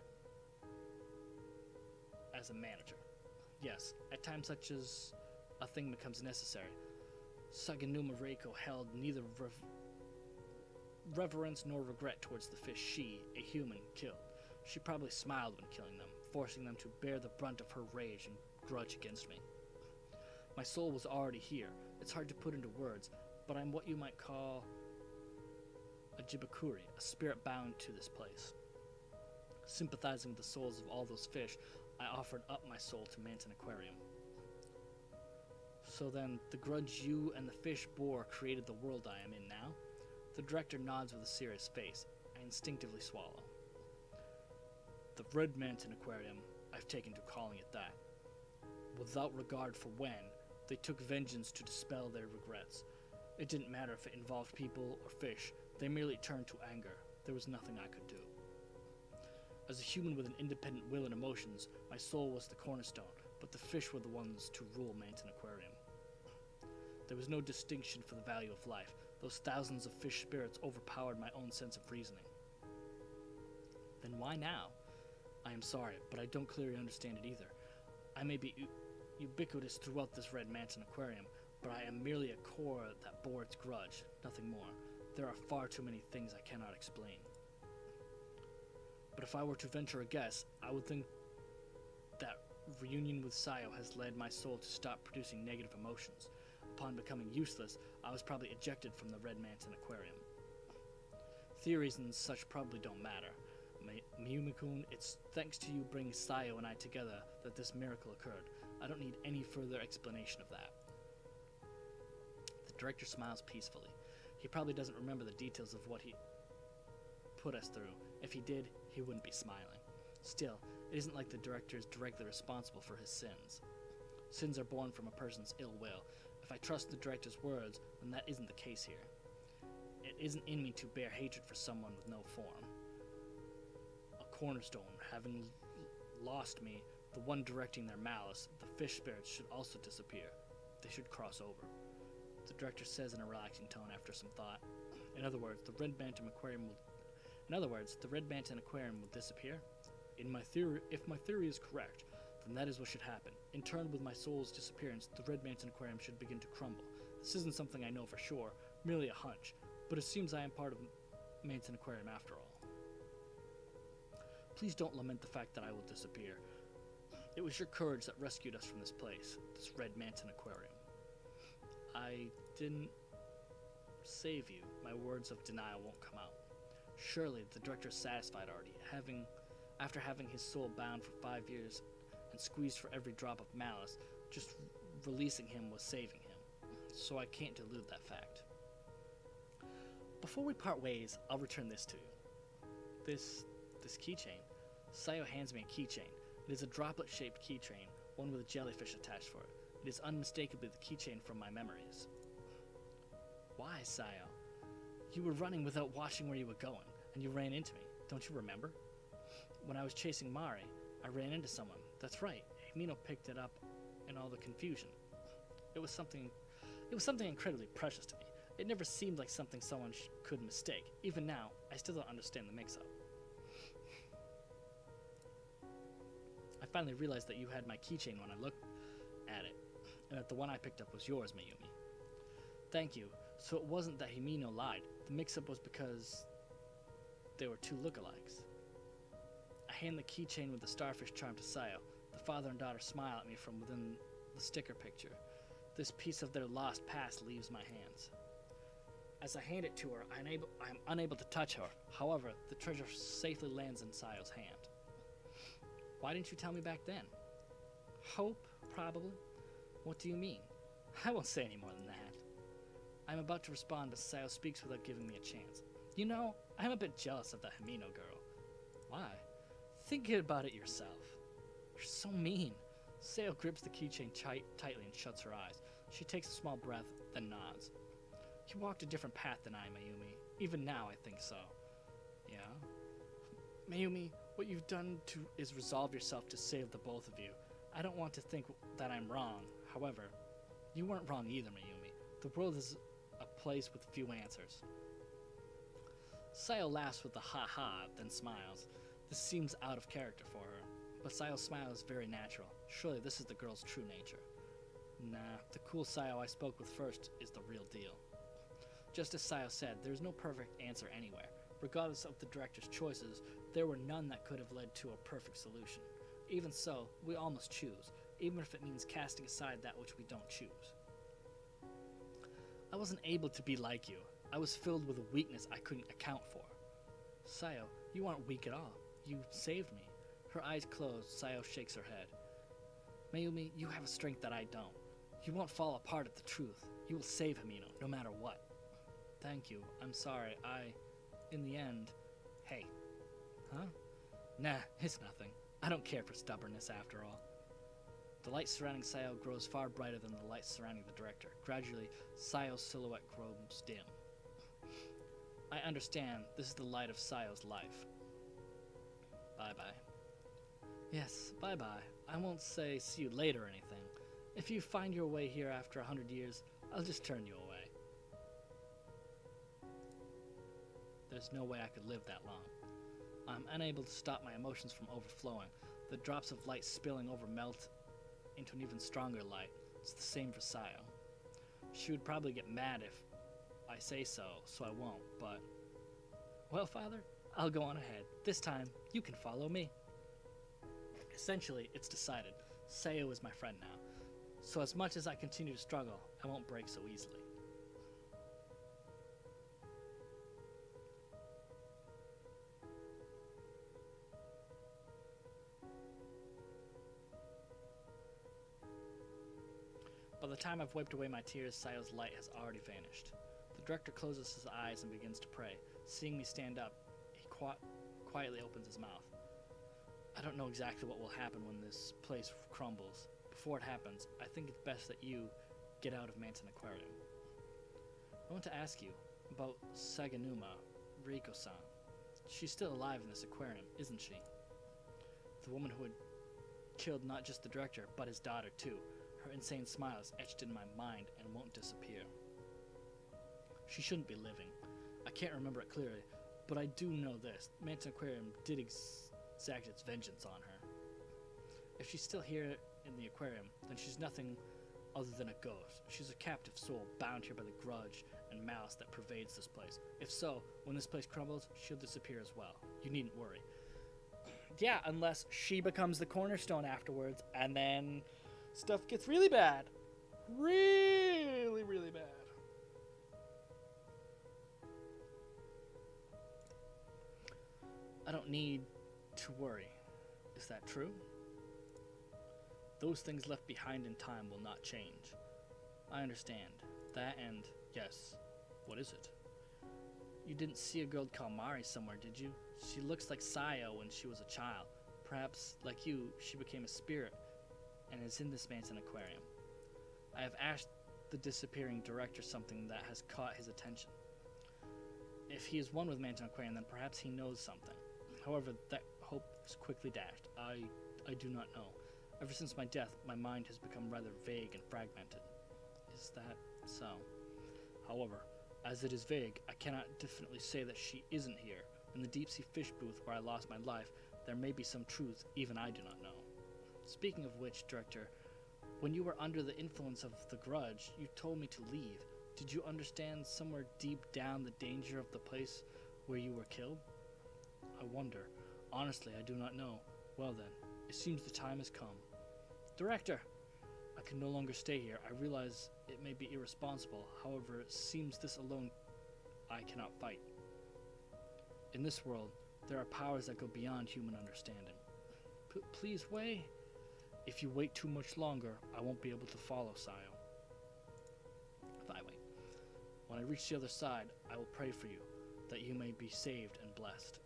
[SPEAKER 1] as a manager. Yes, at times such as a thing becomes necessary. Saganuma Reiko held neither reverence nor regret towards the fish she, a human, killed. She probably smiled when killing them, forcing them to bear the brunt of her rage and grudge against me. My soul was already here. It's hard to put into words, but I'm what you might call a jibakuri, a spirit bound to this place. Sympathizing with the souls of all those fish, I offered up my soul to Manton Aquarium. So then, the grudge you and the fish bore created the world I am in now? The director nods with a serious face. I instinctively swallow. The Red Manton Aquarium, I've taken to calling it that. Without regard for when, they took vengeance to dispel their regrets. It didn't matter if it involved people or fish, they merely turned to anger. There was nothing I could do. As a human with an independent will and emotions, my soul was the cornerstone, but the fish were the ones to rule Manton Aquarium. There was no distinction for the value of life. Those thousands of fish spirits overpowered my own sense of reasoning. Then why now? I am sorry, but I don't clearly understand it either. I may be ubiquitous throughout this Red Manton Aquarium, but I am merely a core that bore its grudge, nothing more. There are far too many things I cannot explain. But if I were to venture a guess, I would think that reunion with Sayo has led my soul to stop producing negative emotions. Upon becoming useless, I was probably ejected from the Red Mansion Aquarium. Theories and such probably don't matter. Mayumi-kun, it's thanks to you bringing Sayo and I together that this miracle occurred. I don't need any further explanation of that. The director smiles peacefully. He probably doesn't remember the details of what he put us through. If he did, he wouldn't be smiling. Still, it isn't like the director is directly responsible for his sins. Sins are born from a person's ill will. If I trust the director's words, then that isn't the case here. It isn't in me to bear hatred for someone with no form. A cornerstone, having lost me, the one directing their malice, the fish spirits should also disappear. They should cross over. The director says in a relaxing tone after some thought. In other words, the Red Mansion Aquarium will disappear? If my theory is correct, then that is what should happen. In turn, with my soul's disappearance, the Red Mansion Aquarium should begin to crumble. This isn't something I know for sure, merely a hunch, but it seems I am part of Mansion Aquarium after all. Please don't lament the fact that I will disappear. It was your courage that rescued us from this place, this Red Mansion Aquarium. I didn't save you. My words of denial won't come out. Surely the director is satisfied already, after having his soul bound for 5 years and squeezed for every drop of malice, just releasing him was saving him. So I can't delude that fact. Before we part ways, I'll return this to you. This keychain. Sayo hands me a keychain. It is a droplet-shaped keychain, one with a jellyfish attached for it. It is unmistakably the keychain from my memories. Why, Sayo? You were running without watching where you were going, and you ran into me. Don't you remember? When I was chasing Mari, I ran into someone. That's right. Himino picked it up in all the confusion. It was something incredibly precious to me. It never seemed like something someone could mistake. Even now, I still don't understand the mix-up. I finally realized that you had my keychain when I looked at it, and that the one I picked up was yours, Mayumi. Thank you. So it wasn't that Himino lied. The mix-up was because there were two lookalikes. I hand the keychain with the starfish charm to Sayo. The father and daughter smile at me from within the sticker picture. This piece of their lost past leaves my hands. As I hand it to her, I am unable to touch her. However, the treasure safely lands in Sayo's hand. Why didn't you tell me back then? Hope, probably. What do you mean? I won't say any more than that. I'm about to respond, but Sayo speaks without giving me a chance. You know, I'm a bit jealous of that Himino girl. Why? Think about it yourself. You're so mean. Sayo grips the keychain tightly and shuts her eyes. She takes a small breath, then nods. You walked a different path than I, Mayumi. Even now, I think so. Yeah? Mayumi, what you've done is resolve yourself to save the both of you. I don't want to think that I'm wrong. However, you weren't wrong either, Mayumi. The world is a place with few answers. Sayo laughs with a ha-ha, then smiles. This seems out of character for her, but Sayo's smile is very natural. Surely this is the girl's true nature. Nah, the cool Sayo I spoke with first is the real deal. Just as Sayo said, there's no perfect answer anywhere. Regardless of the director's choices, there were none that could have led to a perfect solution. Even so, we all must choose, even if it means casting aside that which we don't choose. I wasn't able to be like you. I was filled with a weakness I couldn't account for. Sayo, you aren't weak at all. You saved me. Her eyes closed, Sayo shakes her head. Mayumi, you have a strength that I don't. You won't fall apart at the truth. You will save Himino, no matter what. Thank you. I'm sorry. In the end... Hey. Huh? Nah, it's nothing. I don't care for stubbornness after all. The light surrounding Sayo grows far brighter than the light surrounding the director. Gradually, Sayo's silhouette grows dim. I understand. This is the light of Sayo's life. Bye-bye. Yes, bye-bye. I won't say see you later or anything. If you find your way here after 100 years, I'll just turn you away. There's no way I could live that long. I'm unable to stop my emotions from overflowing. The drops of light spilling over melt into an even stronger light. It's the same for Sayo. She would probably get mad I say so, so I won't, but... Well, Father, I'll go on ahead. This time, you can follow me. Essentially, it's decided. Sayo is my friend now. So as much as I continue to struggle, I won't break so easily. By the time I've wiped away my tears, Sayo's light has already vanished. The director closes his eyes and begins to pray. Seeing me stand up, he quietly opens his mouth. I don't know exactly what will happen when this place crumbles. Before it happens, I think it's best that you get out of Manton Aquarium. I want to ask you about Saganuma Riko-san. She's still alive in this aquarium, isn't she? The woman who had killed not just the director, but his daughter too. Her insane smile is etched in my mind and won't disappear. She shouldn't be living. I can't remember it clearly, but I do know this. Manton Aquarium did exact its vengeance on her. If she's still here in the aquarium, then she's nothing other than a ghost. She's a captive soul bound here by the grudge and malice that pervades this place. If so, when this place crumbles, she'll disappear as well. You needn't worry. Yeah, unless she becomes the cornerstone afterwards, and then stuff gets really bad. Really, really bad. I don't need to worry. Is that true? Those things left behind in time will not change. I understand. That and, yes, what is it? You didn't see a girl called Mari somewhere, did you? She looks like Sayo when she was a child. Perhaps, like you, she became a spirit and is in this Manton Aquarium. I have asked the disappearing director something that has caught his attention. If he is one with Manton Aquarium, then perhaps he knows something. However, that hope is quickly dashed. I do not know. Ever since my death, my mind has become rather vague and fragmented. Is that so? However, as it is vague, I cannot definitely say that she isn't here. In the deep-sea fish booth where I lost my life, there may be some truth even I do not know. Speaking of which, Director, when you were under the influence of the grudge, you told me to leave. Did you understand somewhere deep down the danger of the place where you were killed? I wonder. Honestly, I do not know. Well then, it seems the time has come. Director! I can no longer stay here. I realize it may be irresponsible. However, it seems this alone I cannot fight. In this world, there are powers that go beyond human understanding. Please wait. If you wait too much longer, I won't be able to follow Sayo. If I wait. When I reach the other side, I will pray for you, that you may be saved and blessed.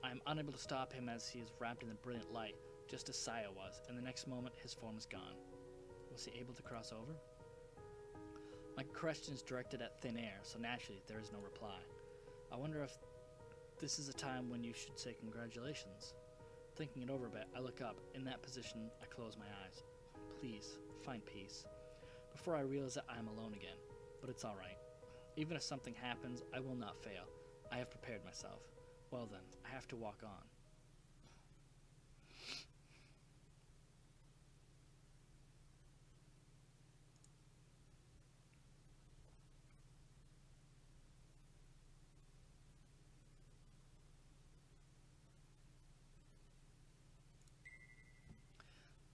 [SPEAKER 1] I am unable to stop him as he is wrapped in the brilliant light, just as Sayo was, and the next moment his form is gone. Was he able to cross over? My question is directed at thin air, so naturally there is no reply. I wonder if this is a time when you should say congratulations. Thinking it over a bit, I look up. In that position, I close my eyes. Please, find peace. Before I realize that I am alone again, but it's alright. Even if something happens, I will not fail. I have prepared myself. Well then, I have to walk on.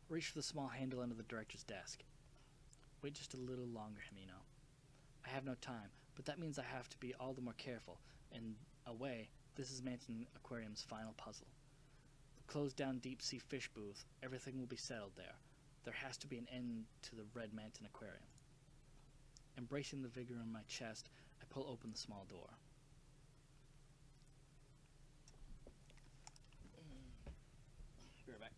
[SPEAKER 1] Reach for the small handle under the director's desk. Wait just a little longer, Himino. I have no time, but that means I have to be all the more careful. In a way, this is Manton Aquarium's final puzzle. The closed-down deep-sea fish booth, everything will be settled there. There has to be an end to the red Manton Aquarium. Embracing the vigor in my chest, I pull open the small door. Be right back.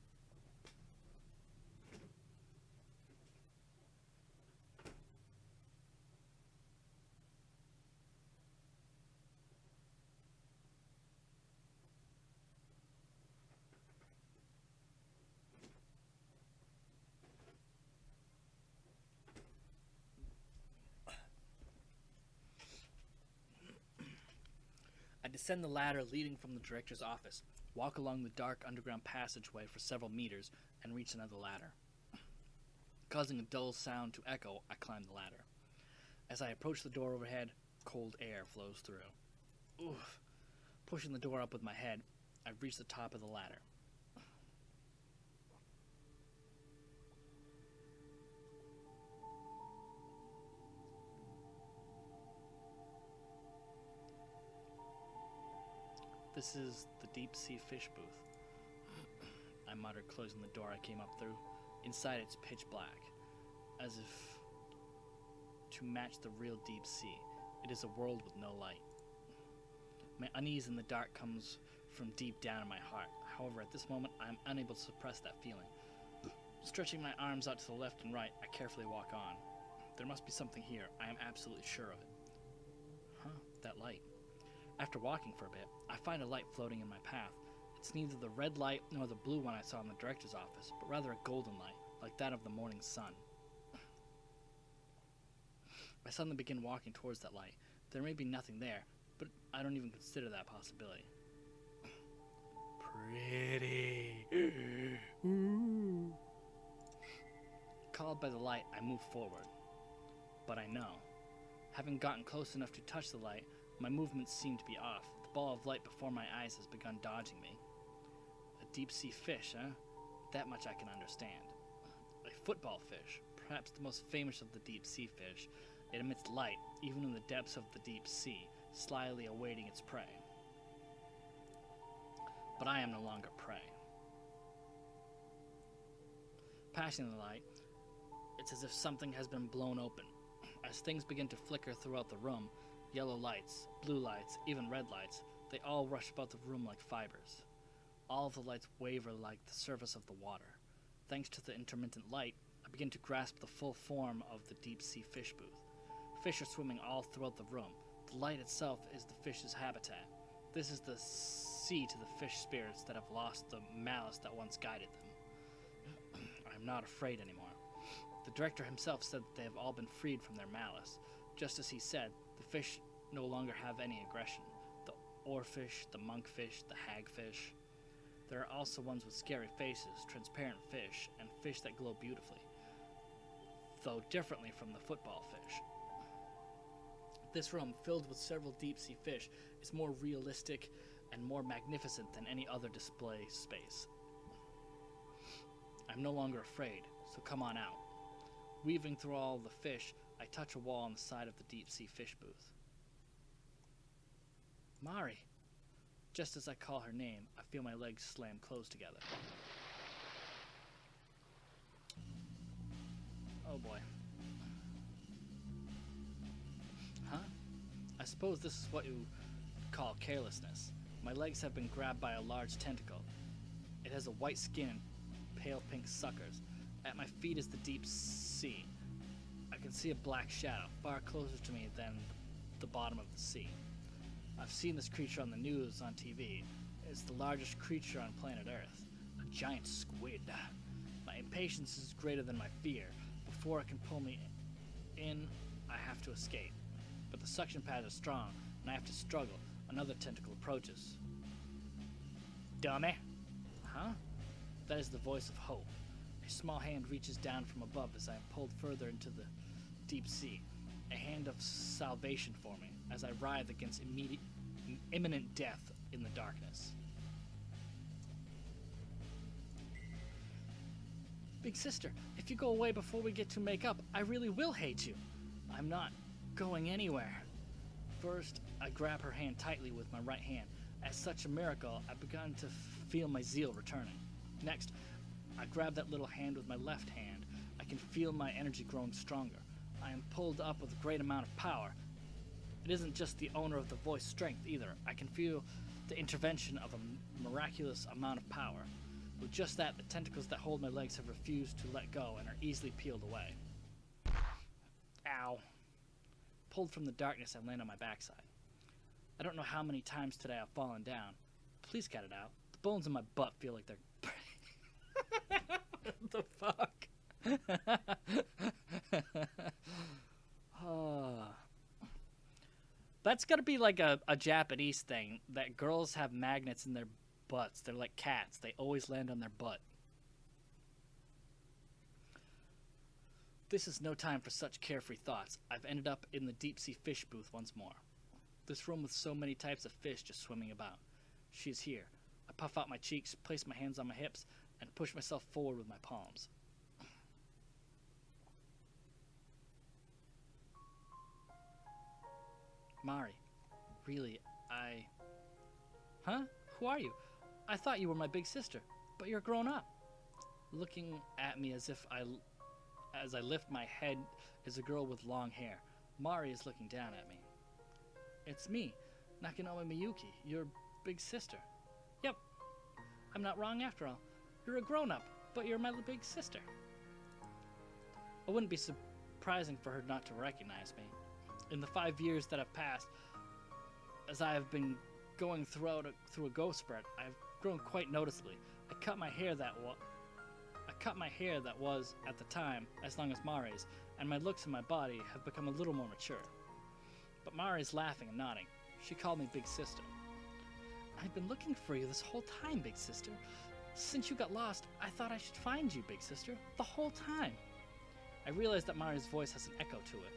[SPEAKER 1] I descend the ladder leading from the director's office, walk along the dark underground passageway for several meters, and reach another ladder. Causing a dull sound to echo, I climb the ladder. As I approach the door overhead, cold air flows through. Oof. Pushing the door up with my head, I reach the top of the ladder. This is the deep sea fish booth. I muttered, closing the door I came up through. Inside it's pitch black, as if to match the real deep sea. It is a world with no light. My unease in the dark comes from deep down in my heart. However, at this moment, I am unable to suppress that feeling. Stretching my arms out to the left and right, I carefully walk on. There must be something here. I am absolutely sure of it. Huh, that light. After walking for a bit, I find a light floating in my path. It's neither the red light nor the blue one I saw in the director's office, but rather a golden light, like that of the morning sun. I suddenly begin walking towards that light. There may be nothing there, but I don't even consider that possibility. Pretty. Ooh. Called by the light, I move forward. But I know. Having gotten close enough to touch the light, my movements seem to be off. The ball of light before my eyes has begun dodging me. A deep-sea fish, huh? That much I can understand. A football fish, perhaps the most famous of the deep-sea fish. It emits light, even in the depths of the deep sea, slyly awaiting its prey. But I am no longer prey. Passing the light, it's as if something has been blown open. As things begin to flicker throughout the room, yellow lights, blue lights, even red lights, they all rush about the room like fibers. All of the lights waver like the surface of the water. Thanks to the intermittent light, I begin to grasp the full form of the deep-sea fish booth. Fish are swimming all throughout the room. The light itself is the fish's habitat. This is the sea to the fish spirits that have lost the malice that once guided them. I am not afraid anymore. The director himself said that they have all been freed from their malice. Just as he said, the fish no longer have any aggression. The oarfish, the monkfish, the hagfish. There are also ones with scary faces, transparent fish, and fish that glow beautifully, though differently from the football fish. This room, filled with several deep-sea fish, is more realistic and more magnificent than any other display space. I'm no longer afraid, so come on out. Weaving through all the fish, I touch a wall on the side of the deep-sea fish booth. Mari. Just as I call her name, I feel my legs slam closed together. Oh boy. Huh? I suppose this is what you call carelessness. My legs have been grabbed by a large tentacle. It has a white skin and pale pink suckers. At my feet is the deep sea. I can see a black shadow, far closer to me than the bottom of the sea. I've seen this creature on the news, on TV. It's the largest creature on planet Earth. A giant squid. My impatience is greater than my fear. Before it can pull me in, I have to escape. But the suction pads are strong, and I have to struggle. Another tentacle approaches. Dummy? Huh? That is the voice of hope. A small hand reaches down from above as I am pulled further into the deep sea. A hand of salvation for me as I writhe against imminent death in the darkness. Big sister, if you go away before we get to make up, I really will hate you. I'm not going anywhere. First, I grab her hand tightly with my right hand. As such a miracle, I've begun to feel my zeal returning. Next, I grab that little hand with my left hand. I can feel my energy growing stronger. I am pulled up with a great amount of power. It isn't just the owner of the voice strength either. I can feel the intervention of a miraculous amount of power. With just that, the tentacles that hold my legs have refused to let go and are easily peeled away. Ow. Pulled from the darkness, I land on my backside. I don't know how many times today I've fallen down. Please cut it out. The bones in my butt feel like they're... What the fuck? That's gotta be like a Japanese thing, that girls have magnets in their butts. They're like cats. They always land on their butt. This is no time for such carefree thoughts. I've ended up in the deep-sea fish booth once more. This room with so many types of fish just swimming about. She is here. I puff out my cheeks, place my hands on my hips, and push myself forward with my palms. Mari, really, Huh? Who are you? I thought you were my big sister, but you're grown up. Looking at me as I lift my head is a girl with long hair. Mari is looking down at me. It's me, Nakanome Miyuki, your big sister. Yep, I'm not wrong after all. You're a grown-up, but you're my big sister. It wouldn't be surprising for her not to recognize me. In the 5 years that have passed, as I have been going through a ghost spread, I've grown quite noticeably. I cut my hair that was, at the time, as long as Mari's, and my looks and my body have become a little more mature. But Mari's laughing and nodding. She called me Big Sister. I've been looking for you this whole time, Big Sister. Since you got lost, I thought I should find you, Big Sister, the whole time. I realized that Mari's voice has an echo to it.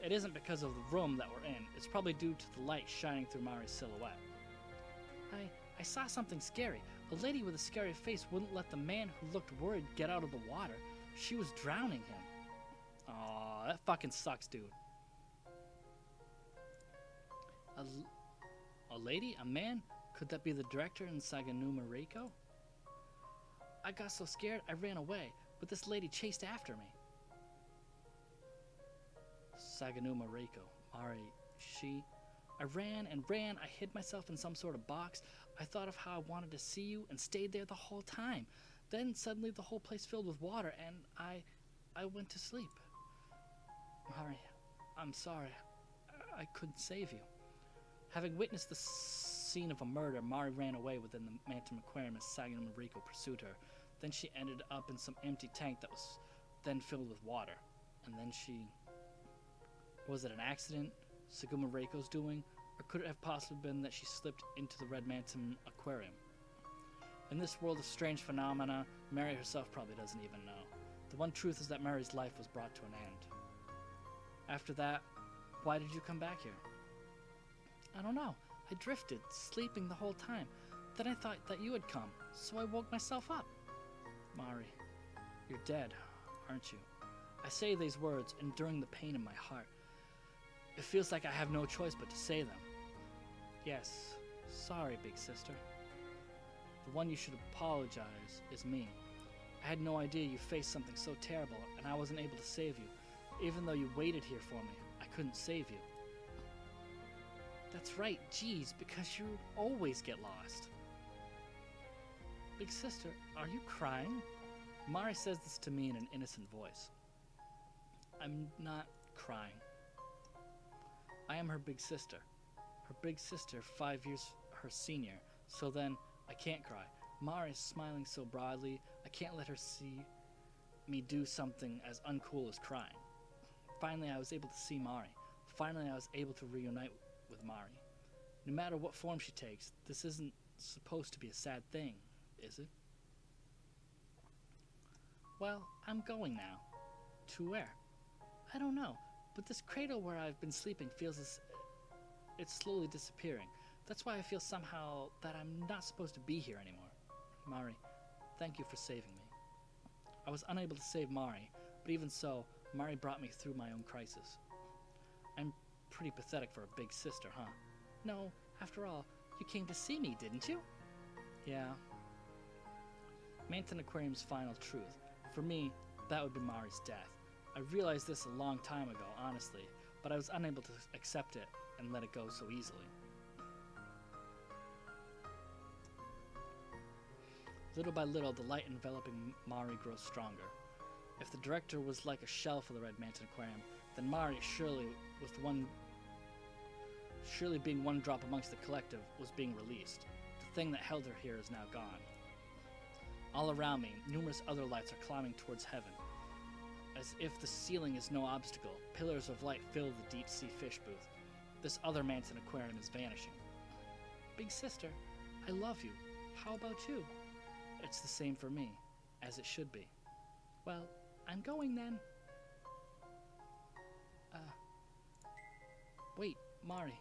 [SPEAKER 1] It isn't because of the room that we're in. It's probably due to the light shining through Mari's silhouette. I saw something scary. A lady with a scary face wouldn't let the man who looked worried get out of the water. She was drowning him. Aw, that fucking sucks, dude. A lady? A man? Could that be the director in Saganuma Reiko? I got so scared I ran away, but this lady chased after me. Saganuma Reiko. Mari, she... I ran and ran. I hid myself in some sort of box. I thought of how I wanted to see you and stayed there the whole time. Then suddenly the whole place filled with water and I went to sleep. Mari, I'm sorry. I couldn't save you. Having witnessed the scene of a murder, Mari ran away within the Mantum Aquarium as Saganuma Reiko pursued her. Then she ended up in some empty tank that was then filled with water. And then she... Was it an accident Saguma Reiko's doing? Or could it have possibly been that she slipped into the Red Mantum Aquarium? In this world of strange phenomena, Mary herself probably doesn't even know. The one truth is that Mary's life was brought to an end. After that, why did you come back here? I don't know. I drifted, sleeping the whole time. Then I thought that you had come, so I woke myself up. Mari, you're dead, aren't you? I say these words, enduring the pain in my heart. It feels like I have no choice but to say them. Yes, sorry, big sister. The one you should apologize is me. I had no idea you faced something so terrible, and I wasn't able to save you. Even though you waited here for me, I couldn't save you. That's right, geez, because you always get lost. Big sister, are you crying? Mari says this to me in an innocent voice. I'm not crying. I am her big sister. Her big sister, 5 years her senior, so then I can't cry. Mari is smiling so broadly, I can't let her see me do something as uncool as crying. Finally, I was able to see Mari. Finally, I was able to reunite with Mari. No matter what form she takes, this isn't supposed to be a sad thing, is it? Well, I'm going now. To where? I don't know, but this cradle where I've been sleeping feels as it's slowly disappearing. That's why I feel somehow that I'm not supposed to be here anymore. Mari, thank you for saving me. I was unable to save Mari, but even so, Mari brought me through my own crisis. I'm pretty pathetic for a big sister, huh? No, after all, you came to see me, didn't you? Yeah. Manton Aquarium's final truth. For me, that would be Mari's death. I realized this a long time ago, honestly, but I was unable to accept it and let it go so easily. Little by little, the light enveloping Mari grows stronger. If the director was like a shell for the Red Manton Aquarium, then Mari surely being one drop amongst the collective, was being released. The thing that held her here is now gone. All around me, numerous other lights are climbing towards heaven. As if the ceiling is no obstacle, pillars of light fill the deep-sea fish booth. This other Manson aquarium is vanishing. Big sister, I love you. How about you? It's the same for me, as it should be. Well, I'm going then. Wait, Mari.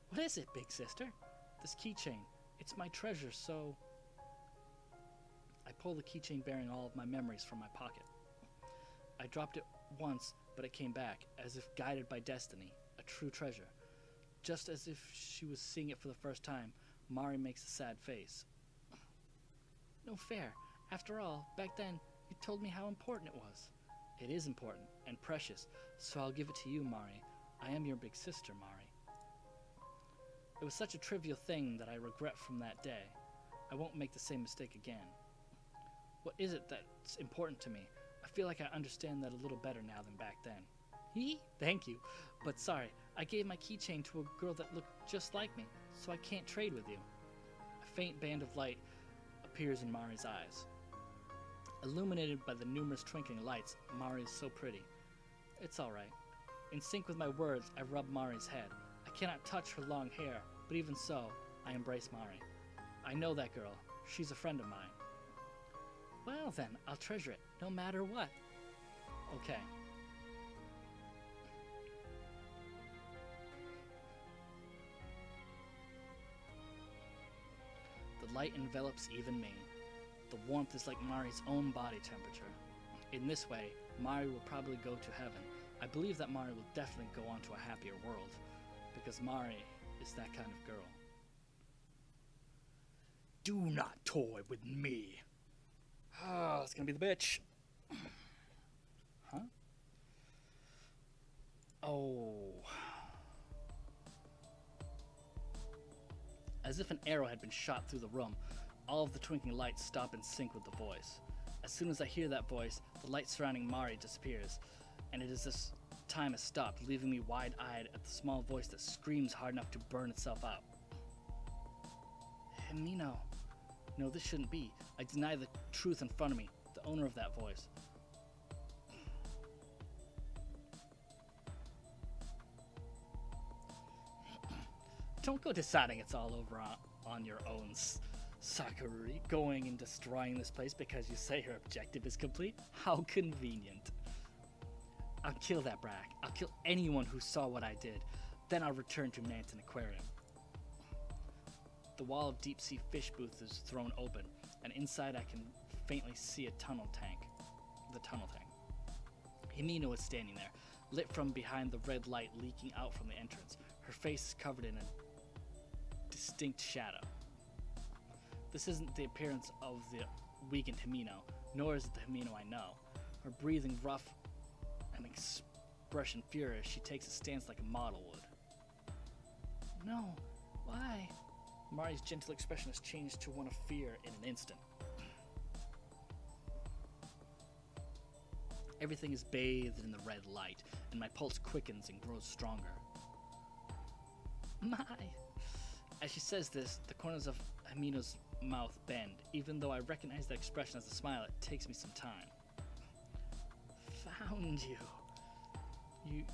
[SPEAKER 1] What is it, big sister? This keychain. It's my treasure, so... I pull the keychain bearing all of my memories from my pocket. I dropped it once, but it came back, as if guided by destiny, a true treasure. Just as if she was seeing it for the first time, Mari makes a sad face. No fair. After all, back then, you told me how important it was. It is important, and precious, so I'll give it to you, Mari. I am your big sister, Mari. It was such a trivial thing that I regret from that day. I won't make the same mistake again. What is it that's important to me? I feel like I understand that a little better now than back then. Thank you. But sorry, I gave my keychain to a girl that looked just like me, so I can't trade with you. A faint band of light appears in Mari's eyes. Illuminated by the numerous twinkling lights, Mari is so pretty. It's alright. In sync with my words, I rub Mari's head. I cannot touch her long hair, but even so, I embrace Mari. I know that girl. She's a friend of mine. Well then, I'll treasure it, no matter what. Okay. The light envelops even me. The warmth is like Mari's own body temperature. In this way, Mari will probably go to heaven. I believe that Mari will definitely go on to a happier world, because Mari is that kind of girl. Do not toy with me. Oh, it's gonna be the bitch. Huh? Oh. As if an arrow had been shot through the room, all of the twinkling lights stop in sync with the voice. As soon as I hear that voice, the light surrounding Mari disappears, and it is this time has stopped, leaving me wide-eyed at the small voice that screams hard enough to burn itself out. Himino. No, this shouldn't be. I deny the truth in front of me, the owner of that voice. Don't go deciding it's all over on your own, Sakururi, going and destroying this place because you say your objective is complete? How convenient. I'll kill that brat. I'll kill anyone who saw what I did. Then I'll return to Manton Aquarium. The wall of deep-sea fish booth is thrown open, and inside I can faintly see a tunnel tank. The tunnel tank. Himino is standing there, lit from behind the red light leaking out from the entrance. Her face is covered in a distinct shadow. This isn't the appearance of the weakened Himino, nor is it the Himino I know. Her breathing rough and expression furious, she takes a stance like a model would. No, why? Mari's gentle expression has changed to one of fear in an instant. Everything is bathed in the red light, and my pulse quickens and grows stronger. My! As she says this, the corners of Himino's mouth bend. Even though I recognize that expression as a smile, it takes me some time. Found you.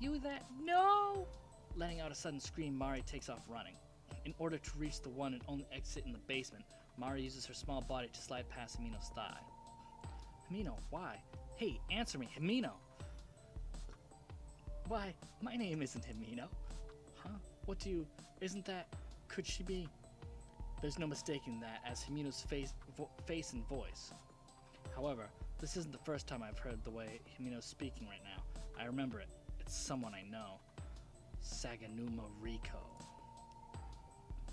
[SPEAKER 1] You that? No! Letting out a sudden scream, Mari takes off running. In order to reach the one and only exit in the basement, Mari uses her small body to slide past Himino's thigh. Himino, why? Hey, answer me, Himino! Why, my name isn't Himino. Huh? What do you... Isn't that... Could she be... There's no mistaking that as Himino's face and voice. However, this isn't the first time I've heard the way Himino's speaking right now. I remember it. It's someone I know. Saganuma Riko.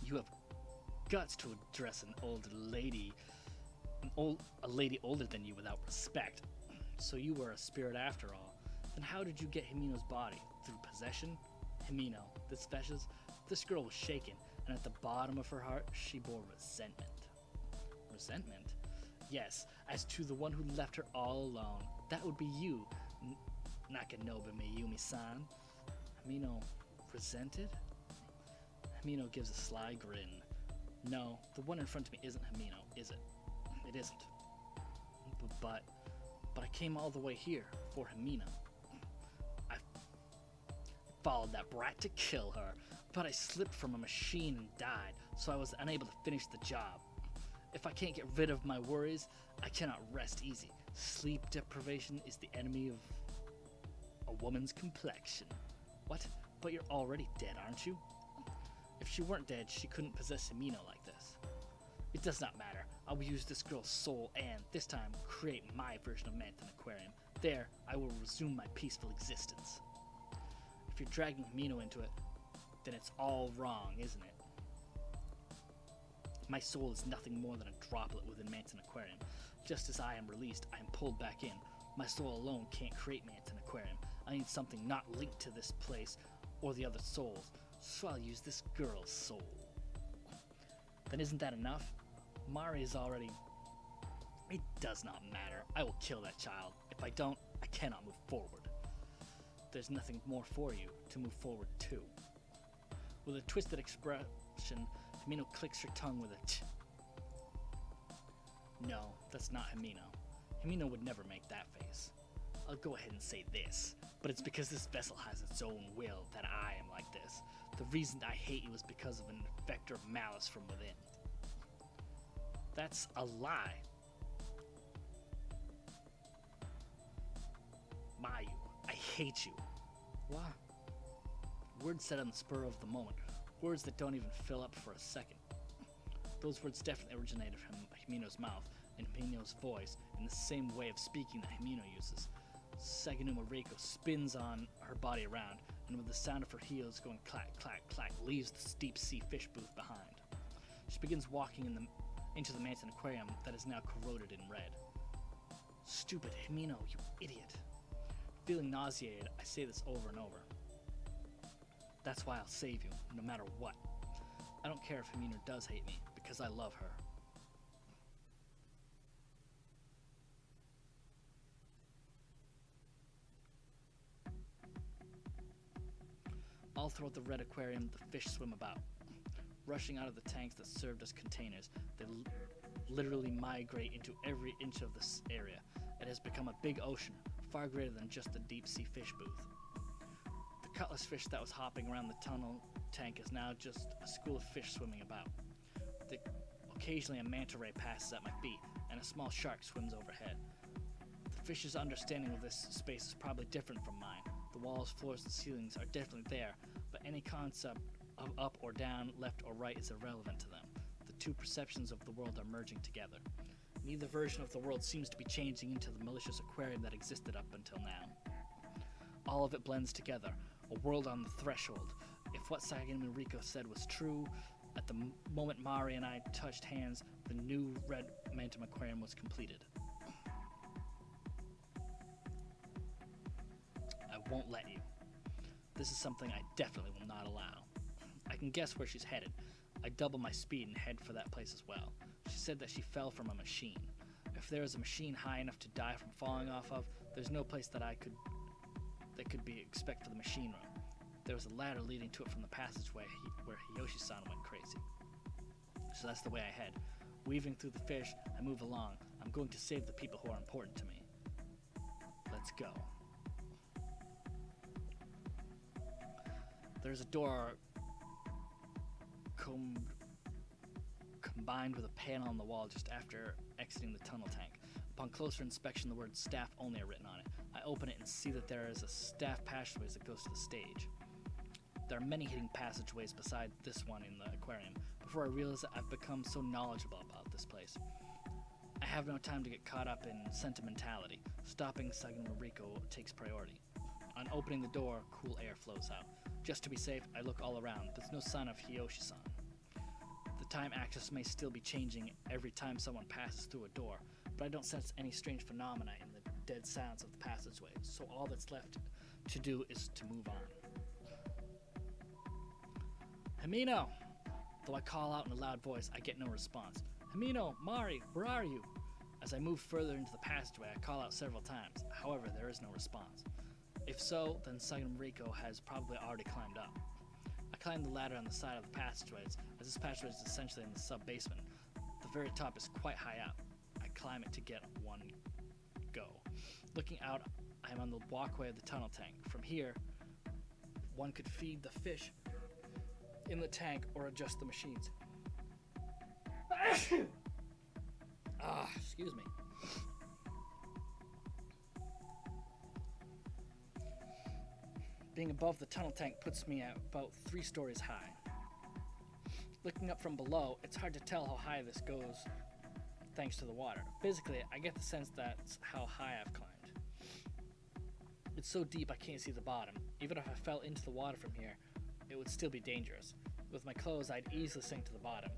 [SPEAKER 1] You have guts to address an old lady, a lady older than you without respect. So you were a spirit after all. Then how did you get Himino's body? Through possession? Himino, this girl was shaken, and at the bottom of her heart, she bore resentment. Resentment? Yes, as to the one who left her all alone. That would be you, Nakanobu Mayumi-san. Himino, resented? Himino gives a sly grin. No, the one in front of me isn't Himino, is it? It isn't. But I came all the way here for Himino. I followed that brat to kill her, but I slipped from a machine and died, so I was unable to finish the job. If I can't get rid of my worries, I cannot rest easy. Sleep deprivation is the enemy of a woman's complexion. What? But you're already dead, aren't you? If she weren't dead, she couldn't possess Himino like this. It does not matter. I will use this girl's soul and, this time, create my version of Manthan Aquarium. There, I will resume my peaceful existence. If you're dragging Himino into it, then it's all wrong, isn't it? My soul is nothing more than a droplet within Manthan Aquarium. Just as I am released, I am pulled back in. My soul alone can't create Manthan Aquarium. I need something not linked to this place or the other souls, so I'll use this girl's soul. Then isn't that enough? Mari is already... It does not matter. I will kill that child. If I don't, I cannot move forward. There's nothing more for you to move forward to. With a twisted expression, Himino clicks her tongue with a ch. No, that's not Himino. Himino would never make that face. I'll go ahead and say this, but it's because this vessel has its own will that I am like this. The reason I hate you is because of an vector of malice from within. That's a lie. Mayu, I hate you. What? Words said on the spur of the moment. Words that don't even fill up for a second. Those words definitely originated from Himino's mouth and Himino's voice in the same way of speaking that Himino uses. Saganuma Reiko spins on her body around, and with the sound of her heels going clack, clack, clack, leaves the steep sea fish booth behind. She begins walking into the Manthan Aquarium that is now corroded in red. Stupid Himino, you idiot. Feeling nauseated, I say this over and over. That's why I'll save you, no matter what. I don't care if Himino does hate me, because I love her. All throughout the red aquarium, the fish swim about. Rushing out of the tanks that served as containers, they literally migrate into every inch of this area. It has become a big ocean, far greater than just the deep sea fish booth. The cutlass fish that was hopping around the tunnel tank is now just a school of fish swimming about. Occasionally a manta ray passes at my feet, and a small shark swims overhead. The fish's understanding of this space is probably different from mine. The walls, floors, and ceilings are definitely there, but any concept of up or down, left or right is irrelevant to them. The two perceptions of the world are merging together. Neither version of the world seems to be changing into the malicious aquarium that existed up until now. All of it blends together, a world on the threshold. If what Saganuma Reiko said was true, at the moment Mari and I touched hands, the new red Manthan Aquarium was completed. I won't let you. This is something I definitely will not allow. I can guess where she's headed. I double my speed and head for that place as well. She said that she fell from a machine. If there is a machine high enough to die from falling off of, there's no place that could be expect for the machine room. There was a ladder leading to it from the passageway where Hiyoshi-san went crazy. So that's the way I head. Weaving through the fish, I move along. I'm going to save the people who are important to me. Let's go. There's a door combined with a panel on the wall just after exiting the tunnel tank. Upon closer inspection, the words staff only are written on it. I open it and see that there is a staff passageway that goes to the stage. There are many hidden passageways beside this one in the aquarium. Before I realize it, I've become so knowledgeable about this place. I have no time to get caught up in sentimentality. Stopping Saganuma Reiko takes priority. On opening the door, cool air flows out. Just to be safe, I look all around. There's no sign of Hiyoshi-san. The time axis may still be changing every time someone passes through a door, but I don't sense any strange phenomena in the dead silence of the passageway, so all that's left to do is to move on. Himino! Though I call out in a loud voice, I get no response. Himino! Mari! Where are you? As I move further into the passageway, I call out several times. However, there is no response. If so, then Saganuma Reiko has probably already climbed up. I climb the ladder on the side of the passageways, as this passageway is essentially in the sub-basement. The very top is quite high up. I climb it to get one go. Looking out, I am on the walkway of the tunnel tank. From here, one could feed the fish in the tank or adjust the machines. Excuse me. Being above the tunnel tank puts me at about 3 stories high. Looking up from below, it's hard to tell how high this goes thanks to the water. Physically, I get the sense that's how high I've climbed. It's so deep I can't see the bottom. Even if I fell into the water from here, it would still be dangerous. With my clothes, I'd easily sink to the bottom.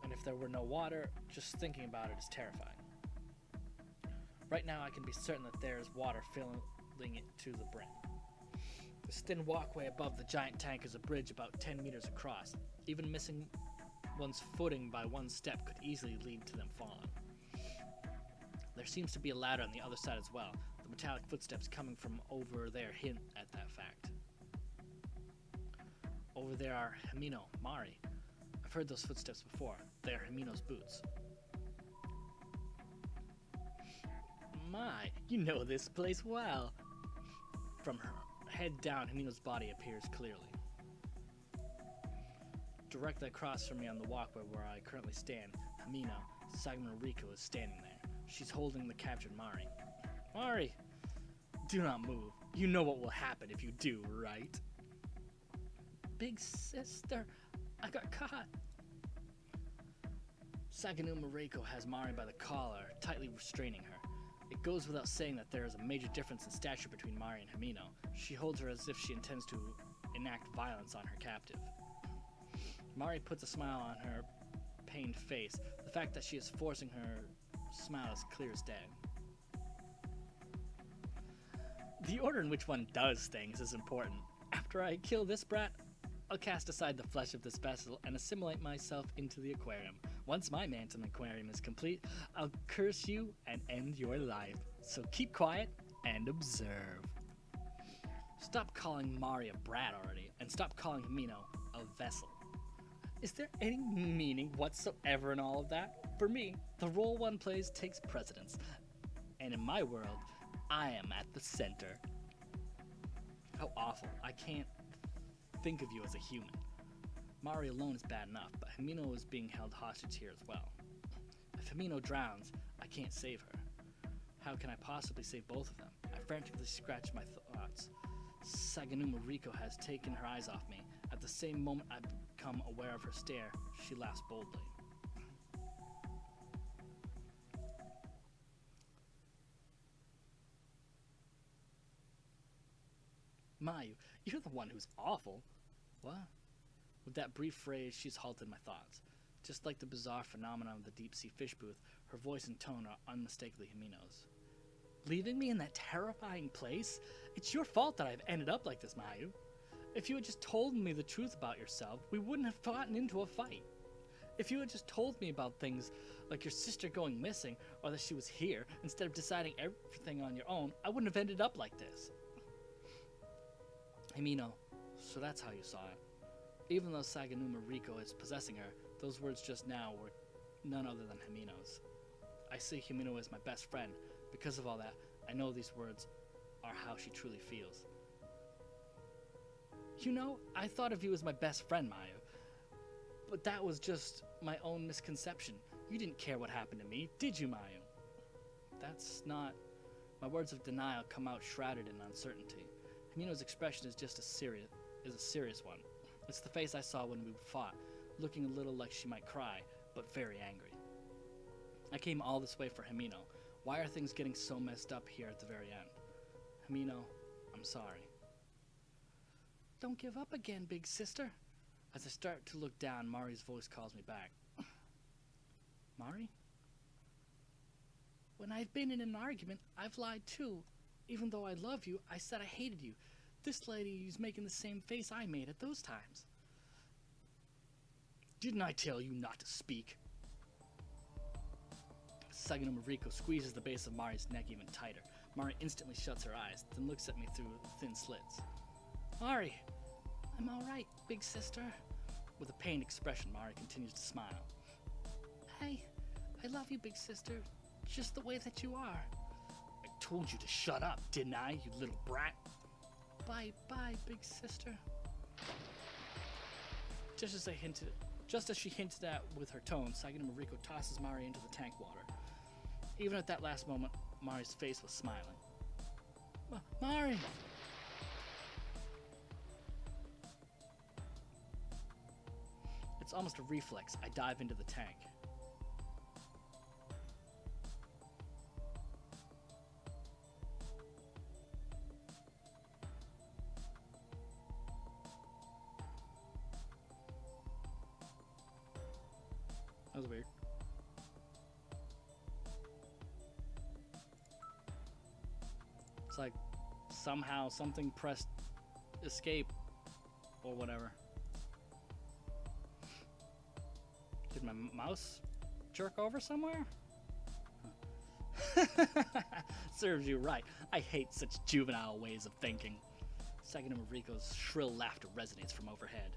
[SPEAKER 1] And if there were no water, just thinking about it is terrifying. Right now, I can be certain that there is water filling it to the brim. This thin walkway above the giant tank is a bridge about 10 meters across. Even missing one's footing by one step could easily lead to them falling. There seems to be a ladder on the other side as well. The metallic footsteps coming from over there hint at that fact. Over there are Himino, Mari. I've heard those footsteps before. They are Himino's boots. My, you know this place well. From her head down, Himino's body appears clearly. Directly across from me on the walkway where I currently stand, Himino, Sagamo Riko, is standing there. She's holding the captured Mari. Mari! Do not move. You know what will happen if you do, right? Big sister, I got caught. Sagamo Riko has Mari by the collar, tightly restraining her. It goes without saying that there is a major difference in stature between Mari and Himino. She holds her as if she intends to enact violence on her captive. Mari puts a smile on her pained face. The fact that she is forcing her smile is clear as day. The order in which one does things is important. After I kill this brat, I'll cast aside the flesh of this vessel and assimilate myself into the aquarium. Once my mantle aquarium is complete, I'll curse you and end your life. So keep quiet and observe. Stop calling Mari a brat already, and stop calling Himino a vessel. Is there any meaning whatsoever in all of that? For me, the role one plays takes precedence. And in my world, I am at the center. How awful. I can't think of you as a human. Mari alone is bad enough, but Himino is being held hostage here as well. If Himino drowns, I can't save her. How can I possibly save both of them? I frantically scratch my thoughts. Sagamo Riko has taken her eyes off me. At the same moment I become aware of her stare, she laughs boldly. Mayu, you're the one who's awful. What? With that brief phrase, she's halted my thoughts. Just like the bizarre phenomenon of the deep-sea fish booth, her voice and tone are unmistakably Himino's. Leaving me in that terrifying place? It's your fault that I've ended up like this, Mayu. If you had just told me the truth about yourself, we wouldn't have gotten into a fight. If you had just told me about things like your sister going missing or that she was here, instead of deciding everything on your own, I wouldn't have ended up like this. Himino, so that's how you saw it. Even though Sagamo Riko is possessing her, those words just now were none other than Himino's. I see Himino as my best friend. Because of all that, I know these words are how she truly feels. You know, I thought of you as my best friend, Mayu. But that was just my own misconception. You didn't care what happened to me, did you, Mayu? That's not... My words of denial come out shrouded in uncertainty. Himino's expression is just a serious one. It's the face I saw when we fought, looking a little like she might cry, but very angry. I came all this way for Himino. Why are things getting so messed up here at the very end? Himino, I'm sorry. Don't give up again, big sister. As I start to look down, Mari's voice calls me back. Mari? When I've been in an argument, I've lied too. Even though I love you, I said I hated you. This lady is making the same face I made at those times. Didn't I tell you not to speak? Sagamo Riko squeezes the base of Mari's neck even tighter. Mari instantly shuts her eyes, then looks at me through thin slits. Mari, I'm alright, big sister. With a pained expression, Mari continues to smile. Hey, I love you, big sister, just the way that you are. I told you to shut up, didn't I, you little brat? Bye, big sister. Just as she hinted at with her tone, Saganuma Riko tosses Mari into the tank water. Even at that last moment, Mari's face was smiling. Mari! It's almost a reflex. I dive into the tank. That was weird. It's like somehow something pressed escape or whatever. Did my mouse jerk over somewhere? Serves you right. I hate such juvenile ways of thinking. Saganuma Riko's shrill laughter resonates from overhead.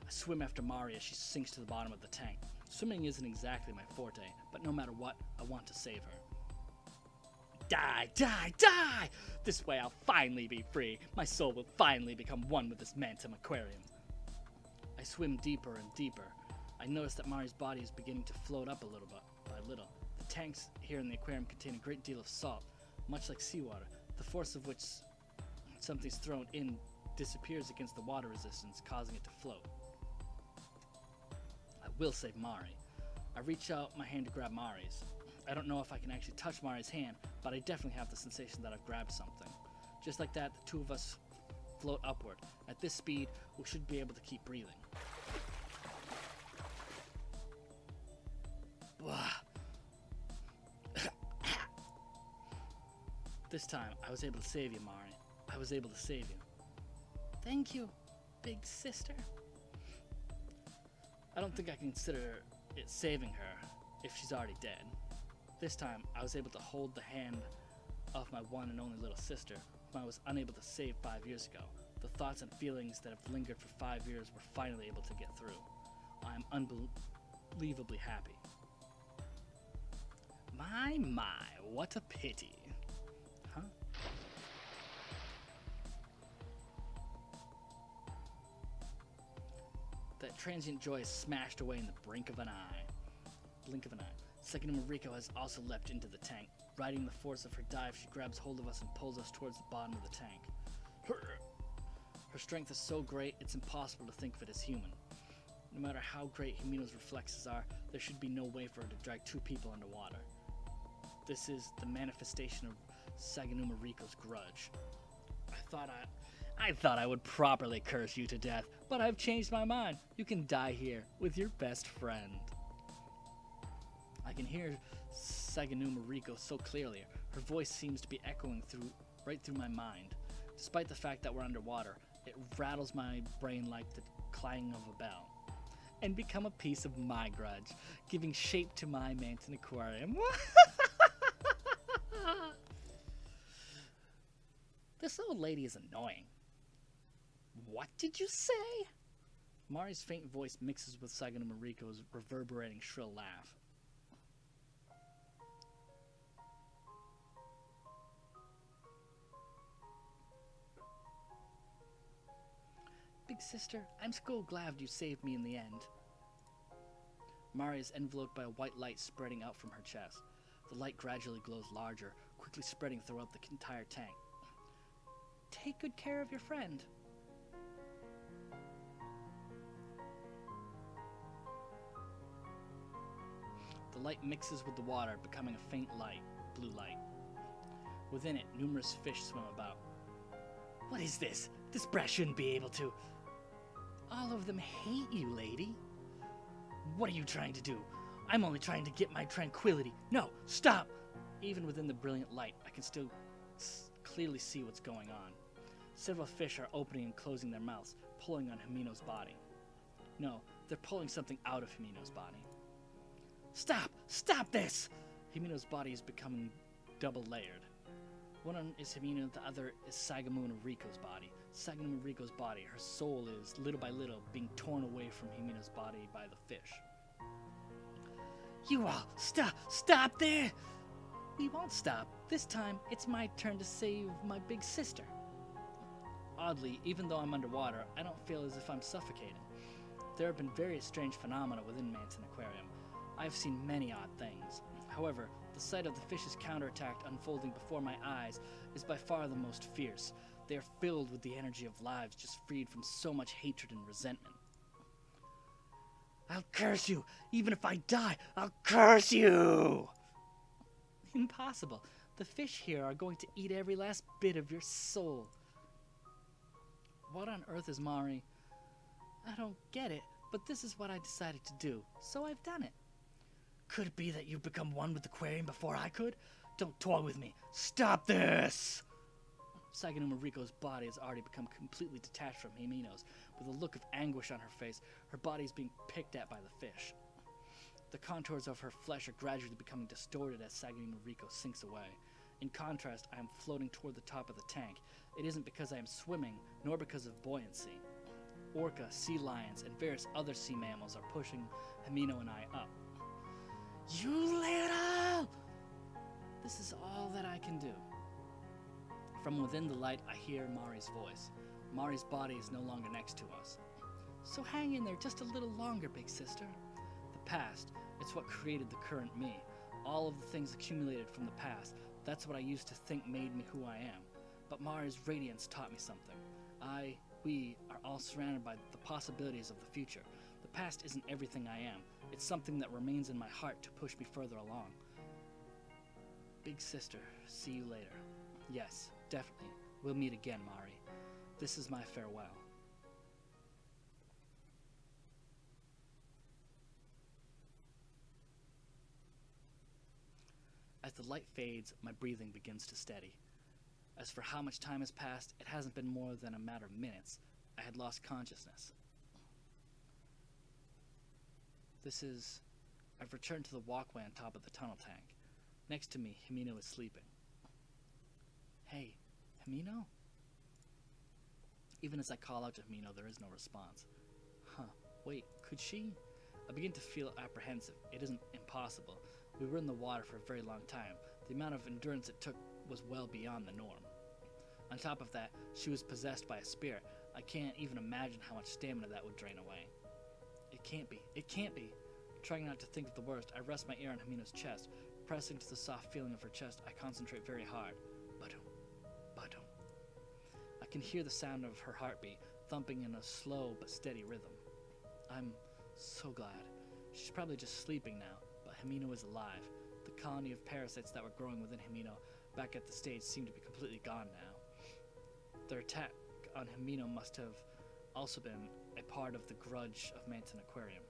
[SPEAKER 1] I swim after Mari as she sinks to the bottom of the tank. Swimming isn't exactly my forte, but no matter what, I want to save her. Die, die, die! This way I'll finally be free. My soul will finally become one with this Mantum aquarium. I swim deeper and deeper. I notice that Mari's body is beginning to float up a little by little. The tanks here in the aquarium contain a great deal of salt, much like seawater, the force of which something's thrown in disappears against the water resistance, causing it to float. I will save Mari. I reach out my hand to grab Mari's. I don't know if I can actually touch Mari's hand, but I definitely have the sensation that I've grabbed something. Just like that, the two of us float upward. At this speed, we should be able to keep breathing. This time, I was able to save you, Mari. I was able to save you. Thank you, big sister. I don't think I can consider it saving her if she's already dead. This time, I was able to hold the hand of my one and only little sister, whom I was unable to save 5 years ago. The thoughts and feelings that have lingered for 5 years were finally able to get through. I am unbelievably happy. My, what a pity. Huh? That transient joy is smashed away in the blink of an eye. Saganuma Riko has also leapt into the tank. Riding the force of her dive, she grabs hold of us and pulls us towards the bottom of the tank. Her strength is so great, it's impossible to think of it as human. No matter how great Himeno's reflexes are, there should be no way for her to drag two people underwater. This is the manifestation of Saganuma Riko's grudge. I thought I would properly curse you to death, but I've changed my mind. You can die here with your best friend. I can hear Saganuma Riko so clearly. Her voice seems to be echoing right through my mind. Despite the fact that we're underwater, it rattles my brain like the clanging of a bell. And become a piece of my grudge, giving shape to my Manton aquarium. This old lady is annoying. What did you say? Mari's faint voice mixes with Saganuma Riko's reverberating shrill laugh. Big sister, I'm so glad you saved me in the end. Mari is enveloped by a white light spreading out from her chest. The light gradually glows larger, quickly spreading throughout the entire tank. Take good care of your friend. The light mixes with the water, becoming a faint light, blue light. Within it, numerous fish swim about. What is this? This brat shouldn't be able to. All of them hate you, lady. What are you trying to do? I'm only trying to get my tranquility. No, stop! Even within the brilliant light, I can still clearly see what's going on. Several fish are opening and closing their mouths, pulling on Himeno's body. No, they're pulling something out of Himeno's body. Stop! Stop this! Himeno's body is becoming double-layered. One is Himeno, the other is Saganuma Riko's body. Saganuma Riko's body, her soul is, little by little, being torn away from Himeno's body by the fish. You all, stop there! We won't stop. This time, it's my turn to save my big sister. Oddly, even though I'm underwater, I don't feel as if I'm suffocating. There have been various strange phenomena within Manson Aquarium. I've seen many odd things. However, the sight of the fish's counterattack unfolding before my eyes is by far the most fierce. They are filled with the energy of lives just freed from so much hatred and resentment. I'll curse you! Even if I die, I'll curse you! Impossible. The fish here are going to eat every last bit of your soul. What on earth is Mari? I don't get it, but this is what I decided to do, so I've done it. Could it be that you've become one with the aquarium before I could? Don't toy with me. Stop this! Saganuma Riko's body has already become completely detached from Himino's. With a look of anguish on her face, her body is being picked at by the fish. The contours of her flesh are gradually becoming distorted as Saganuma Riko sinks away. In contrast, I am floating toward the top of the tank. It isn't because I am swimming, nor because of buoyancy. Orca, sea lions, and various other sea mammals are pushing Himino and I up. You little! This is all that I can do. From within the light, I hear Mari's voice. Mari's body is no longer next to us. So hang in there just a little longer, big sister. The past, it's what created the current me. All of the things accumulated from the past, that's what I used to think made me who I am. But Mari's radiance taught me something. We are all surrounded by the possibilities of the future. The past isn't everything I am. It's something that remains in my heart to push me further along. Big sister, see you later. Yes, definitely. We'll meet again, Mari. This is my farewell. As the light fades, my breathing begins to steady. As for how much time has passed, it hasn't been more than a matter of minutes. I had lost consciousness. I've returned to the walkway on top of the tunnel tank. Next to me, Himino is sleeping. Hey, Himino? Even as I call out to Himino, there is no response. Wait, could she? I begin to feel apprehensive. It isn't impossible. We were in the water for a very long time. The amount of endurance it took was well beyond the norm. On top of that, she was possessed by a spirit. I can't even imagine how much stamina that would drain away. It can't be. It can't be. Trying not to think of the worst, I rest my ear on Himino's chest. Pressing to the soft feeling of her chest, I concentrate very hard. Ba-dum, ba-dum. I can hear the sound of her heartbeat, thumping in a slow but steady rhythm. I'm so glad. She's probably just sleeping now, but Himino is alive. The colony of parasites that were growing within Himino back at the stage seem to be completely gone now. Their attack on Himino must have also been a part of the grudge of Manson Aquarium.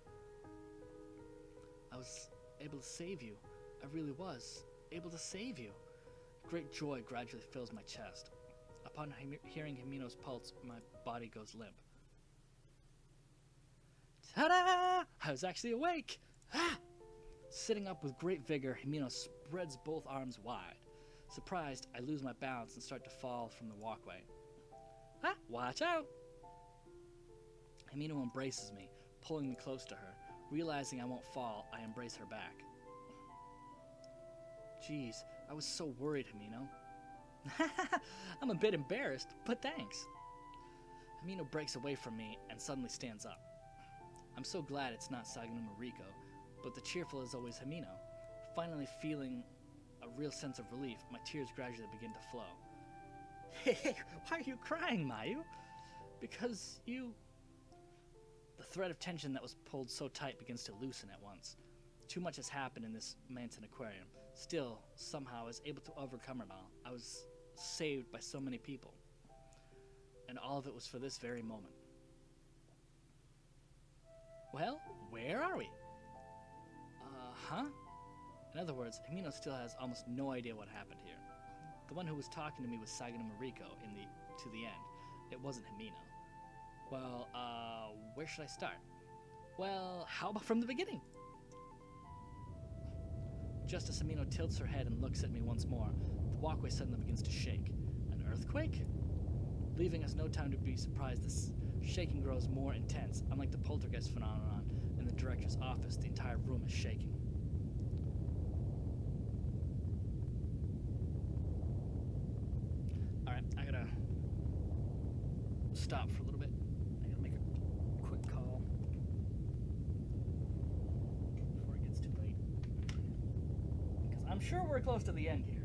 [SPEAKER 1] I was able to save you. I really was able to save you. Great joy gradually fills my chest. Upon hearing Himino's pulse, my body goes limp. Ta-da! I was actually awake! Ah! Sitting up with great vigor, Himino spreads both arms wide. Surprised, I lose my balance and start to fall from the walkway. Ah! Watch out! Himino embraces me, pulling me close to her. Realizing I won't fall, I embrace her back. Jeez, I was so worried, Himino. I'm a bit embarrassed, but thanks. Himino breaks away from me and suddenly stands up. I'm so glad it's not Saganuma Riko, but the cheerful is always Himino. Finally feeling a real sense of relief, my tears gradually begin to flow. Hey, why are you crying, Mayu? Because you... The thread of tension that was pulled so tight begins to loosen at once. Too much has happened in this Manson Aquarium. Still, somehow, I was able to overcome it all. I was saved by so many people. And all of it was for this very moment. Well, where are we? In other words, Himino still has almost no idea what happened here. The one who was talking to me was Saganuma Riko to the end. It wasn't Himino. Well, where should I start? Well, how about from the beginning? Just as Himino tilts her head and looks at me once more, the walkway suddenly begins to shake. An earthquake? Leaving us no time to be surprised, this shaking grows more intense. Unlike the poltergeist phenomenon in the director's office, the entire room is shaking. Alright, I gotta I'm sure we're close to the end here.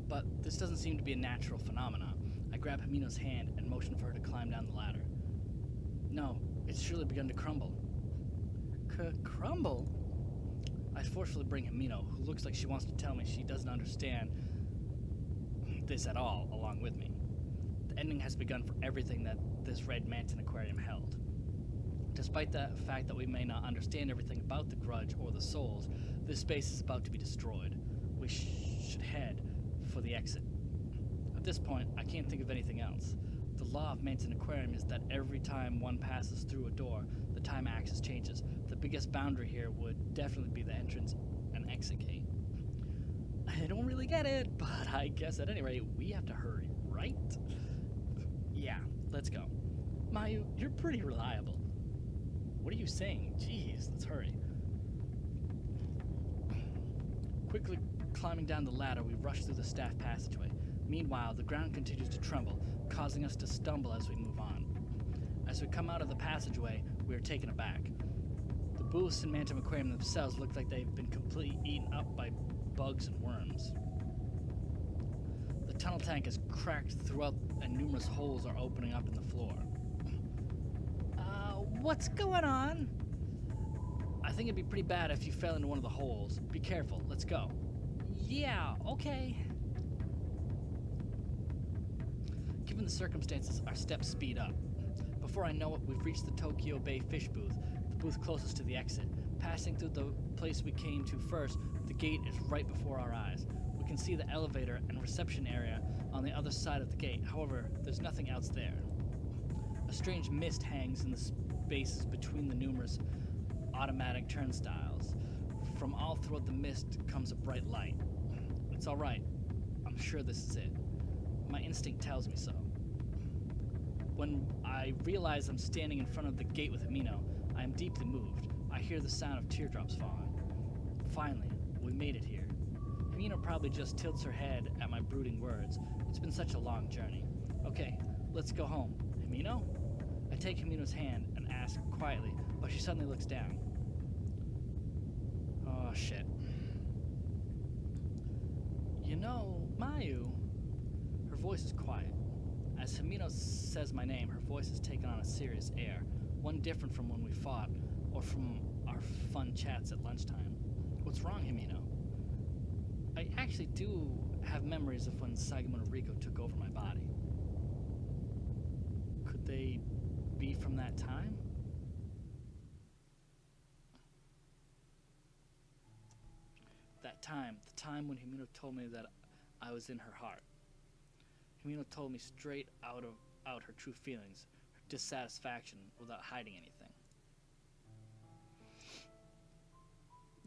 [SPEAKER 1] But this doesn't seem to be a natural phenomenon. I grab Himino's hand and motion for her to climb down the ladder. No, it's surely begun to crumble. Crumble? I forcefully bring Himino, who looks like she wants to tell me she doesn't understand this at all, along with me. The ending has begun for everything that this red mantin aquarium held. Despite the fact that we may not understand everything about the grudge or the souls, this space is about to be destroyed. We should head for the exit. At this point, I can't think of anything else. The law of Manton Aquarium is that every time one passes through a door, the time axis changes. The biggest boundary here would definitely be the entrance and exit gate. I don't really get it, but I guess at any rate, we have to hurry, right? Yeah, let's go. Mayu, you're pretty reliable. What are you saying? Jeez, let's hurry. Quickly climbing down the ladder, we rush through the staff passageway. Meanwhile, the ground continues to tremble, causing us to stumble as we move on. As we come out of the passageway, we are taken aback. The booths in Mantum Aquarium themselves look like they've been completely eaten up by bugs and worms. The tunnel tank is cracked throughout and numerous holes are opening up in the floor. What's going on? I think it'd be pretty bad if you fell into one of the holes. Be careful, let's go. Yeah, okay. Given the circumstances, our steps speed up. Before I know it, we've reached the Tokyo Bay fish booth, the booth closest to the exit. Passing through the place we came to first, the gate is right before our eyes. We can see the elevator and reception area on the other side of the gate. However, there's nothing else there. A strange mist hangs in the spaces between the numerous automatic turnstiles. From all throughout the mist comes a bright light. It's all right. I'm sure this is it. My instinct tells me so. When I realize I'm standing in front of the gate with Himino, I am deeply moved. I hear the sound of teardrops falling. Finally, we made it here. Himino probably just tilts her head at my brooding words. It's been such a long journey. Okay, let's go home. Himino? I take Himino's hand and ask quietly, but she suddenly looks down. Oh, shit. You know, Mayu. Her voice is quiet. As Himino says my name, her voice has taken on a serious air, one different from when we fought, or from our fun chats at lunchtime. What's wrong, Himino? I actually do have memories of when Sagamoto Rico took over my body. Could they be from that time? That time, the time when Himino told me that I was in her heart. Himino told me straight out her true feelings, her dissatisfaction, without hiding anything.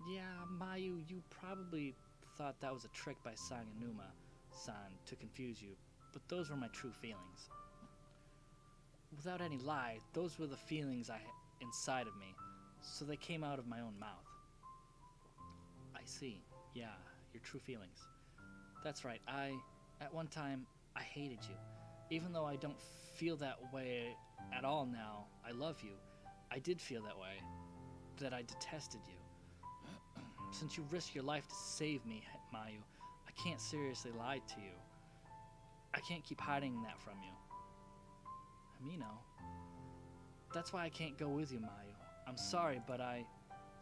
[SPEAKER 1] Yeah, Mayu, you probably thought that was a trick by Sanganuma, san, to confuse you, but those were my true feelings. Without any lie, those were the feelings I had inside of me, so they came out of my own mouth. I see. Yeah, your true feelings. That's right. At one time, I hated you. Even though I don't feel that way at all now, I love you. I did feel that way, that I detested you. Since you risked your life to save me, Mayu, I can't seriously lie to you. I can't keep hiding that from you. Hamino. That's why I can't go with you, Mayu. I'm sorry, but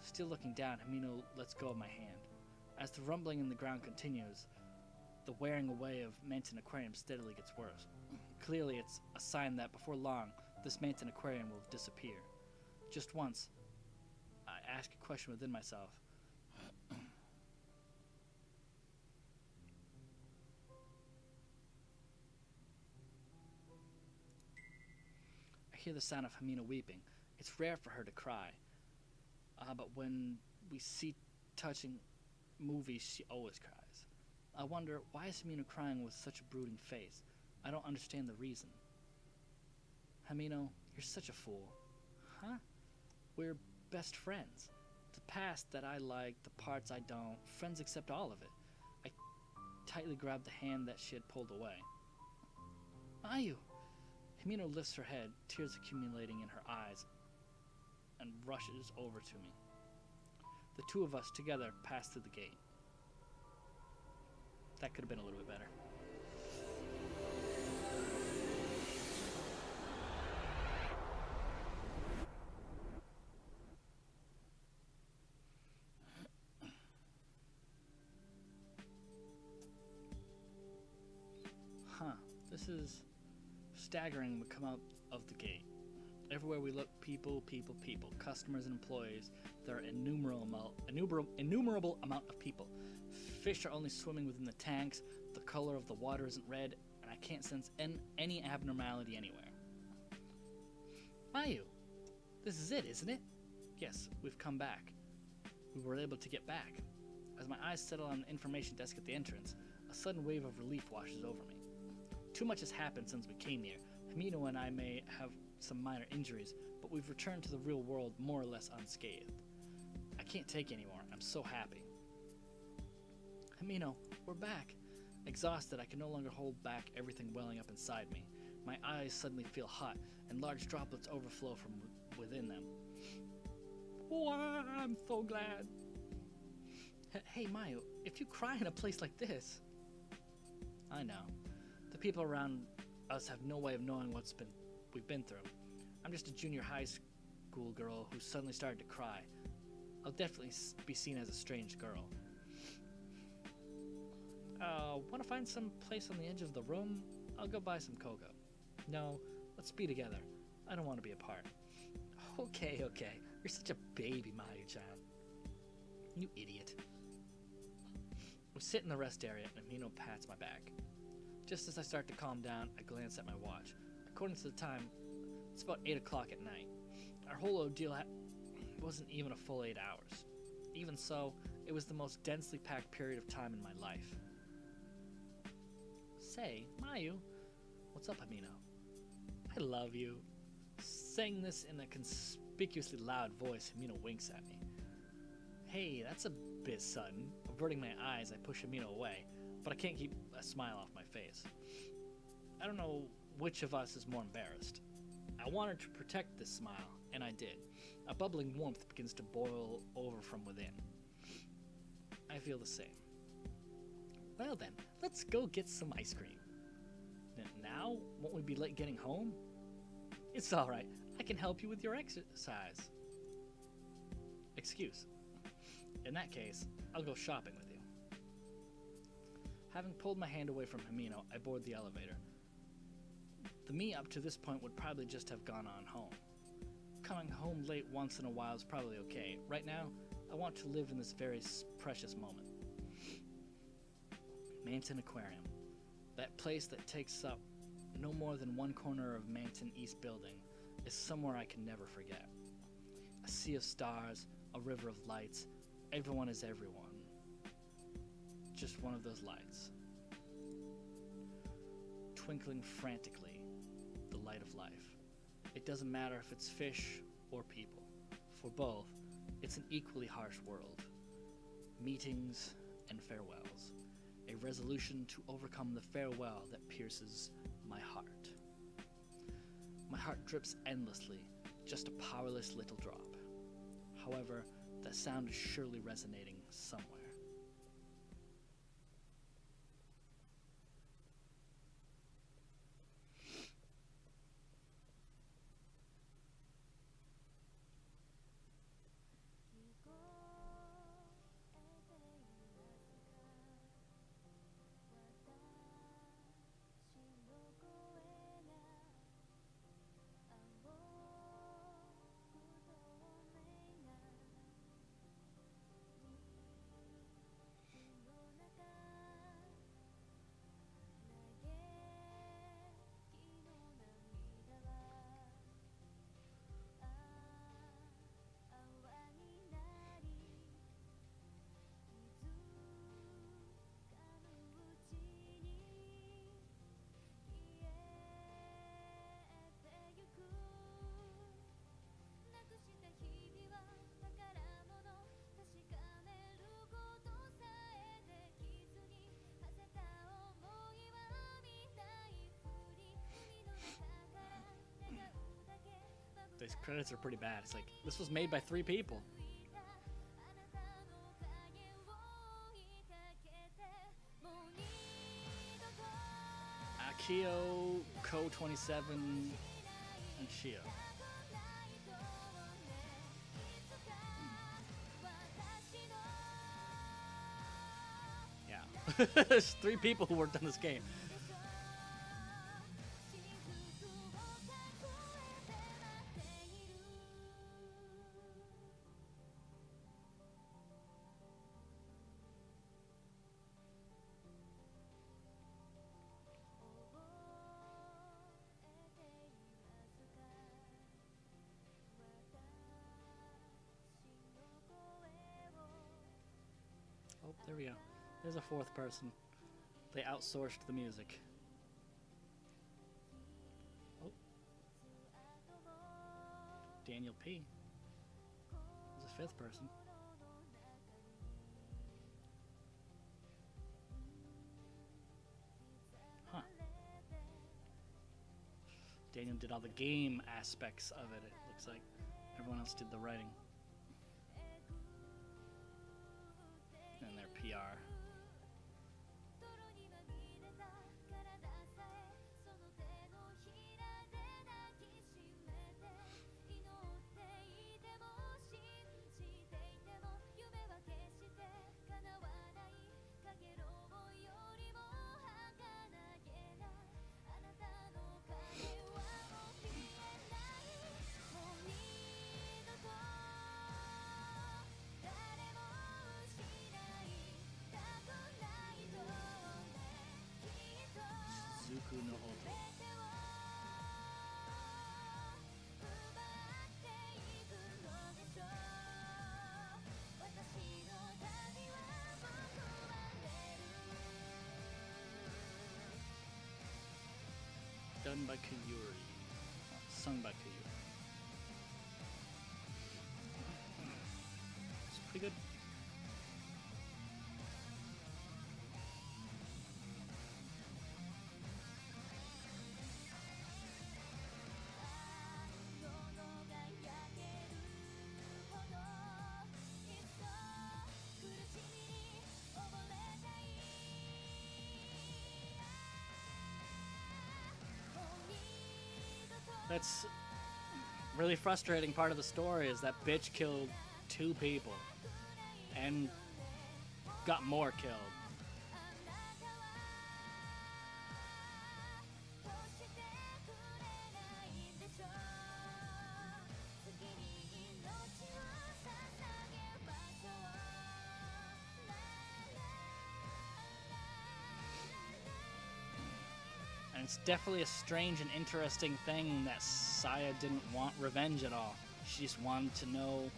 [SPEAKER 1] Still looking down, Hamino lets go of my hand. As the rumbling in the ground continues, the wearing away of Manton Aquarium steadily gets worse. Clearly, it's a sign that before long, this Manton Aquarium will disappear. Just once, I ask a question within myself. I hear the sound of Hamina weeping. It's rare for her to cry. But when we see touching movies, she always cries. I wonder, why is Hamino crying with such a brooding face? I don't understand the reason. Hamino, you're such a fool. Huh? We're best friends. The past that I like, the parts I don't, friends accept all of it. I tightly grabbed the hand that she had pulled away. Mayu! Hamino lifts her head, tears accumulating in her eyes, and rushes over to me. The two of us together pass through the gate. That could have been a little bit better. This is staggering. We come out of the gate. Everywhere we look, people, customers and employees. There are innumerable amount of people. Fish are only swimming within the tanks, the color of the water isn't red, and I can't sense any abnormality anywhere. Mayu, this is it, isn't it? Yes, we've come back. We were able to get back. As my eyes settle on the information desk at the entrance, a sudden wave of relief washes over me. Too much has happened since we came here. Hamino and I may have some minor injuries, but we've returned to the real world more or less unscathed. I can't take anymore. I'm so happy. Hamino, we're back. Exhausted, I can no longer hold back everything welling up inside me. My eyes suddenly feel hot, and large droplets overflow from within them. Oh, I'm so glad. Hey, Mayu, if you cry in a place like this... I know. The people around us have no way of knowing we've been through. I'm just a junior high school girl who suddenly started to cry. I'll definitely be seen as a strange girl. Want to find some place on the edge of the room? I'll go buy some cocoa. No, let's be together. I don't want to be apart. Okay. You're such a baby, Mayu-chan. You idiot. We sit in the rest area and Amino pats my back. Just as I start to calm down, I glance at my watch. According to the time, it's about 8 o'clock at night. Our whole ordeal wasn't even a full 8 hours. Even so, it was the most densely packed period of time in my life. Say, Mayu, what's up, Amino? I love you. Saying this in a conspicuously loud voice, Amino winks at me. Hey, that's a bit sudden. Averting my eyes, I push Amino away, but I can't keep a smile off my face. I don't know which of us is more embarrassed. I wanted to protect this smile, and I did. A bubbling warmth begins to boil over from within. I feel the same. Well then, let's go get some ice cream. Now? Won't we be late getting home? It's alright. I can help you with your exercise. Excuse. In that case, I'll go shopping with you. Having pulled my hand away from Hamino, I board the elevator. The me up to this point would probably just have gone on home. Coming home late once in a while is probably okay. Right now, I want to live in this very precious moment. Manton Aquarium. That place that takes up no more than one corner of Manton East Building is somewhere I can never forget. A sea of stars, a river of lights, everyone is everyone. Just one of those lights. twinkling frantically, the light of life. It doesn't matter if it's fish or people. For both, it's an equally harsh world. Meetings and farewells. A resolution to overcome the farewell that pierces my heart. My heart drips endlessly, just a powerless little drop. However, that sound is surely resonating somewhere. These credits are pretty bad. It's like, this was made by 3 people. Akio, Ko27, and Shio. Yeah. There's 3 people who worked on this game. Oh, there we go. There's a 4th person. They outsourced the music. Oh. Daniel P. There's a 5th person. Huh. Daniel did all the game aspects of it, it looks like. Everyone else did the writing. And their PR. Zuku no Oto. Done by Kayuri. Sung by Kayuri. It's pretty good. That's really frustrating part of the story is that bitch killed 2 people and got more killed. And it's definitely a strange and interesting thing that Saya didn't want revenge at all. She just wanted to know,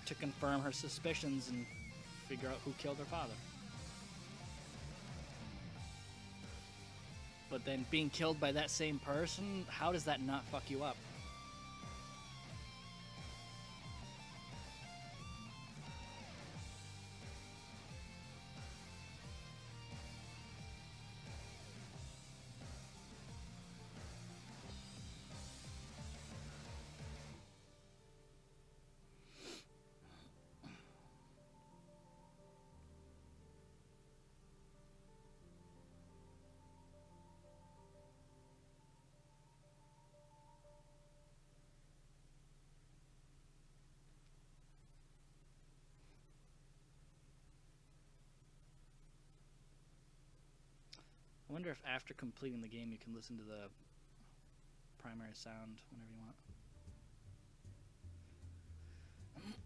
[SPEAKER 1] to confirm her suspicions and figure out who killed her father. but then being killed by that same person, how does that not fuck you up? I wonder if after completing the game you can listen to the primary sound whenever you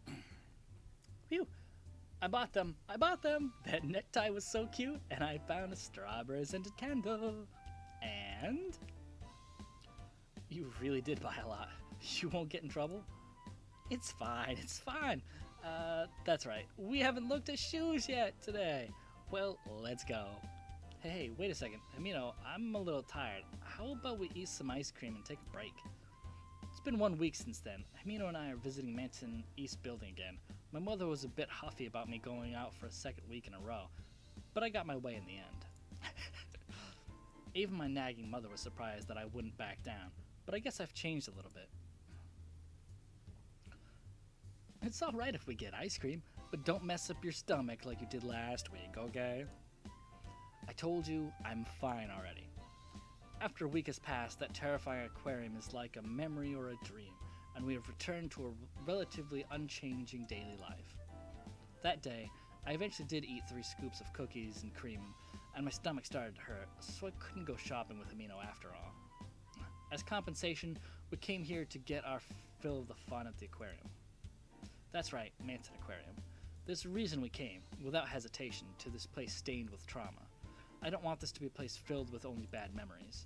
[SPEAKER 1] want. Phew! I bought them! I bought them! That necktie was so cute, and I found a strawberry scented candle. And you really did buy a lot. You won't get in trouble? It's fine, it's fine. That's right. We haven't looked at shoes yet today. Well, let's go. Hey, wait a second. Himino, I'm a little tired. How about we eat some ice cream and take a break? It's been 1 week since then. Himino and I are visiting Mansion East Building again. My mother was a bit huffy about me going out for a second week in a row, but I got my way in the end. Even my nagging mother was surprised that I wouldn't back down, but I guess I've changed a little bit. It's alright if we get ice cream, but don't mess up your stomach like you did last week, okay? I told you, I'm fine already. After a week has passed, that terrifying aquarium is like a memory or a dream, and we have returned to a relatively unchanging daily life. That day, I eventually did eat 3 scoops of cookies and cream, and my stomach started to hurt, so I couldn't go shopping with Himino after all. As compensation, we came here to get our fill of the fun at the aquarium. That's right, Manson Aquarium. There's a reason we came, without hesitation, to this place stained with trauma. I don't want this to be a place filled with only bad memories.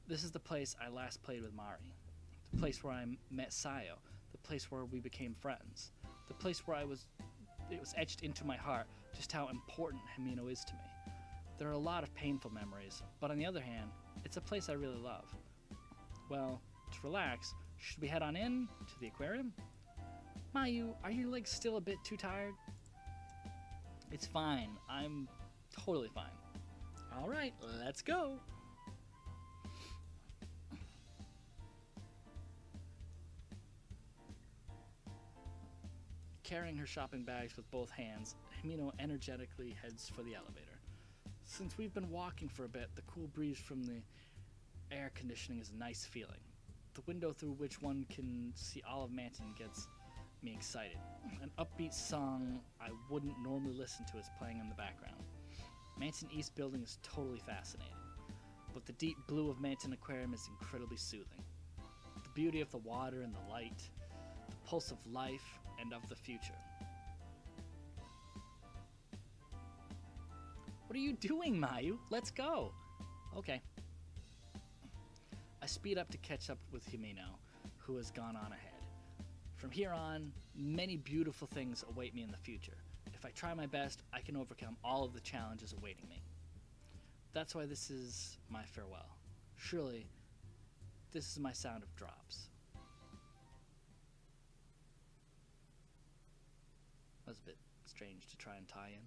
[SPEAKER 1] This is the place I last played with Mari. The place where I met Sayo. The place where we became friends. The place where it was etched into my heart just how important Himino is to me. There are a lot of painful memories, but on the other hand, it's a place I really love. Well, to relax, should we head on in to the aquarium? Mayu, are your legs still a bit too tired? It's fine. I'm totally fine. Alright, let's go. Carrying her shopping bags with both hands, Himino energetically heads for the elevator. Since we've been walking for a bit, the cool breeze from the air conditioning is a nice feeling. The window through which one can see all of Manton gets me excited. An upbeat song I wouldn't normally listen to is playing in the background. Manton East Building is totally fascinating, but the deep blue of Manton Aquarium is incredibly soothing. The beauty of the water and the light, the pulse of life and of the future. What are you doing, Mayu? Let's go! Okay. I speed up to catch up with Himino, who has gone on ahead. From here on, many beautiful things await me in the future. If I try my best, I can overcome all of the challenges awaiting me. That's why this is my farewell. Surely, this is my sound of drops. That was a bit strange to try and tie in.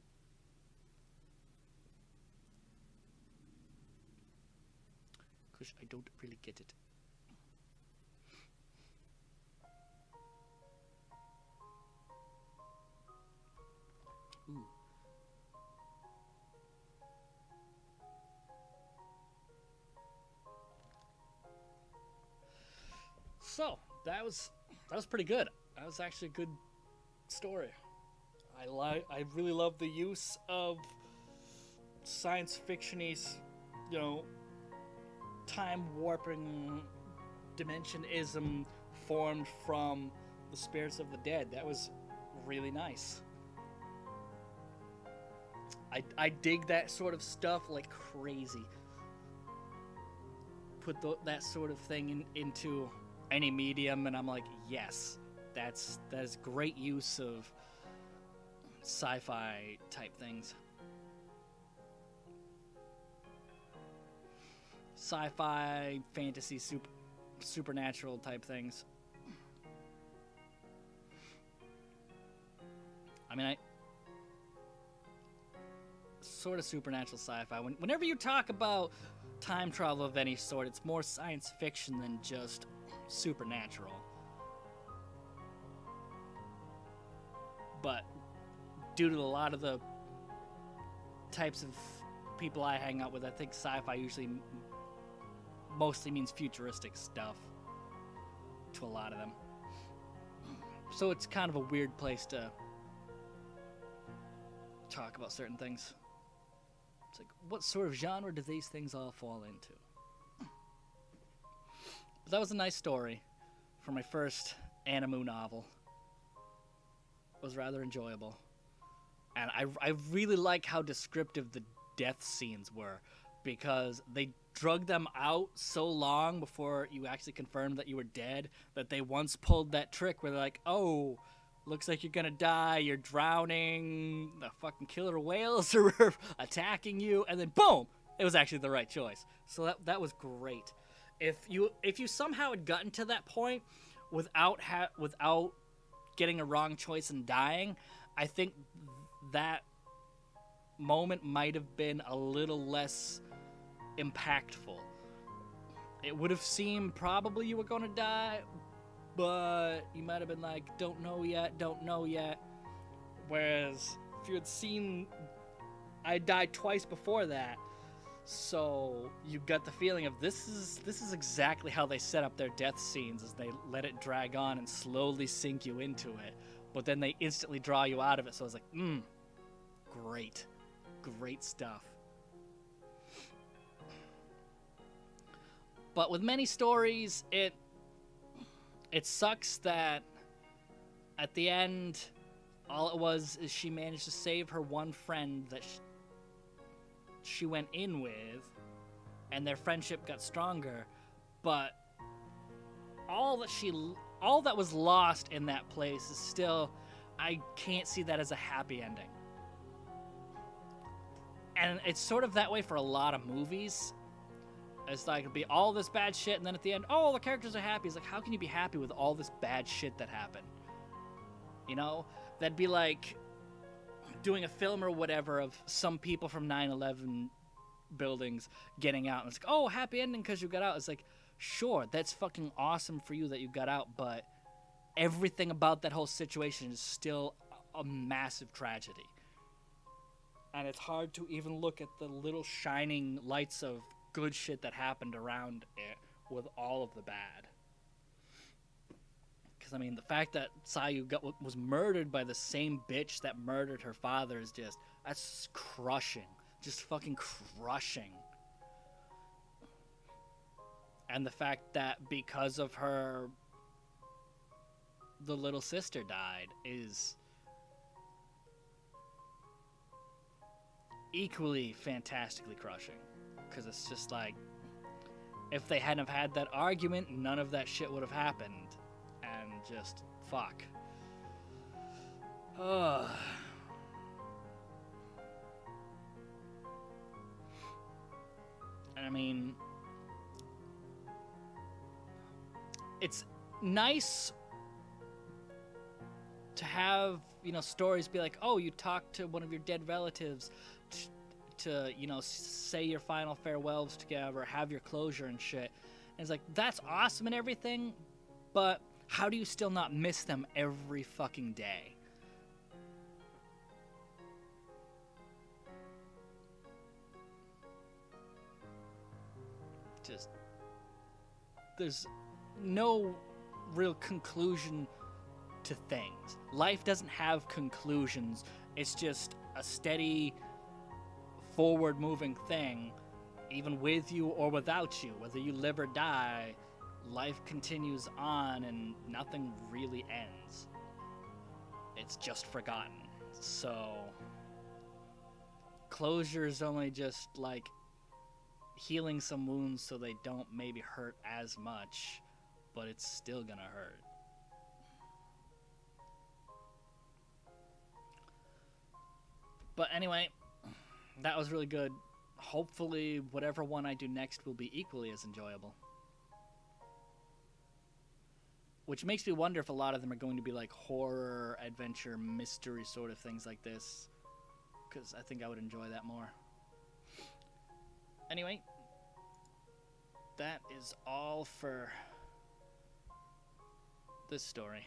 [SPEAKER 1] Because I don't really get it. Ooh. So that was pretty good. That was actually a good story. I really love the use of science fiction-y, time warping dimensionism formed from the spirits of the dead. That was really nice. I dig that sort of stuff like crazy. Put that sort of thing into any medium, and I'm like, yes, that is great use of sci-fi type things. sci-fi, fantasy, supernatural type things. I mean, I sort of supernatural sci-fi. Whenever you talk about time travel of any sort, it's more science fiction than just supernatural. But due to a lot of the types of people I hang out with, I think sci-fi usually mostly means futuristic stuff to a lot of them. So it's kind of a weird place to talk about certain things. It's like, what sort of genre do these things all fall into? But that was a nice story for my first animu novel. It was rather enjoyable. And I really like how descriptive the death scenes were, because they drug them out so long before you actually confirmed that you were dead that they once pulled that trick where they're like, oh, looks like you're gonna die, you're drowning, the fucking killer whales are attacking you, and then boom, it was actually the right choice. So that was great. If you somehow had gotten to that point without getting a wrong choice and dying, I think that moment might have been a little less impactful. It would have seemed probably you were going to die, but you might have been like, don't know yet. Whereas if you had seen I died twice before that, so you got the feeling of this is exactly how they set up their death scenes, as they let it drag on and slowly sink you into it, but then they instantly draw you out of it. So I was like, great stuff. But with many stories, it sucks that at the end, all it was is she managed to save her one friend that she went in with, and their friendship got stronger, but all that was lost in that place is still, I can't see that as a happy ending. And it's sort of that way for a lot of movies. It's like, it'll be all this bad shit, and then at the end, oh, the characters are happy. It's like, how can you be happy with all this bad shit that happened? You know? That'd be like doing a film or whatever of some people from 9/11 buildings getting out, and it's like, oh, happy ending because you got out. It's like, sure, that's fucking awesome for you that you got out, but everything about that whole situation is still a massive tragedy. And it's hard to even look at the little shining lights of good shit that happened around it with all of the bad. Because, I mean, the fact that Sayu was murdered by the same bitch that murdered her father is just, that's crushing. Just fucking crushing. And the fact that because of her, the little sister died is equally fantastically crushing. Because it's just like, if they hadn't have had that argument, none of that shit would have happened. And just, fuck. Ugh. And I mean, it's nice to have, stories be like, oh, you talked to one of your dead relatives to say your final farewells together, have your closure and shit. And it's like, that's awesome and everything, but how do you still not miss them every fucking day? Just, there's no real conclusion to things. Life doesn't have conclusions. It's just a steady, forward-moving thing, even with you or without you. Whether you live or die, life continues on and nothing really ends. It's just forgotten. So, closure is only just like healing some wounds so they don't maybe hurt as much, but it's still gonna hurt. But anyway, that was really good. hopefully whatever one I do next will be equally as enjoyable. Which makes me wonder if a lot of them are going to be like horror, adventure, mystery sort of things like this. Because I think I would enjoy that more. Anyway, that is all for this story.